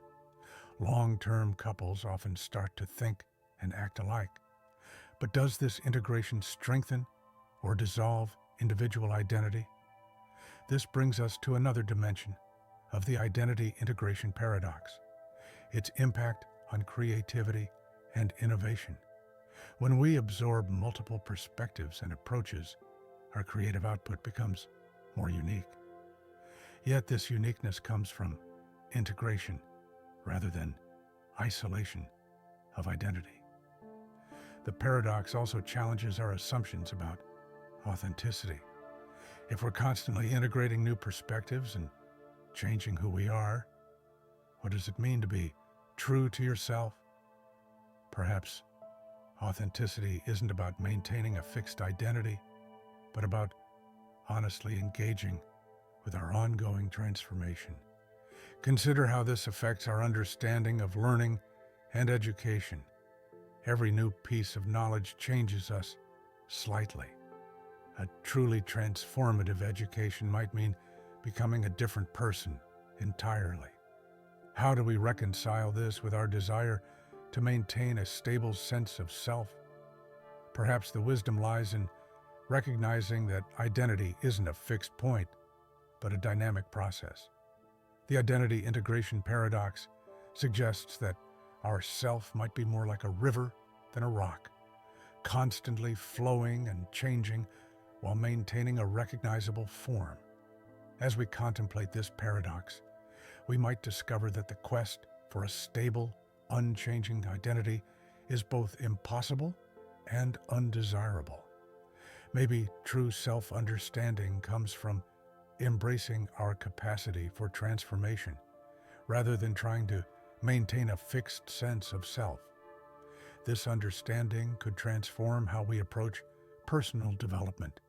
Long-term couples often start to think and act alike. But does this integration strengthen or dissolve individual identity? This brings us to another dimension of the identity integration paradox: its impact on creativity and innovation. When we absorb multiple perspectives and approaches, our creative output becomes more unique. Yet this uniqueness comes from integration rather than isolation of identity. The paradox also challenges our assumptions about authenticity. If we're constantly integrating new perspectives and changing who we are, what does it mean to be true to yourself? Perhaps authenticity isn't about maintaining a fixed identity, but about honestly engaging with our ongoing transformation. Consider how this affects our understanding of learning and education. Every new piece of knowledge changes us slightly. A truly transformative education might mean becoming a different person entirely. How do we reconcile this with our desire to maintain a stable sense of self? Perhaps the wisdom lies in recognizing that identity isn't a fixed point, but a dynamic process. The identity integration paradox suggests that our self might be more like a river than a rock, constantly flowing and changing while maintaining a recognizable form. As we contemplate this paradox, we might discover that the quest for a stable, unchanging identity is both impossible and undesirable. Maybe true self-understanding comes from embracing our capacity for transformation, rather than trying to maintain a fixed sense of self. This understanding could transform how we approach personal development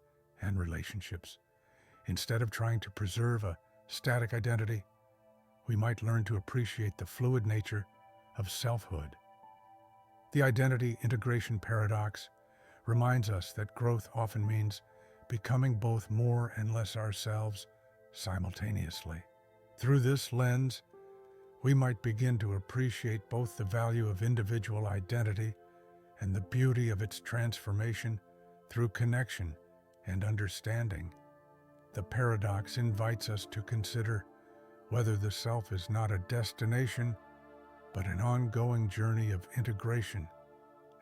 and relationships. Instead of trying to preserve a static identity, we might learn to appreciate the fluid nature of selfhood. The identity integration paradox reminds us that growth often means becoming both more and less ourselves simultaneously. Through this lens, we might begin to appreciate both the value of individual identity and the beauty of its transformation through connection and understanding. The paradox invites us to consider whether the self is not a destination, but an ongoing journey of integration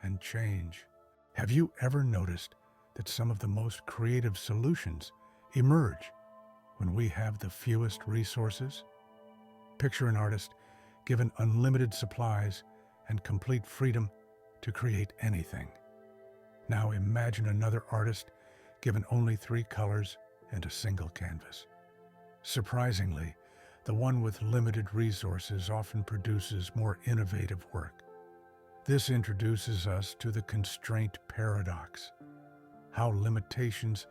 and change. Have you ever noticed that some of the most creative solutions emerge when we have the fewest resources? Picture an artist given unlimited supplies and complete freedom to create anything. Now imagine another artist given only 3 colors and a single canvas. Surprisingly, the one with limited resources often produces more innovative work. This introduces us to the constraint paradox. how limitations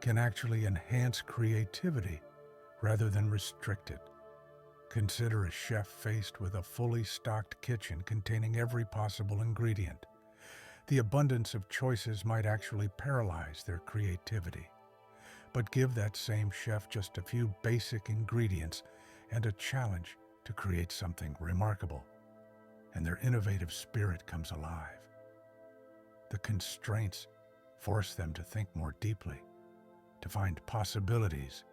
can actually enhance creativity rather than restrict it. Consider a chef faced with a fully stocked kitchen containing every possible ingredient. The abundance of choices might actually paralyze their creativity. But give that same chef just a few basic ingredients and a challenge to create something remarkable, and their innovative spirit comes alive. The constraints force them to think more deeply, to find possibilities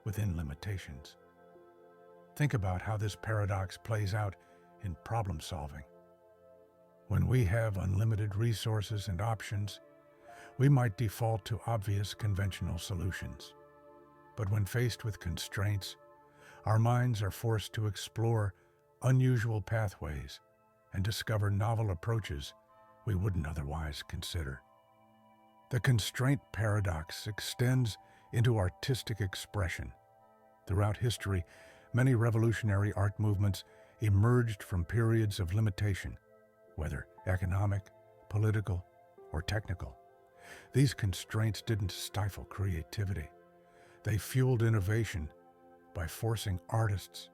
within limitations. Think about how this paradox plays out in problem solving. When we have unlimited resources and options, we might default to obvious conventional solutions. But when faced with constraints, our minds are forced to explore unusual pathways and discover novel approaches we wouldn't otherwise consider. The constraint paradox extends into artistic expression. Throughout history, many revolutionary art movements emerged from periods of limitation, whether economic, political, or technical. These constraints didn't stifle creativity. They fueled innovation by forcing artists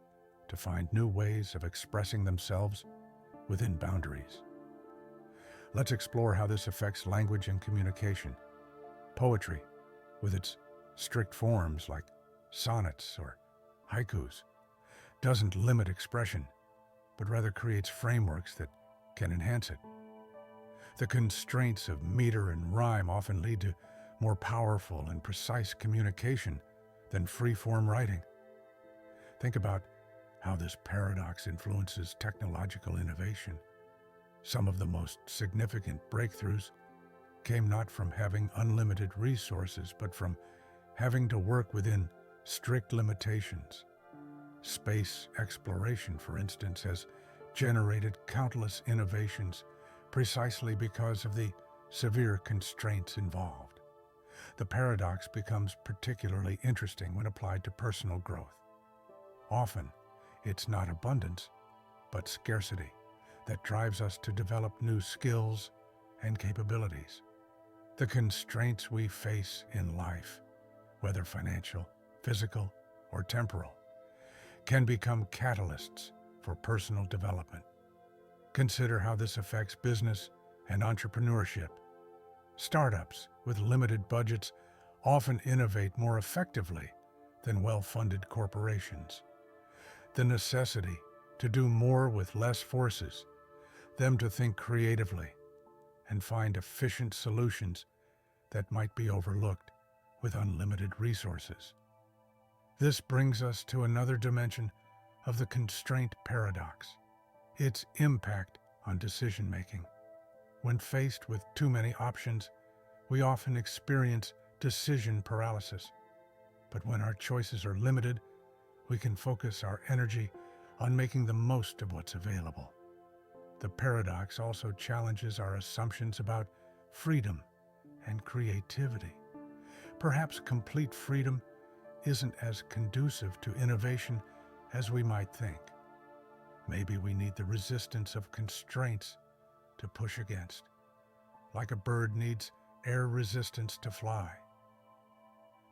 to find new ways of expressing themselves within boundaries. Let's explore how this affects language and communication. Poetry, with its strict forms like sonnets or haikus, doesn't limit expression, but rather creates frameworks that can enhance it. The constraints of meter and rhyme often lead to more powerful and precise communication than free-form writing. Think about how this paradox influences technological innovation. Some of the most significant breakthroughs came not from having unlimited resources, but from having to work within strict limitations. Space exploration, for instance, has generated countless innovations precisely because of the severe constraints involved. The paradox becomes particularly interesting when applied to personal growth. Often, it's not abundance, but scarcity that drives us to develop new skills and capabilities. The constraints we face in life, whether financial, physical, or temporal, can become catalysts for personal development. Consider how this affects business and entrepreneurship. Startups with limited budgets often innovate more effectively than well-funded corporations. The necessity to do more with less forces them to think creatively and find efficient solutions that might be overlooked with unlimited resources. This brings us to another dimension of the constraint paradox, its impact on decision-making. When faced with too many options, we often experience decision paralysis. But when our choices are limited, we can focus our energy on making the most of what's available. The paradox also challenges our assumptions about freedom and creativity. Perhaps complete freedom isn't as conducive to innovation as we might think. Maybe we need the resistance of constraints to push against, like a bird needs air resistance to fly.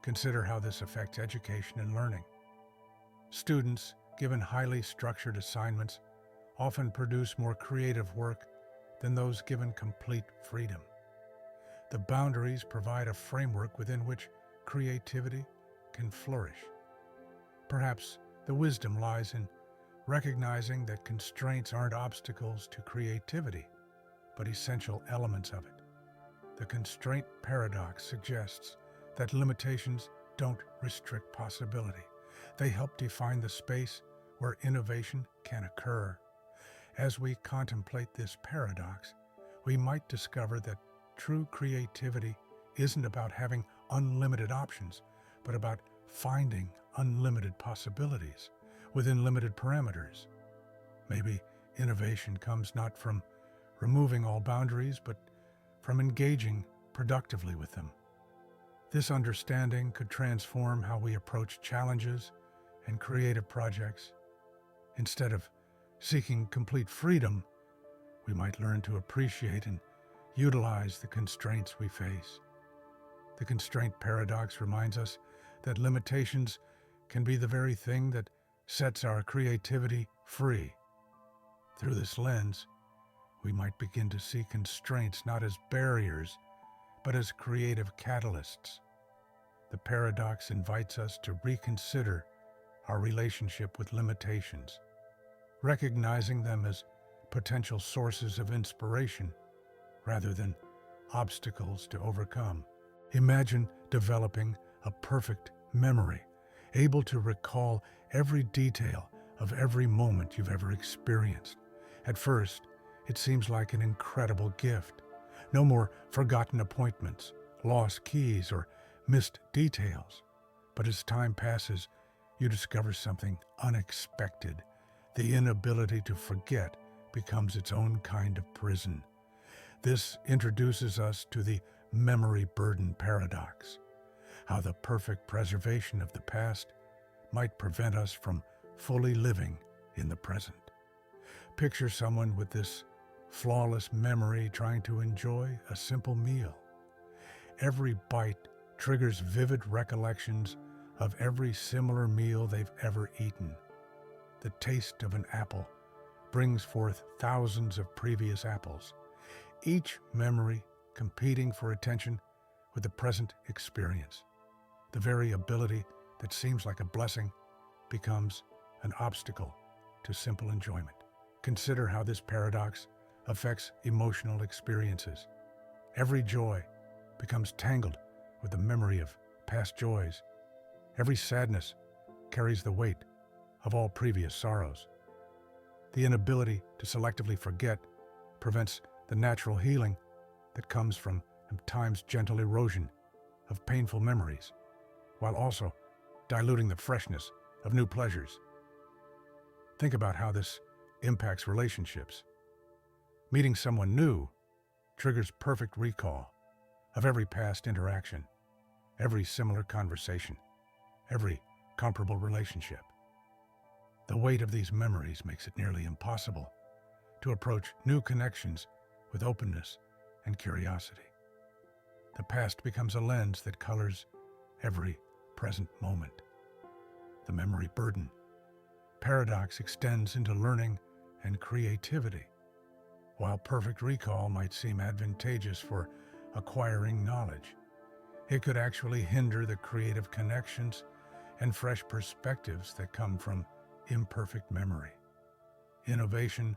Consider how this affects education and learning. Students, given highly structured assignments, often produce more creative work than those given complete freedom. The boundaries provide a framework within which creativity can flourish. Perhaps the wisdom lies in recognizing that constraints aren't obstacles to creativity, but essential elements of it. The constraint paradox suggests that limitations don't restrict possibility. They help define the space where innovation can occur. As we contemplate this paradox, we might discover that true creativity isn't about having unlimited options, but about finding unlimited possibilities within limited parameters. Maybe innovation comes not from removing all boundaries, but from engaging productively with them. This understanding could transform how we approach challenges and creative projects. Instead of seeking complete freedom, we might learn to appreciate and utilize the constraints we face. The constraint paradox reminds us that limitations can be the very thing that sets our creativity free. Through this lens, we might begin to see constraints not as barriers, but as creative catalysts. The paradox invites us to reconsider our relationship with limitations, recognizing them as potential sources of inspiration rather than obstacles to overcome. Imagine developing a perfect memory, able to recall every detail of every moment you've ever experienced. At first, it seems like an incredible gift. No more forgotten appointments, lost keys, or missed details. But as time passes, you discover something unexpected. The inability to forget becomes its own kind of prison. This introduces us to the memory burden paradox, how the perfect preservation of the past might prevent us from fully living in the present. Picture someone with this flawless memory trying to enjoy a simple meal. Every bite triggers vivid recollections of every similar meal they've ever eaten. The taste of an apple brings forth thousands of previous apples, each memory competing for attention with the present experience. The very ability that seems like a blessing becomes an obstacle to simple enjoyment. Consider how this paradox affects emotional experiences. Every joy becomes tangled with the memory of past joys. Every sadness carries the weight of all previous sorrows. The inability to selectively forget prevents the natural healing that comes from time's gentle erosion of painful memories, while also diluting the freshness of new pleasures. Think about how this impacts relationships. Meeting someone new triggers perfect recall of every past interaction, every similar conversation, every comparable relationship. The weight of these memories makes it nearly impossible to approach new connections with openness and curiosity. The past becomes a lens that colors every present moment. The memory burden paradox extends into learning and creativity. While perfect recall might seem advantageous for acquiring knowledge, it could actually hinder the creative connections and fresh perspectives that come from imperfect memory. Innovation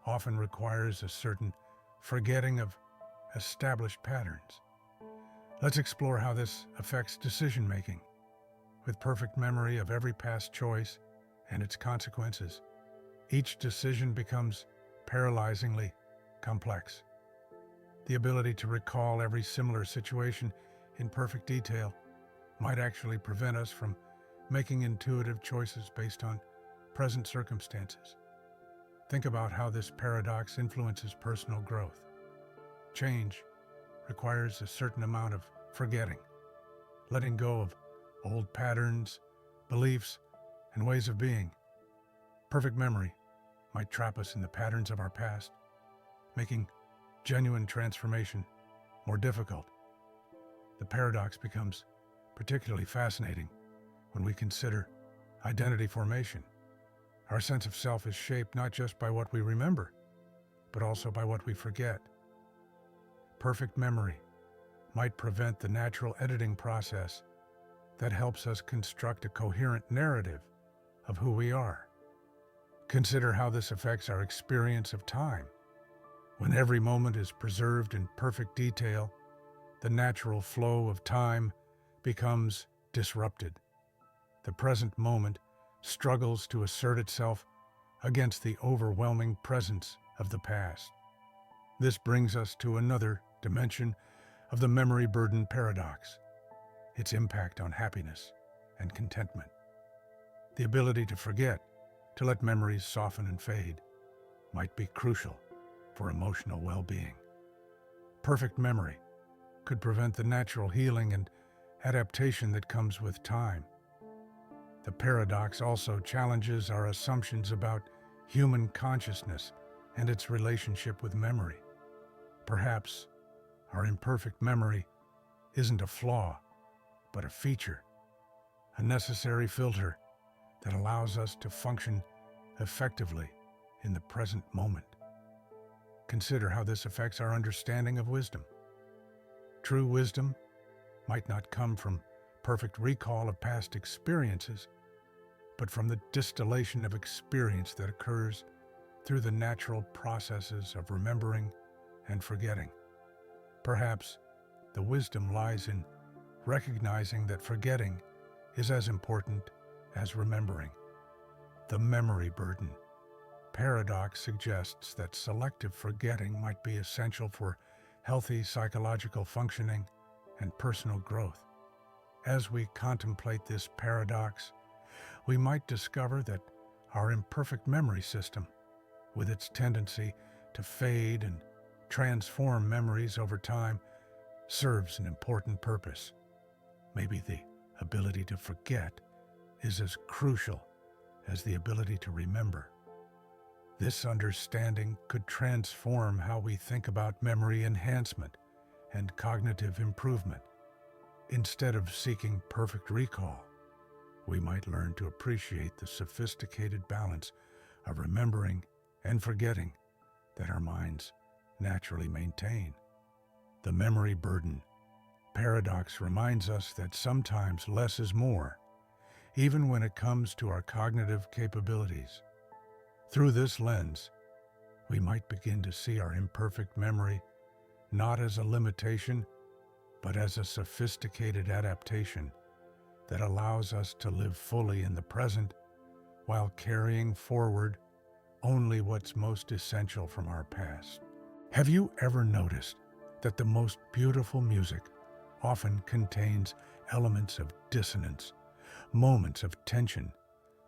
often requires a certain forgetting of established patterns. Let's explore how this affects decision-making. With perfect memory of every past choice and its consequences, each decision becomes paralyzingly complex. The ability to recall every similar situation in perfect detail might actually prevent us from making intuitive choices based on present circumstances. Think about how this paradox influences personal growth. Change requires a certain amount of forgetting, letting go of old patterns, beliefs, and ways of being. Perfect memory might trap us in the patterns of our past, making genuine transformation more difficult. The paradox becomes particularly fascinating when we consider identity formation. Our sense of self is shaped not just by what we remember, but also by what we forget. Perfect memory might prevent the natural editing process that helps us construct a coherent narrative of who we are. Consider how this affects our experience of time. When every moment is preserved in perfect detail, the natural flow of time becomes disrupted. The present moment struggles to assert itself against the overwhelming presence of the past. This brings us to another dimension of the memory burden paradox, its impact on happiness and contentment. The ability to forget, to let memories soften and fade, might be crucial for emotional well-being. Perfect memory could prevent the natural healing and adaptation that comes with time. The paradox also challenges our assumptions about human consciousness and its relationship with memory. Perhaps our imperfect memory isn't a flaw, but a feature, a necessary filter that allows us to function effectively in the present moment. Consider how this affects our understanding of wisdom. True wisdom might not come from perfect recall of past experiences, but from the distillation of experience that occurs through the natural processes of remembering and forgetting. Perhaps the wisdom lies in recognizing that forgetting is as important as remembering. The memory burden paradox suggests that selective forgetting might be essential for healthy psychological functioning and personal growth. As we contemplate this paradox, we might discover that our imperfect memory system, with its tendency to fade and transform memories over time, serves an important purpose. Maybe the ability to forget is as crucial as the ability to remember. This understanding could transform how we think about memory enhancement and cognitive improvement. Instead of seeking perfect recall, we might learn to appreciate the sophisticated balance of remembering and forgetting that our minds naturally maintain. The memory burden paradox reminds us that sometimes less is more, even when it comes to our cognitive capabilities. Through this lens, we might begin to see our imperfect memory not as a limitation, but as a sophisticated adaptation that allows us to live fully in the present while carrying forward only what's most essential from our past. Have you ever noticed that the most beautiful music often contains elements of dissonance, moments of tension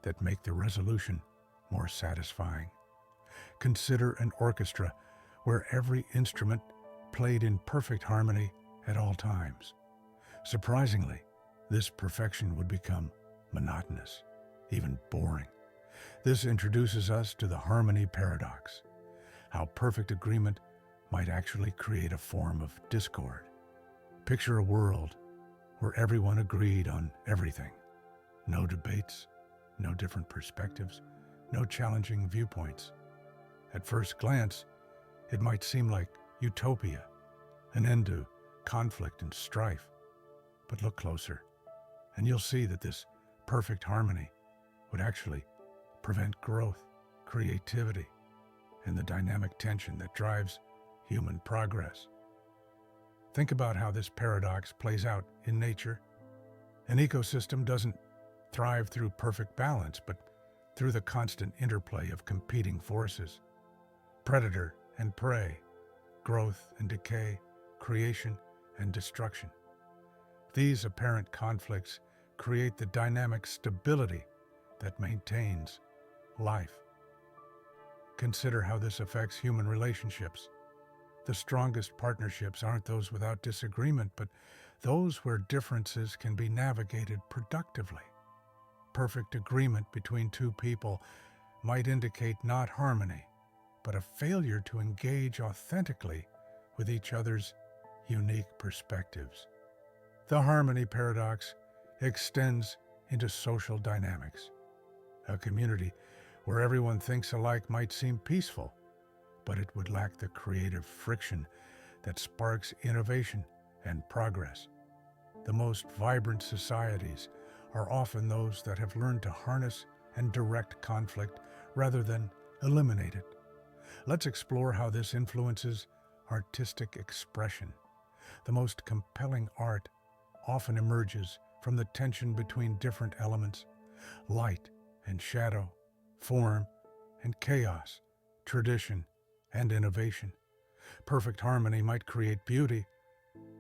that make the resolution more satisfying? Consider an orchestra where every instrument played in perfect harmony at all times. Surprisingly, this perfection would become monotonous, even boring. This introduces us to the harmony paradox, how perfect agreement might actually create a form of discord. Picture a world where everyone agreed on everything. No debates, no different perspectives, no challenging viewpoints. At first glance, it might seem like utopia, an end to conflict and strife. But look closer, and you'll see that this perfect harmony would actually prevent growth, creativity, and the dynamic tension that drives human progress. Think about how this paradox plays out in nature. An ecosystem doesn't thrive through perfect balance, but through the constant interplay of competing forces. Predator and prey, growth and decay, creation and destruction. These apparent conflicts create the dynamic stability that maintains life. Consider how this affects human relationships. The strongest partnerships aren't those without disagreement, but those where differences can be navigated productively. Perfect agreement between two people might indicate not harmony, but a failure to engage authentically with each other's unique perspectives. The harmony paradox extends into social dynamics. A community where everyone thinks alike might seem peaceful, but it would lack the creative friction that sparks innovation and progress. The most vibrant societies are often those that have learned to harness and direct conflict rather than eliminate it. Let's explore how this influences artistic expression. The most compelling art often emerges from the tension between different elements: light and shadow, form and chaos, tradition and innovation. Perfect harmony might create beauty,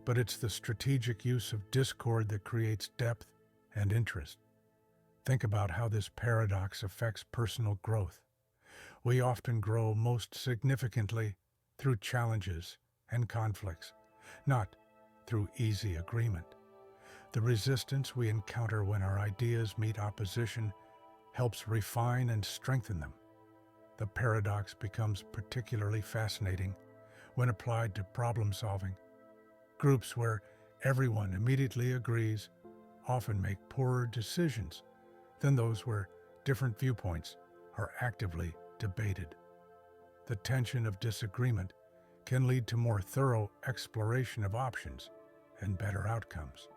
but it's the strategic use of discord that creates depth and interest. Think about how this paradox affects personal growth. We often grow most significantly through challenges and conflicts, not through easy agreement. The resistance we encounter when our ideas meet opposition helps refine and strengthen them. The paradox becomes particularly fascinating when applied to problem solving. Groups where everyone immediately agrees often make poorer decisions than those where different viewpoints are actively debated. The tension of disagreement can lead to more thorough exploration of options and better outcomes.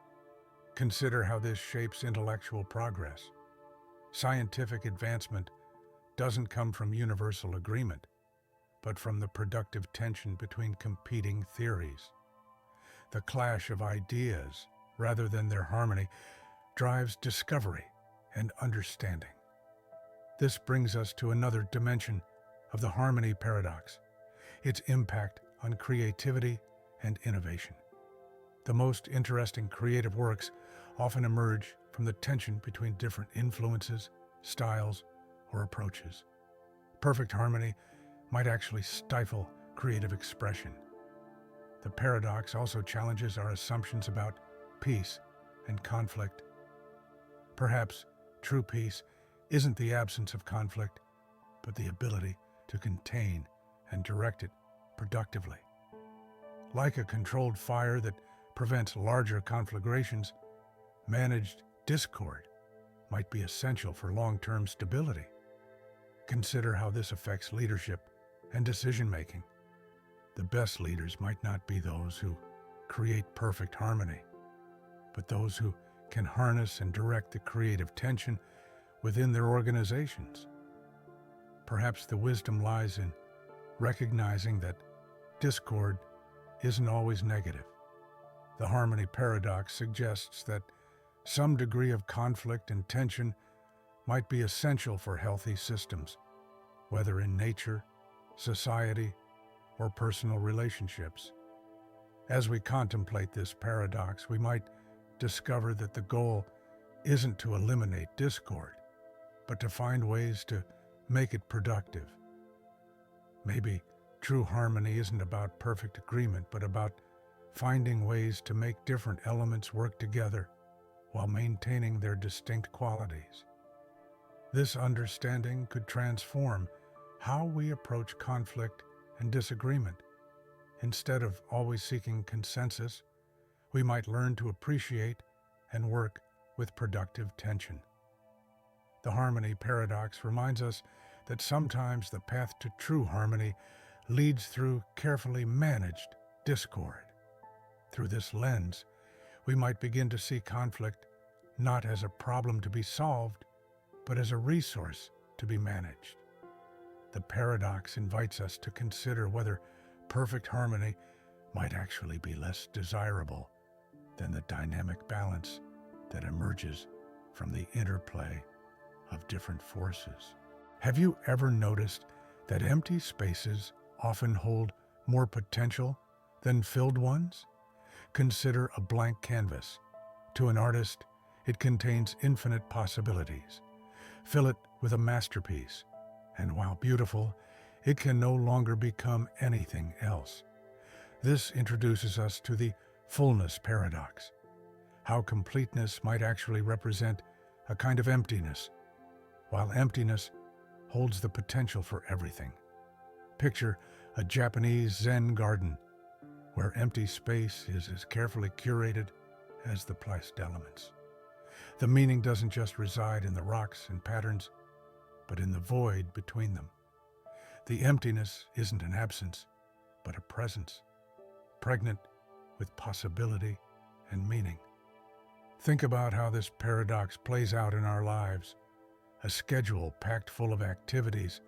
Consider how this shapes intellectual progress. Scientific advancement doesn't come from universal agreement, but from the productive tension between competing theories. The clash of ideas, rather than their harmony, drives discovery and understanding. This brings us to another dimension of the harmony paradox, its impact on creativity and innovation. The most interesting creative works often emerge from the tension between different influences, styles, or approaches. Perfect harmony might actually stifle creative expression. The paradox also challenges our assumptions about peace and conflict. Perhaps true peace isn't the absence of conflict, but the ability to contain and direct it productively. Like a controlled fire that prevents larger conflagrations, managed discord might be essential for long-term stability. Consider how this affects leadership and decision-making. The best leaders might not be those who create perfect harmony, but those who can harness and direct the creative tension within their organizations. Perhaps the wisdom lies in recognizing that discord isn't always negative. The harmony paradox suggests that some degree of conflict and tension might be essential for healthy systems, whether in nature, society, or personal relationships. As we contemplate this paradox, we might discover that the goal isn't to eliminate discord, but to find ways to make it productive. Maybe true harmony isn't about perfect agreement, but about finding ways to make different elements work together while maintaining their distinct qualities. This understanding could transform how we approach conflict and disagreement. Instead of always seeking consensus, we might learn to appreciate and work with productive tension. The harmony paradox reminds us that sometimes the path to true harmony leads through carefully managed discord. Through this lens, we might begin to see conflict not as a problem to be solved, but as a resource to be managed. The paradox invites us to consider whether perfect harmony might actually be less desirable than the dynamic balance that emerges from the interplay of different forces. Have you ever noticed that empty spaces often hold more potential than filled ones? Consider a blank canvas. To an artist, it contains infinite possibilities. Fill it with a masterpiece, and while beautiful, it can no longer become anything else. This introduces us to the fullness paradox, how completeness might actually represent a kind of emptiness, while emptiness holds the potential for everything. Picture a Japanese Zen garden, where empty space is as carefully curated as the placed elements. The meaning doesn't just reside in the rocks and patterns, but in the void between them. The emptiness isn't an absence, but a presence, pregnant with possibility and meaning. Think about how this paradox plays out in our lives. A schedule packed full of activities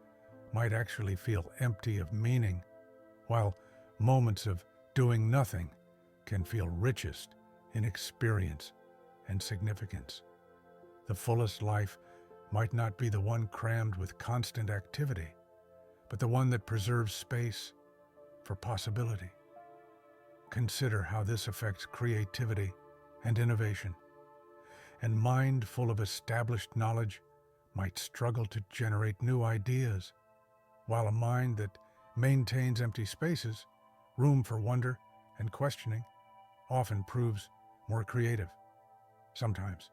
might actually feel empty of meaning, while moments of doing nothing can feel richest in experience and significance. The fullest life might not be the one crammed with constant activity, but the one that preserves space for possibility. Consider how this affects creativity and innovation. And mind full of established knowledge might struggle to generate new ideas, while a mind that maintains empty spaces, room for wonder and questioning, often proves more creative. Sometimes,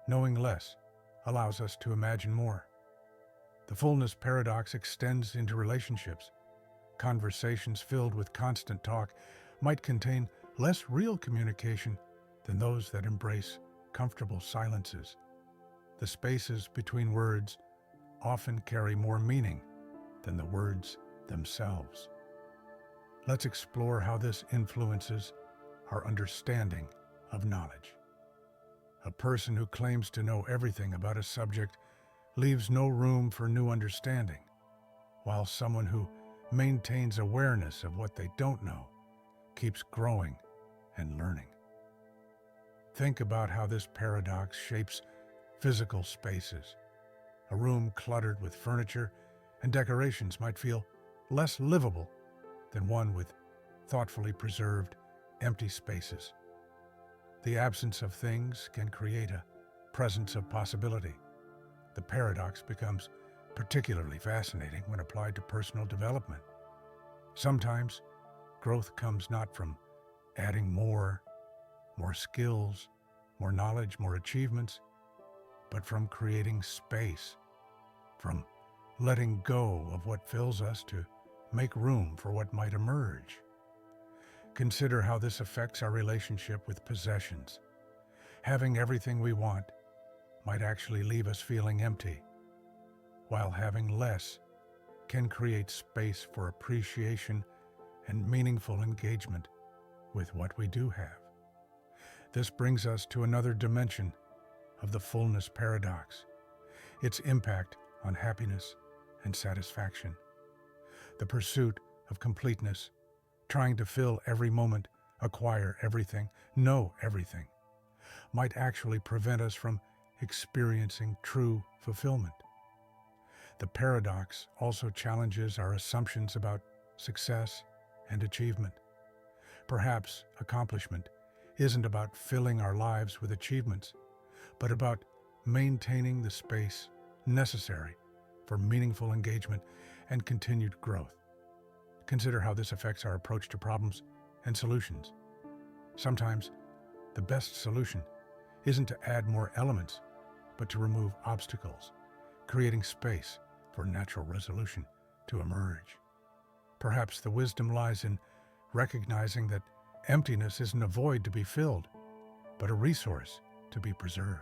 knowing less allows us to imagine more. The fullness paradox extends into relationships. Conversations filled with constant talk might contain less real communication than those that embrace comfortable silences. The spaces between words often carry more meaning than the words themselves. Let's explore how this influences our understanding of knowledge. A person who claims to know everything about a subject leaves no room for new understanding, while someone who maintains awareness of what they don't know keeps growing and learning. Think about how this paradox shapes physical spaces. A room cluttered with furniture and decorations might feel less livable than one with thoughtfully preserved, empty spaces. The absence of things can create a presence of possibility. The paradox becomes particularly fascinating when applied to personal development. Sometimes growth comes not from adding more skills, more knowledge, more achievements, but from creating space, from letting go of what fills us to make room for what might emerge. Consider how this affects our relationship with possessions. Having everything we want might actually leave us feeling empty, while having less can create space for appreciation and meaningful engagement with what we do have. This brings us to another dimension of the fullness paradox, its impact on happiness and satisfaction. The pursuit of completeness, trying to fill every moment, acquire everything, know everything, might actually prevent us from experiencing true fulfillment. The paradox also challenges our assumptions about success and achievement. Perhaps accomplishment isn't about filling our lives with achievements, but about maintaining the space necessary for meaningful engagement and continued growth. Consider how this affects our approach to problems and solutions. Sometimes the best solution isn't to add more elements, but to remove obstacles, creating space for natural resolution to emerge. Perhaps the wisdom lies in recognizing that emptiness isn't a void to be filled, but a resource to be preserved.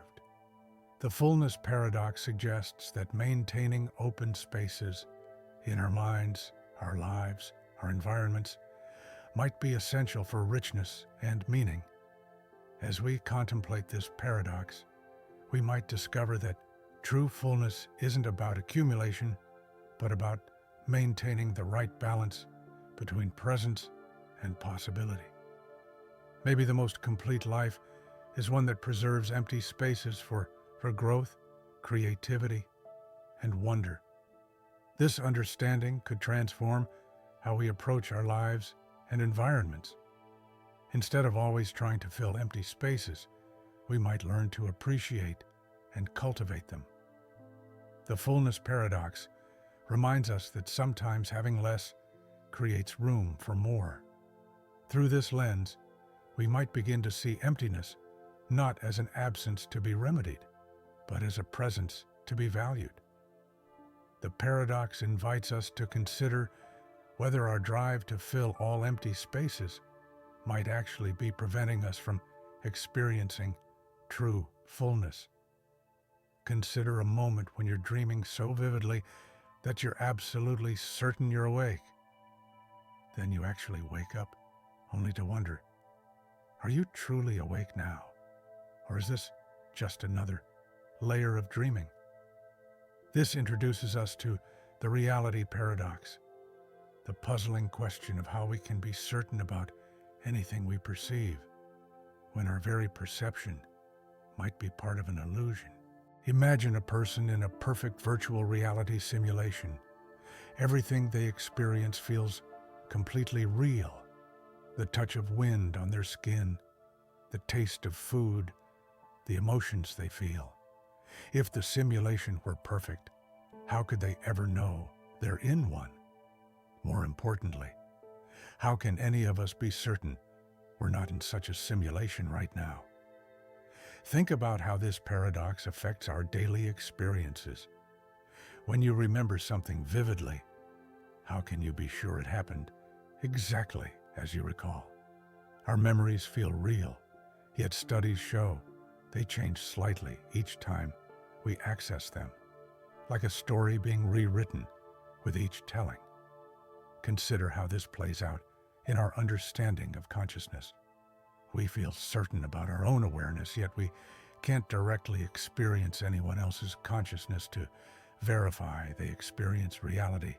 The fullness paradox suggests that maintaining open spaces in our minds, our lives, our environments might be essential for richness and meaning. As we contemplate this paradox, we might discover that true fullness isn't about accumulation, but about maintaining the right balance between presence and possibility. Maybe the most complete life is one that preserves empty spaces for growth, creativity, and wonder. This understanding could transform how we approach our lives and environments. Instead of always trying to fill empty spaces, we might learn to appreciate and cultivate them. The fullness paradox reminds us that sometimes having less creates room for more. Through this lens, we might begin to see emptiness not as an absence to be remedied, but as a presence to be valued. The paradox invites us to consider whether our drive to fill all empty spaces might actually be preventing us from experiencing true fullness. Consider a moment when you're dreaming so vividly that you're absolutely certain you're awake. Then you actually wake up, only to wonder, are you truly awake now? Or is this just another layer of dreaming? This introduces us to the reality paradox, the puzzling question of how we can be certain about anything we perceive, when our very perception might be part of an illusion. Imagine a person in a perfect virtual reality simulation. Everything they experience feels completely real. The touch of wind on their skin, the taste of food, the emotions they feel. If the simulation were perfect, how could they ever know they're in one? More importantly, how can any of us be certain we're not in such a simulation right now? Think about how this paradox affects our daily experiences. When you remember something vividly, how can you be sure it happened exactly as you recall? Our memories feel real, yet studies show they change slightly each time we access them, like a story being rewritten with each telling. Consider how this plays out in our understanding of consciousness. We feel certain about our own awareness, yet we can't directly experience anyone else's consciousness to verify they experience reality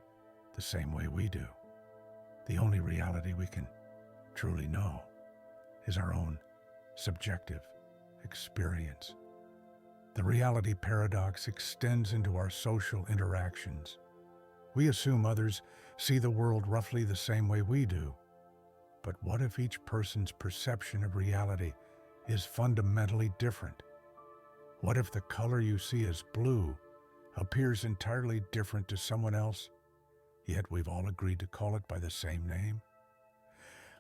the same way we do. The only reality we can truly know is our own subjective experience. The reality paradox extends into our social interactions. We assume others see the world roughly the same way we do. But what if each person's perception of reality is fundamentally different? What if the color you see as blue appears entirely different to someone else, yet we've all agreed to call it by the same name?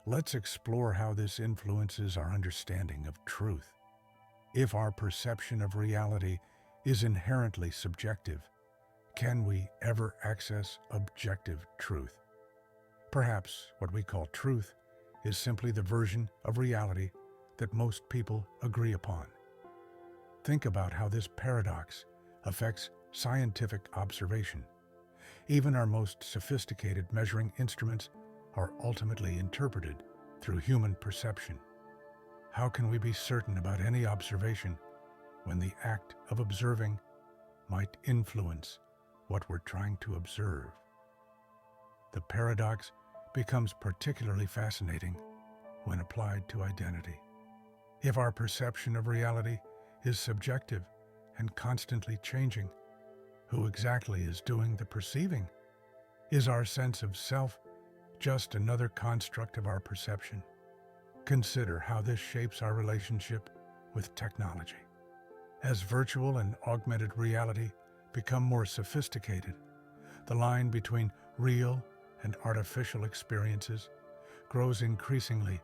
Let's explore how this influences our understanding of truth. If our perception of reality is inherently subjective, can we ever access objective truth? Perhaps what we call truth is simply the version of reality that most people agree upon. Think about how this paradox affects scientific observation. Even our most sophisticated measuring instruments are ultimately interpreted through human perception. How can we be certain about any observation when the act of observing might influence what we're trying to observe? The paradox becomes particularly fascinating when applied to identity. If our perception of reality is subjective and constantly changing, who exactly is doing the perceiving? Is our sense of self just another construct of our perception? Consider how this shapes our relationship with technology. As virtual and augmented reality become more sophisticated, the line between real and artificial experiences grows increasingly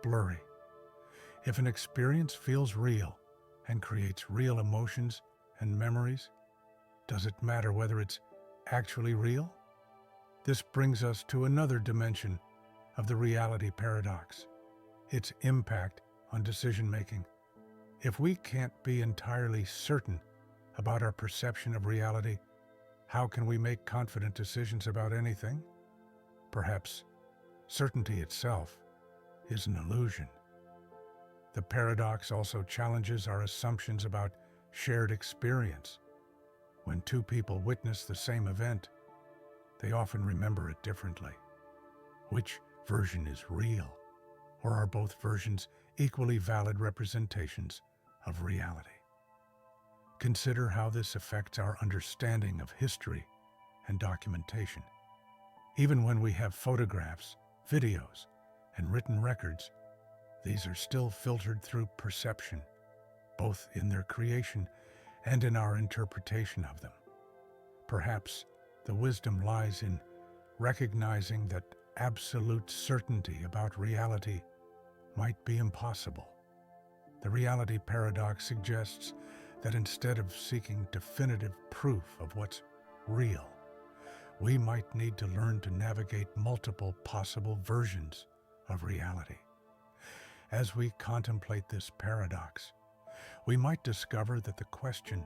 blurry. If an experience feels real and creates real emotions and memories, does it matter whether it's actually real? This brings us to another dimension of the reality paradox, its impact on decision-making. If we can't be entirely certain about our perception of reality, how can we make confident decisions about anything? Perhaps certainty itself is an illusion. The paradox also challenges our assumptions about shared experience. When two people witness the same event, they often remember it differently. Which version is real? Or are both versions equally valid representations of reality? Consider how this affects our understanding of history and documentation. Even when we have photographs, videos, and written records, these are still filtered through perception, both in their creation and in our interpretation of them. Perhaps the wisdom lies in recognizing that absolute certainty about reality might be impossible. The reality paradox suggests that instead of seeking definitive proof of what's real, we might need to learn to navigate multiple possible versions of reality. As we contemplate this paradox, we might discover that the question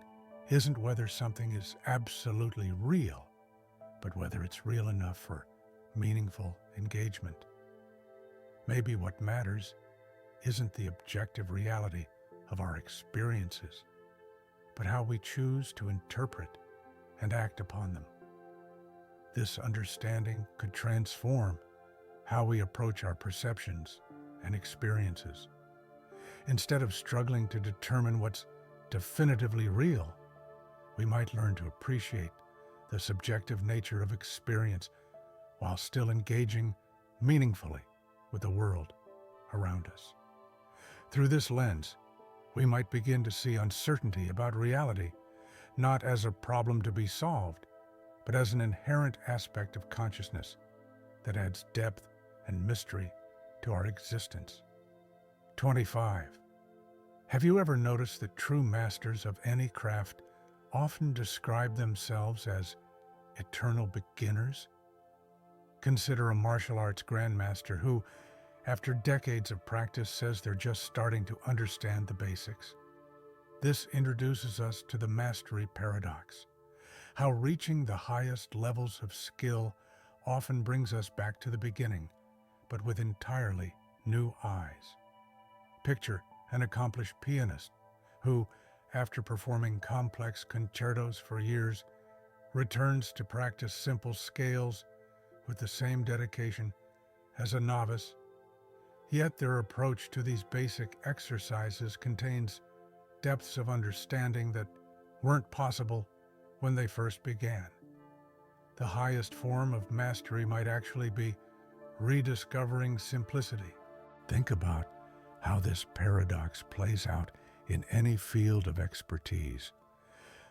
isn't whether something is absolutely real, but whether it's real enough for meaningful engagement. Maybe what matters isn't the objective reality of our experiences, but how we choose to interpret and act upon them. This understanding could transform how we approach our perceptions and experiences. Instead of struggling to determine what's definitively real, we might learn to appreciate the subjective nature of experience while still engaging meaningfully with the world around us. Through this lens, we might begin to see uncertainty about reality not as a problem to be solved, but as an inherent aspect of consciousness that adds depth and mystery to our existence. 25. Have you ever noticed that true masters of any craft often describe themselves as eternal beginners? Consider a martial arts grandmaster who, after decades of practice, says they're just starting to understand the basics. This introduces us to the mastery paradox, how reaching the highest levels of skill often brings us back to the beginning, but with entirely new eyes. Picture an accomplished pianist who, after performing complex concertos for years, returns to practice simple scales with the same dedication as a novice. Yet their approach to these basic exercises contains depths of understanding that weren't possible when they first began. The highest form of mastery might actually be rediscovering simplicity. Think about how this paradox plays out in any field of expertise.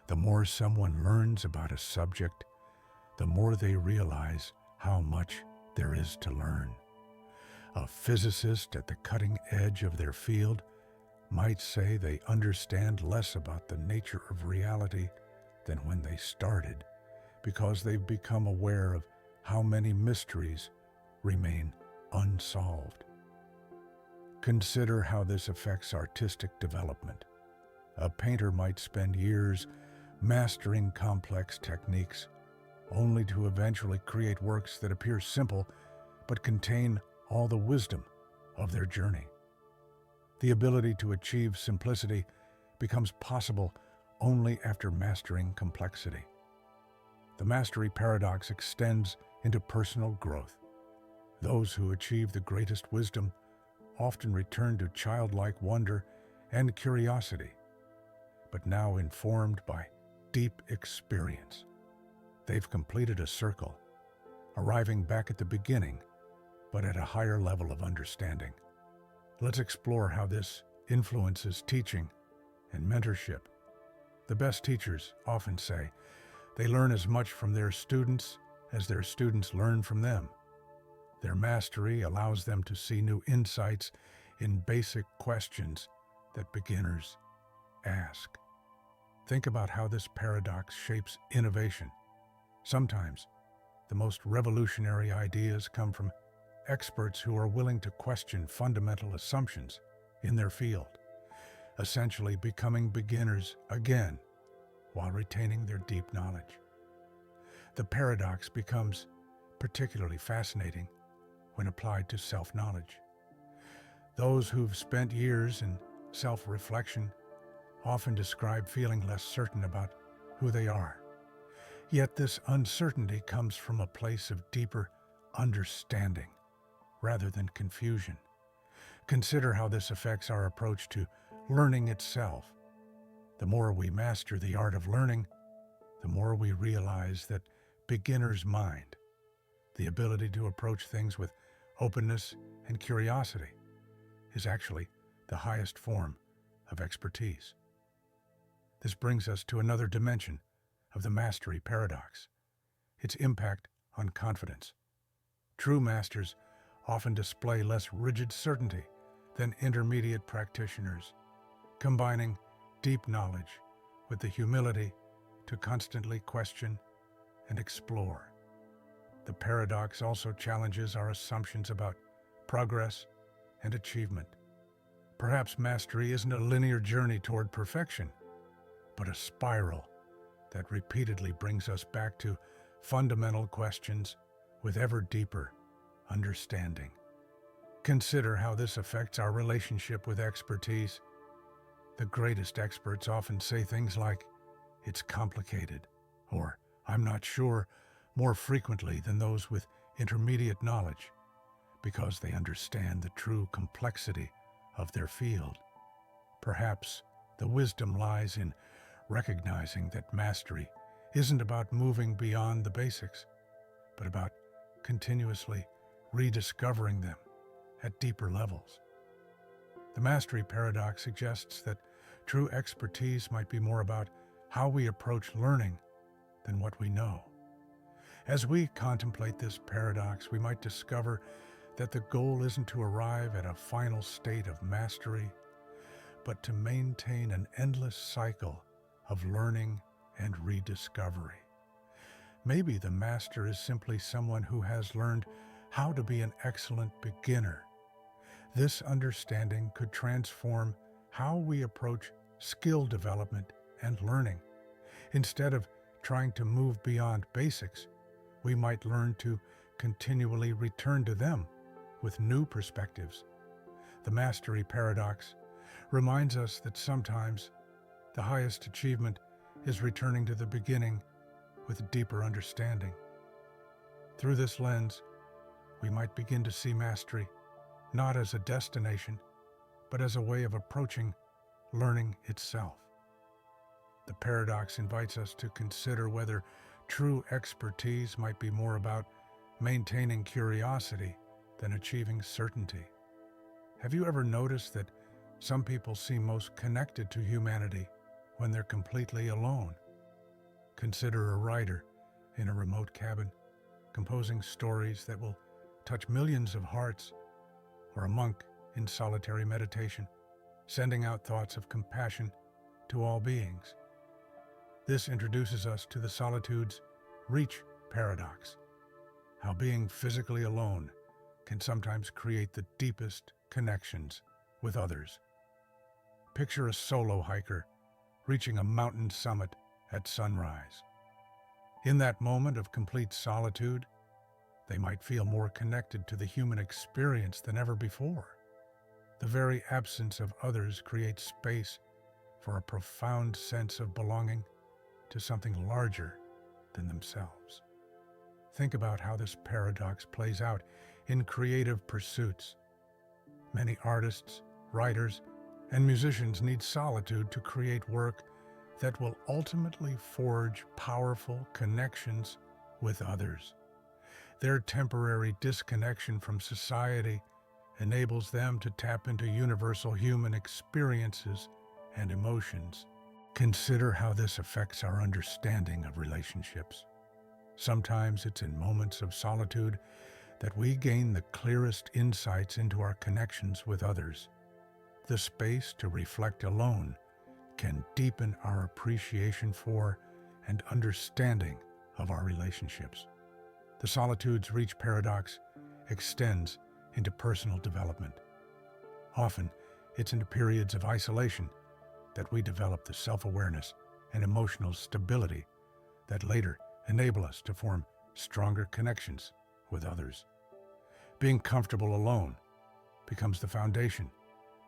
The more someone learns about a subject, the more they realize how much there is to learn. A physicist at the cutting edge of their field might say they understand less about the nature of reality than when they started, because they've become aware of how many mysteries remain unsolved. Consider how this affects artistic development. A painter might spend years mastering complex techniques, only to eventually create works that appear simple but contain all the wisdom of their journey. The ability to achieve simplicity becomes possible only after mastering complexity. The mastery paradox extends into personal growth. Those who achieve the greatest wisdom often return to childlike wonder and curiosity, but now informed by deep experience. They've completed a circle, arriving back at the beginning, but at a higher level of understanding. Let's explore how this influences teaching and mentorship. The best teachers often say they learn as much from their students as their students learn from them. Their mastery allows them to see new insights in basic questions that beginners ask. Think about how this paradox shapes innovation. Sometimes, the most revolutionary ideas come from experts who are willing to question fundamental assumptions in their field, essentially becoming beginners again while retaining their deep knowledge. The paradox becomes particularly fascinating when applied to self-knowledge. Those who've spent years in self-reflection often describe feeling less certain about who they are. Yet this uncertainty comes from a place of deeper understanding rather than confusion. Consider how this affects our approach to learning itself. The more we master the art of learning, the more we realize that beginner's mind, the ability to approach things with openness and curiosity, is actually the highest form of expertise. This brings us to another dimension of the mastery paradox, its impact on confidence. True masters often display less rigid certainty than intermediate practitioners, combining deep knowledge with the humility to constantly question and explore. The paradox also challenges our assumptions about progress and achievement. Perhaps mastery isn't a linear journey toward perfection, but a spiral that repeatedly brings us back to fundamental questions with ever deeper understanding. Consider how this affects our relationship with expertise. The greatest experts often say things like, "It's complicated," or "I'm not sure," more frequently than those with intermediate knowledge, because they understand the true complexity of their field. Perhaps the wisdom lies in recognizing that mastery isn't about moving beyond the basics, but about continuously rediscovering them at deeper levels. The mastery paradox suggests that true expertise might be more about how we approach learning than what we know. As we contemplate this paradox, we might discover that the goal isn't to arrive at a final state of mastery, but to maintain an endless cycle of learning and rediscovery. Maybe the master is simply someone who has learned how to be an excellent beginner This understanding could transform how we approach skill development and learning. Instead of trying to move beyond basics, we might learn to continually return to them with new perspectives. The mastery paradox reminds us that sometimes the highest achievement is returning to the beginning with deeper understanding. Through this lens, we might begin to see mastery not as a destination, but as a way of approaching learning itself. The paradox invites us to consider whether true expertise might be more about maintaining curiosity than achieving certainty. Have you ever noticed that some people seem most connected to humanity when they're completely alone? Consider a writer in a remote cabin, composing stories that will touch millions of hearts, or a monk in solitary meditation, sending out thoughts of compassion to all beings. This introduces us to the solitude's reach paradox, how being physically alone can sometimes create the deepest connections with others. Picture a solo hiker reaching a mountain summit at sunrise. In that moment of complete solitude, they might feel more connected to the human experience than ever before. The very absence of others creates space for a profound sense of belonging to something larger than themselves. Think about how this paradox plays out in creative pursuits. Many artists, writers, and musicians need solitude to create work that will ultimately forge powerful connections with others. Their temporary disconnection from society enables them to tap into universal human experiences and emotions. Consider how this affects our understanding of relationships. Sometimes it's in moments of solitude that we gain the clearest insights into our connections with others. The space to reflect alone can deepen our appreciation for and understanding of our relationships. The solitude's reach paradox extends into personal development. Often, it's into periods of isolation that we develop the self-awareness and emotional stability that later enable us to form stronger connections with others. Being comfortable alone becomes the foundation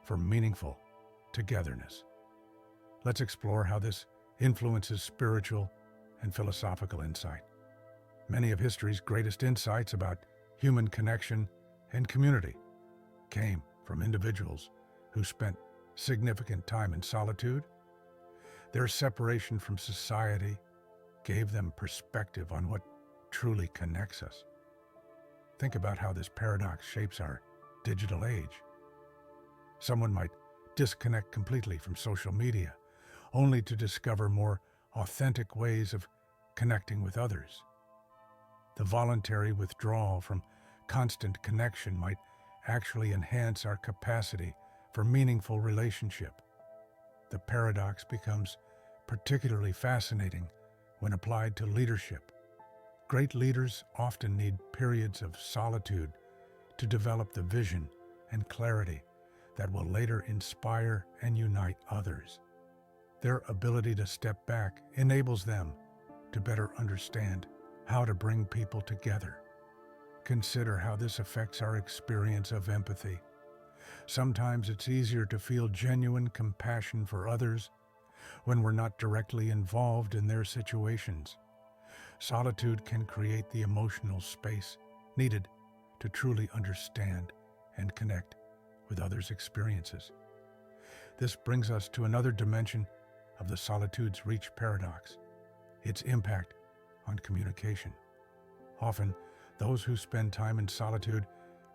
for meaningful togetherness. Let's explore how this influences spiritual and philosophical insight. Many of history's greatest insights about human connection and community came from individuals who spent significant time in solitude. Their separation from society gave them perspective on what truly connects us. Think about how this paradox shapes our digital age. Someone might disconnect completely from social media, only to discover more authentic ways of connecting with others. The voluntary withdrawal from constant connection might actually enhance our capacity for meaningful relationship. The paradox becomes particularly fascinating when applied to leadership. Great leaders often need periods of solitude to develop the vision and clarity that will later inspire and unite others. Their ability to step back enables them to better understand how to bring people together. Consider how this affects our experience of empathy. Sometimes it's easier to feel genuine compassion for others when we're not directly involved in their situations. Solitude can create the emotional space needed to truly understand and connect with others' experiences. This brings us to another dimension of the solitude's reach paradox, its impact on communication. Often, those who spend time in solitude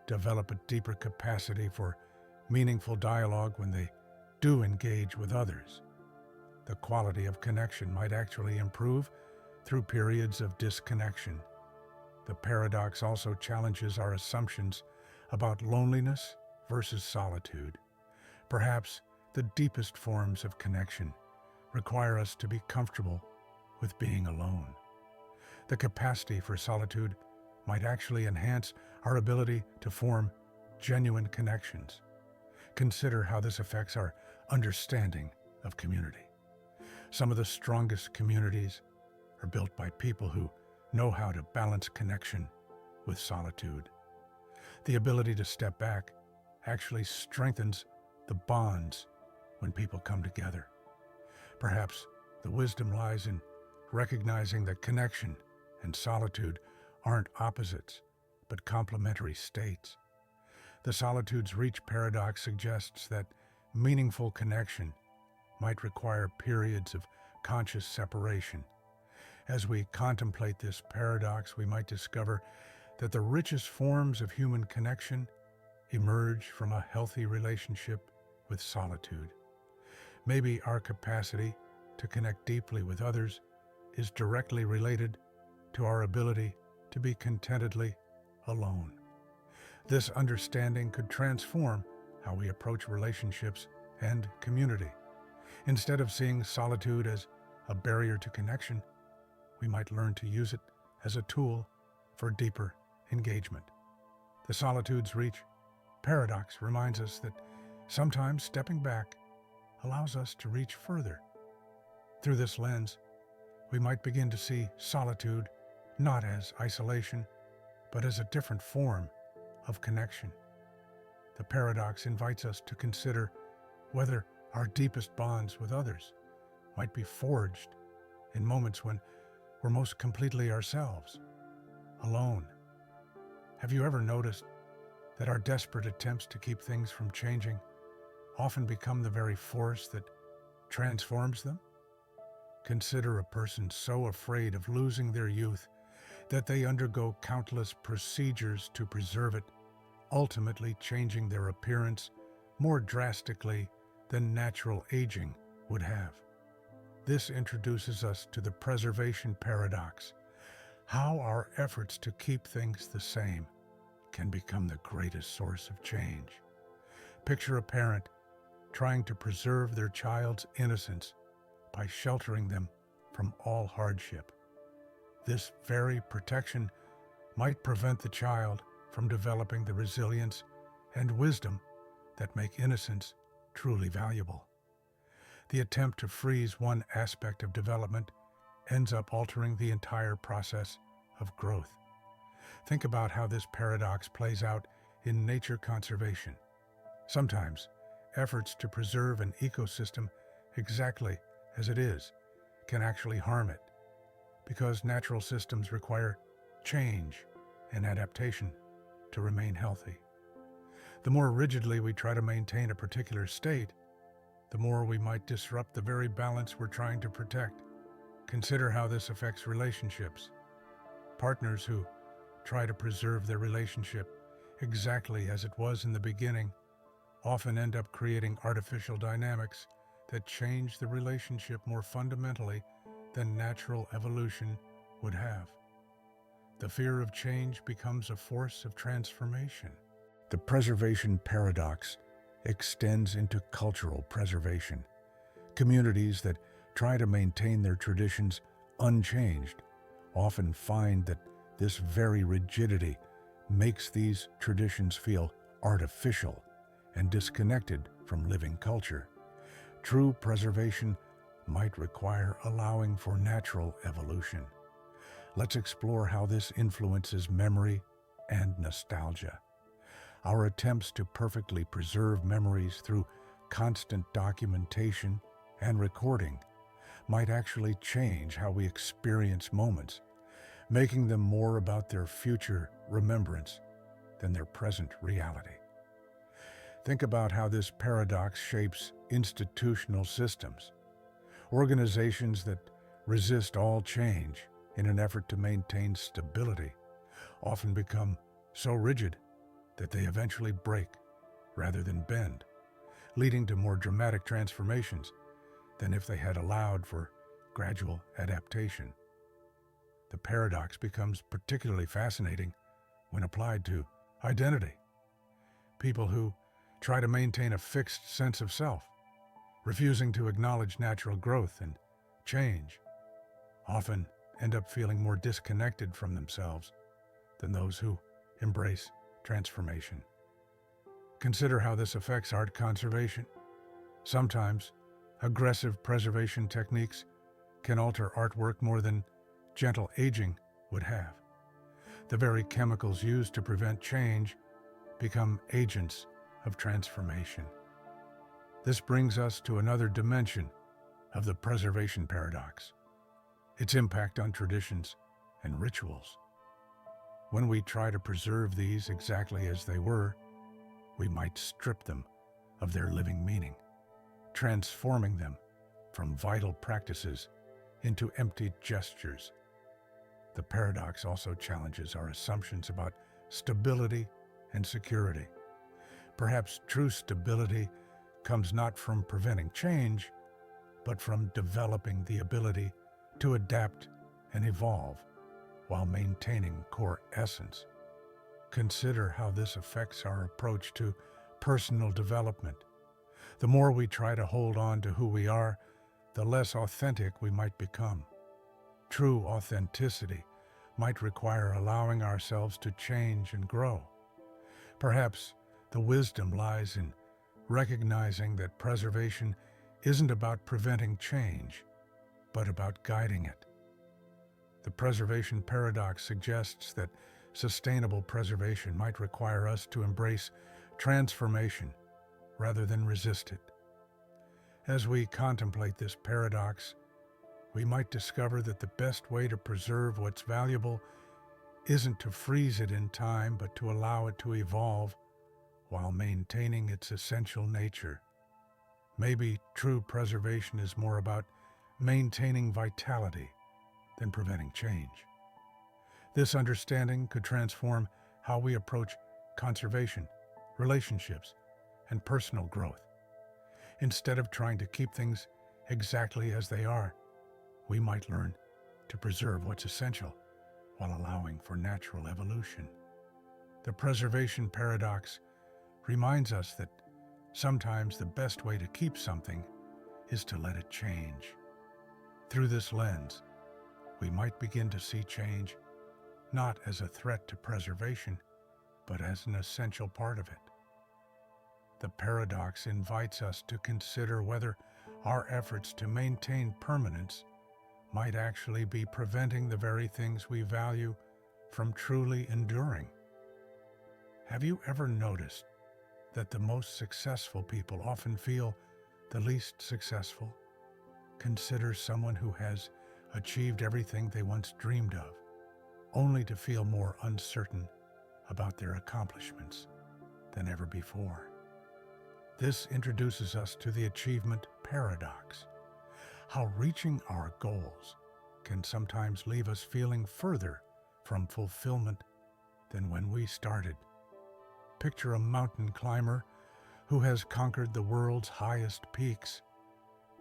develop a deeper capacity for meaningful dialogue when they do engage with others. The quality of connection might actually improve through periods of disconnection. The paradox also challenges our assumptions about loneliness versus solitude. Perhaps the deepest forms of connection require us to be comfortable with being alone. The capacity for solitude might actually enhance our ability to form genuine connections. Consider how this affects our understanding of community. Some of the strongest communities are built by people who know how to balance connection with solitude. The ability to step back actually strengthens the bonds when people come together. Perhaps the wisdom lies in recognizing that connection and solitude aren't opposites, but complementary states. The solitude's reach paradox suggests that meaningful connection might require periods of conscious separation. As we contemplate this paradox, we might discover that the richest forms of human connection emerge from a healthy relationship with solitude. Maybe our capacity to connect deeply with others is directly related to our ability to be contentedly alone. This understanding could transform how we approach relationships and community. Instead of seeing solitude as a barrier to connection, we might learn to use it as a tool for deeper engagement. The solitude's reach paradox reminds us that sometimes stepping back allows us to reach further. Through this lens, we might begin to see solitude not as isolation, but as a different form of connection. The paradox invites us to consider whether our deepest bonds with others might be forged in moments when we're most completely ourselves, alone. Have you ever noticed that our desperate attempts to keep things from changing often become the very force that transforms them? Consider a person so afraid of losing their youth that they undergo countless procedures to preserve it, ultimately changing their appearance more drastically than natural aging would have. This introduces us to the preservation paradox, how our efforts to keep things the same can become the greatest source of change. Picture a parent trying to preserve their child's innocence by sheltering them from all hardship. This very protection might prevent the child from developing the resilience and wisdom that make innocence truly valuable. The attempt to freeze one aspect of development ends up altering the entire process of growth. Think about how this paradox plays out in nature conservation. Sometimes, efforts to preserve an ecosystem exactly as it is can actually harm it, because natural systems require change and adaptation to remain healthy. The more rigidly we try to maintain a particular state, the more we might disrupt the very balance we're trying to protect. Consider how this affects relationships. Partners who try to preserve their relationship exactly as it was in the beginning often end up creating artificial dynamics that change the relationship more fundamentally than natural evolution would have. The fear of change becomes a force of transformation. The preservation paradox extends into cultural preservation. Communities that try to maintain their traditions unchanged often find that this very rigidity makes these traditions feel artificial and disconnected from living culture. True preservation might require allowing for natural evolution. Let's explore how this influences memory and nostalgia. Our attempts to perfectly preserve memories through constant documentation and recording might actually change how we experience moments, making them more about their future remembrance than their present reality. Think about how this paradox shapes institutional systems. Organizations that resist all change in an effort to maintain stability often become so rigid that they eventually break rather than bend, leading to more dramatic transformations than if they had allowed for gradual adaptation. The paradox becomes particularly fascinating when applied to identity. People who try to maintain a fixed sense of self, refusing to acknowledge natural growth and change, often end up feeling more disconnected from themselves than those who embrace transformation. Consider how this affects art conservation. Sometimes, aggressive preservation techniques can alter artwork more than gentle aging would have. The very chemicals used to prevent change become agents of transformation. This brings us to another dimension of the preservation paradox, its impact on traditions and rituals. When we try to preserve these exactly as they were, we might strip them of their living meaning, transforming them from vital practices into empty gestures. The paradox also challenges our assumptions about stability and security. Perhaps true stability comes not from preventing change, but from developing the ability to adapt and evolve while maintaining core essence. Consider how this affects our approach to personal development. The more we try to hold on to who we are, the less authentic we might become. True authenticity might require allowing ourselves to change and grow. Perhaps the wisdom lies in recognizing that preservation isn't about preventing change, but about guiding it. The preservation paradox suggests that sustainable preservation might require us to embrace transformation rather than resist it. As we contemplate this paradox, we might discover that the best way to preserve what's valuable isn't to freeze it in time, but to allow it to evolve while maintaining its essential nature. Maybe true preservation is more about maintaining vitality than preventing change. This understanding could transform how we approach conservation, relationships, and personal growth. Instead of trying to keep things exactly as they are, we might learn to preserve what's essential while allowing for natural evolution. The preservation paradox reminds us that sometimes the best way to keep something is to let it change. Through this lens, we might begin to see change not as a threat to preservation, but as an essential part of it. The paradox invites us to consider whether our efforts to maintain permanence might actually be preventing the very things we value from truly enduring. Have you ever noticed that the most successful people often feel the least successful? Consider someone who has achieved everything they once dreamed of, only to feel more uncertain about their accomplishments than ever before. This introduces us to the achievement paradox, how reaching our goals can sometimes leave us feeling further from fulfillment than when we started. Picture a mountain climber who has conquered the world's highest peaks.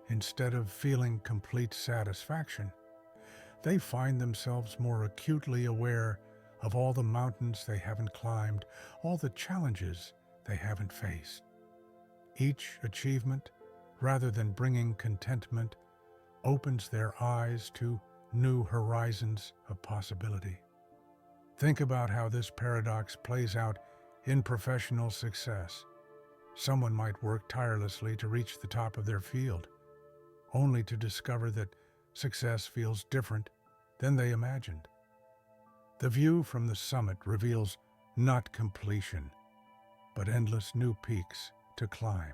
Instead of feeling complete satisfaction, they find themselves more acutely aware of all the mountains they haven't climbed, all the challenges they haven't faced. Each achievement, rather than bringing contentment, opens their eyes to new horizons of possibility. Think about how this paradox plays out in professional success. Someone might work tirelessly to reach the top of their field, only to discover that success feels different than they imagined. The view from the summit reveals not completion, but endless new peaks to climb.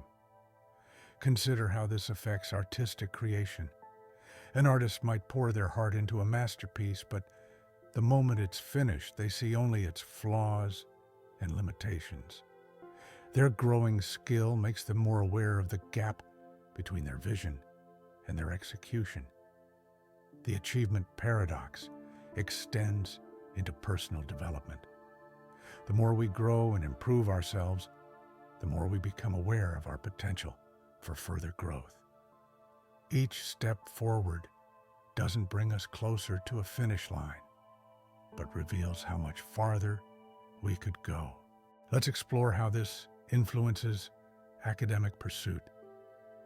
Consider how this affects artistic creation. An artist might pour their heart into a masterpiece, but the moment it's finished, they see only its flaws and limitations. Their growing skill makes them more aware of the gap between their vision and their execution. The achievement paradox extends into personal development. The more we grow and improve ourselves, the more we become aware of our potential for further growth. Each step forward doesn't bring us closer to a finish line, but reveals how much farther we could go. Let's explore how this influences academic pursuit.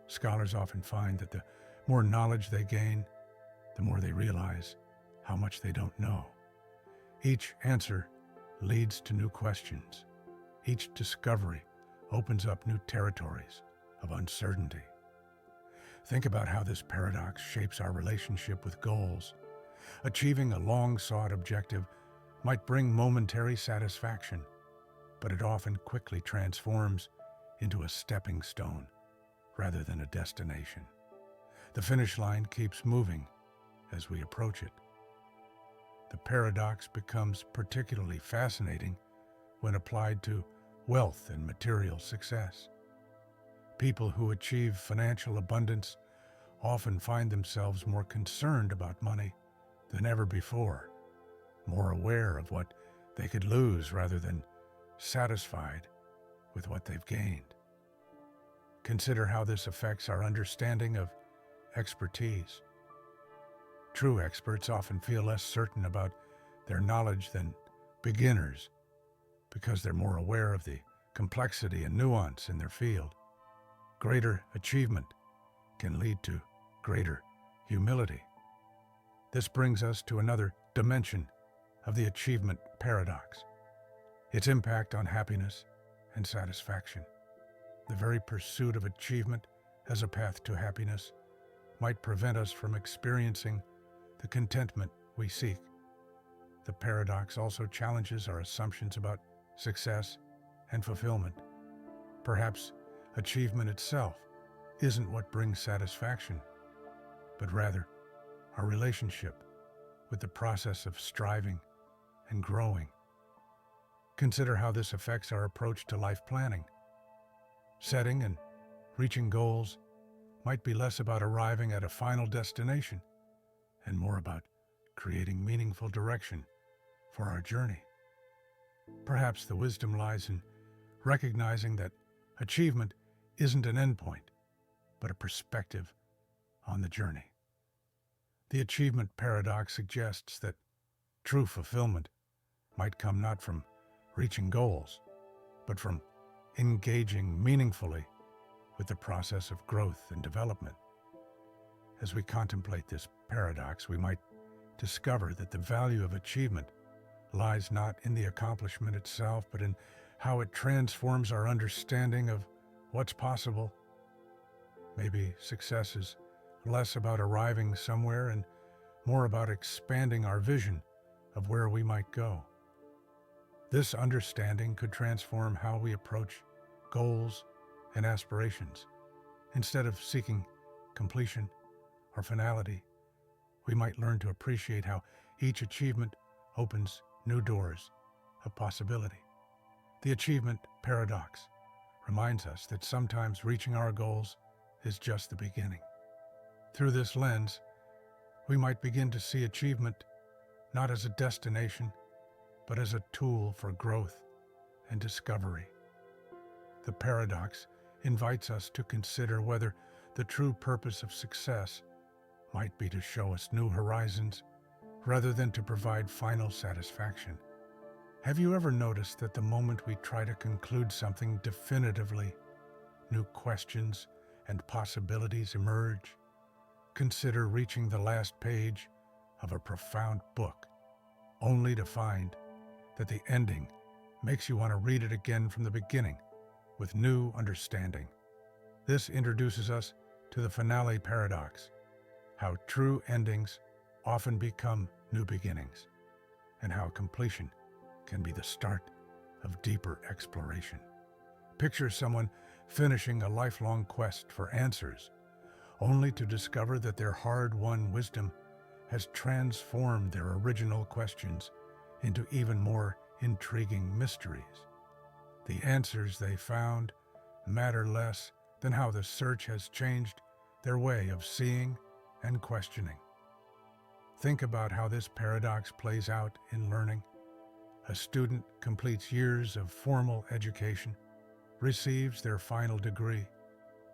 Scholars often find that the more knowledge they gain, the more they realize how much they don't know. Each answer leads to new questions. Each discovery opens up new territories of uncertainty. Think about how this paradox shapes our relationship with goals. Achieving a long-sought objective might bring momentary satisfaction, but it often quickly transforms into a stepping stone rather than a destination. The finish line keeps moving as we approach it. The paradox becomes particularly fascinating when applied to wealth and material success. People who achieve financial abundance often find themselves more concerned about money than ever before, more aware of what they could lose rather than satisfied with what they've gained. Consider how this affects our understanding of expertise. True experts often feel less certain about their knowledge than beginners because they're more aware of the complexity and nuance in their field. Greater achievement can lead to greater humility. This brings us to another dimension of the achievement paradox, its impact on happiness and satisfaction. The very pursuit of achievement as a path to happiness might prevent us from experiencing the contentment we seek. The paradox also challenges our assumptions about success and fulfillment. Perhaps achievement itself isn't what brings satisfaction, but rather our relationship with the process of striving and growing. Consider how this affects our approach to life planning. Setting and reaching goals might be less about arriving at a final destination and more about creating meaningful direction for our journey. Perhaps the wisdom lies in recognizing that achievement isn't an endpoint, but a perspective on the journey. The achievement paradox suggests that true fulfillment might come not from reaching goals, but from engaging meaningfully with the process of growth and development. As we contemplate this paradox, we might discover that the value of achievement lies not in the accomplishment itself, but in how it transforms our understanding of what's possible. Maybe success is less about arriving somewhere and more about expanding our vision of where we might go. This understanding could transform how we approach goals and aspirations. Instead of seeking completion or finality, we might learn to appreciate how each achievement opens new doors of possibility. The achievement paradox reminds us that sometimes reaching our goals is just the beginning. Through this lens, we might begin to see achievement not as a destination, but as a tool for growth and discovery. The paradox invites us to consider whether the true purpose of success might be to show us new horizons rather than to provide final satisfaction. Have you ever noticed that the moment we try to conclude something definitively, new questions and possibilities emerge? Consider reaching the last page of a profound book, only to find that the ending makes you want to read it again from the beginning with new understanding. This introduces us to the finale paradox, how true endings often become new beginnings, and how completion can be the start of deeper exploration. Picture someone finishing a lifelong quest for answers, only to discover that their hard-won wisdom has transformed their original questions into even more intriguing mysteries. The answers they found matter less than how the search has changed their way of seeing and questioning. Think about how this paradox plays out in learning. A student completes years of formal education, receives their final degree,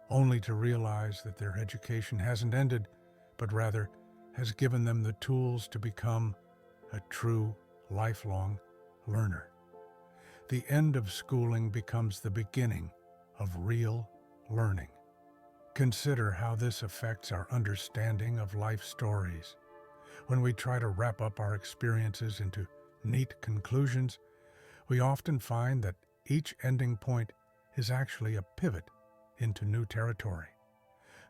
only to realize that their education hasn't ended, but rather has given them the tools to become a true, lifelong learner. The end of schooling becomes the beginning of real learning. Consider how this affects our understanding of life stories. When we try to wrap up our experiences into neat conclusions, we often find that each ending point is actually a pivot into new territory.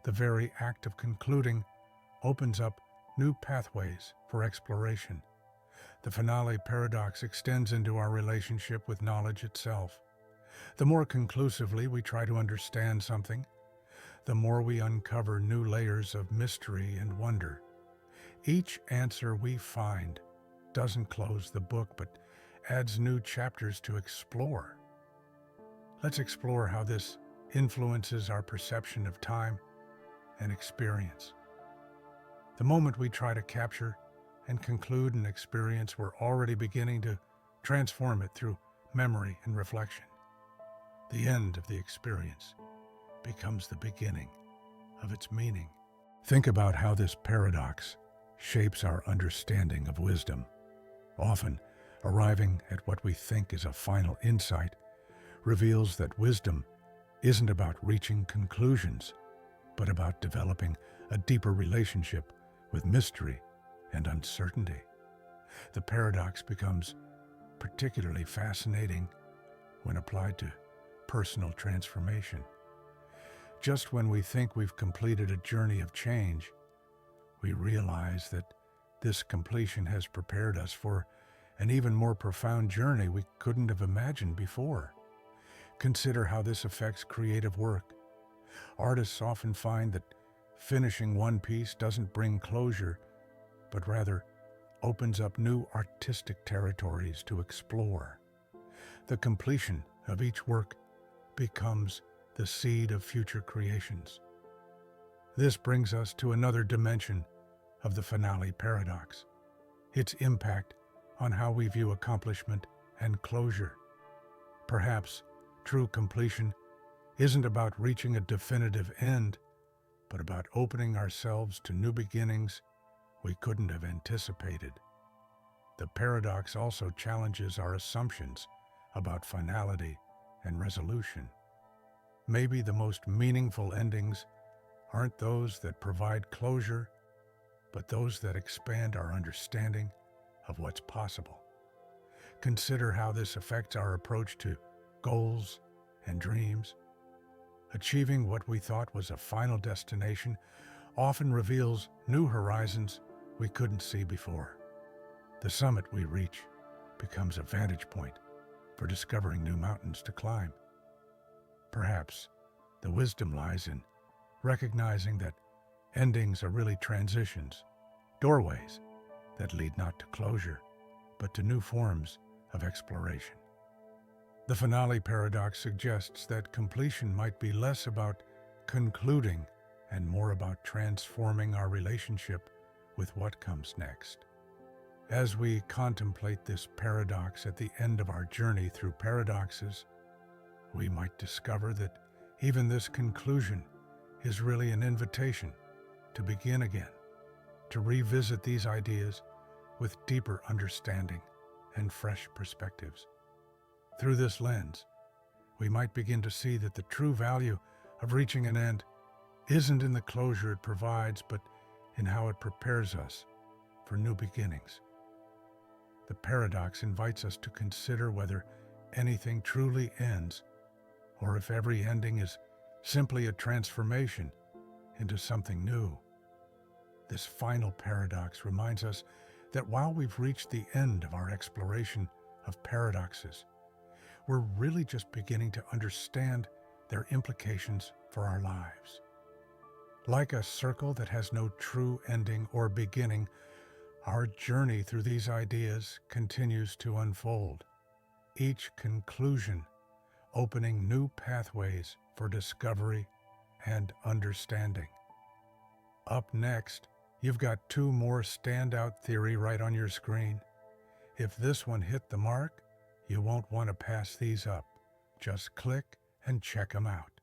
The very act of concluding opens up new pathways for exploration. The finale paradox extends into our relationship with knowledge itself. The more conclusively we try to understand something, the more we uncover new layers of mystery and wonder. Each answer we find doesn't close the book, but adds new chapters to explore. Let's explore how this influences our perception of time and experience. The moment we try to capture and conclude an experience, we're already beginning to transform it through memory and reflection. The end of the experience becomes the beginning of its meaning. Think about how this paradox shapes our understanding of wisdom. Often, arriving at what we think is a final insight reveals that wisdom isn't about reaching conclusions, but about developing a deeper relationship with mystery and uncertainty. The paradox becomes particularly fascinating when applied to personal transformation. Just when we think we've completed a journey of change, we realize that this completion has prepared us for an even more profound journey we couldn't have imagined before. Consider how this affects creative work. Artists often find that finishing one piece doesn't bring closure, but rather opens up new artistic territories to explore. The completion of each work becomes the seed of future creations. This brings us to another dimension of the finale paradox, its impact on how we view accomplishment and closure. Perhaps true completion isn't about reaching a definitive end, but about opening ourselves to new beginnings we couldn't have anticipated. The paradox also challenges our assumptions about finality and resolution. Maybe the most meaningful endings aren't those that provide closure, but those that expand our understanding of what's possible. Consider how this affects our approach to goals and dreams. Achieving what we thought was a final destination often reveals new horizons we couldn't see before. The summit we reach becomes a vantage point for discovering new mountains to climb. Perhaps the wisdom lies in recognizing that endings are really transitions, doorways that lead not to closure, but to new forms of exploration. The finale paradox suggests that completion might be less about concluding and more about transforming our relationship with what comes next. As we contemplate this paradox at the end of our journey through paradoxes, we might discover that even this conclusion is really an invitation to begin again, to revisit these ideas with deeper understanding and fresh perspectives. Through this lens, we might begin to see that the true value of reaching an end isn't in the closure it provides, but in how it prepares us for new beginnings. The paradox invites us to consider whether anything truly ends, or if every ending is simply a transformation into something new. This final paradox reminds us that while we've reached the end of our exploration of paradoxes, we're really just beginning to understand their implications for our lives. Like a circle that has no true ending or beginning, our journey through these ideas continues to unfold, each conclusion opening new pathways for discovery and understanding. Up next, you've got two more standout theory right on your screen. If this one hit the mark, you won't want to pass these up. Just click and check them out.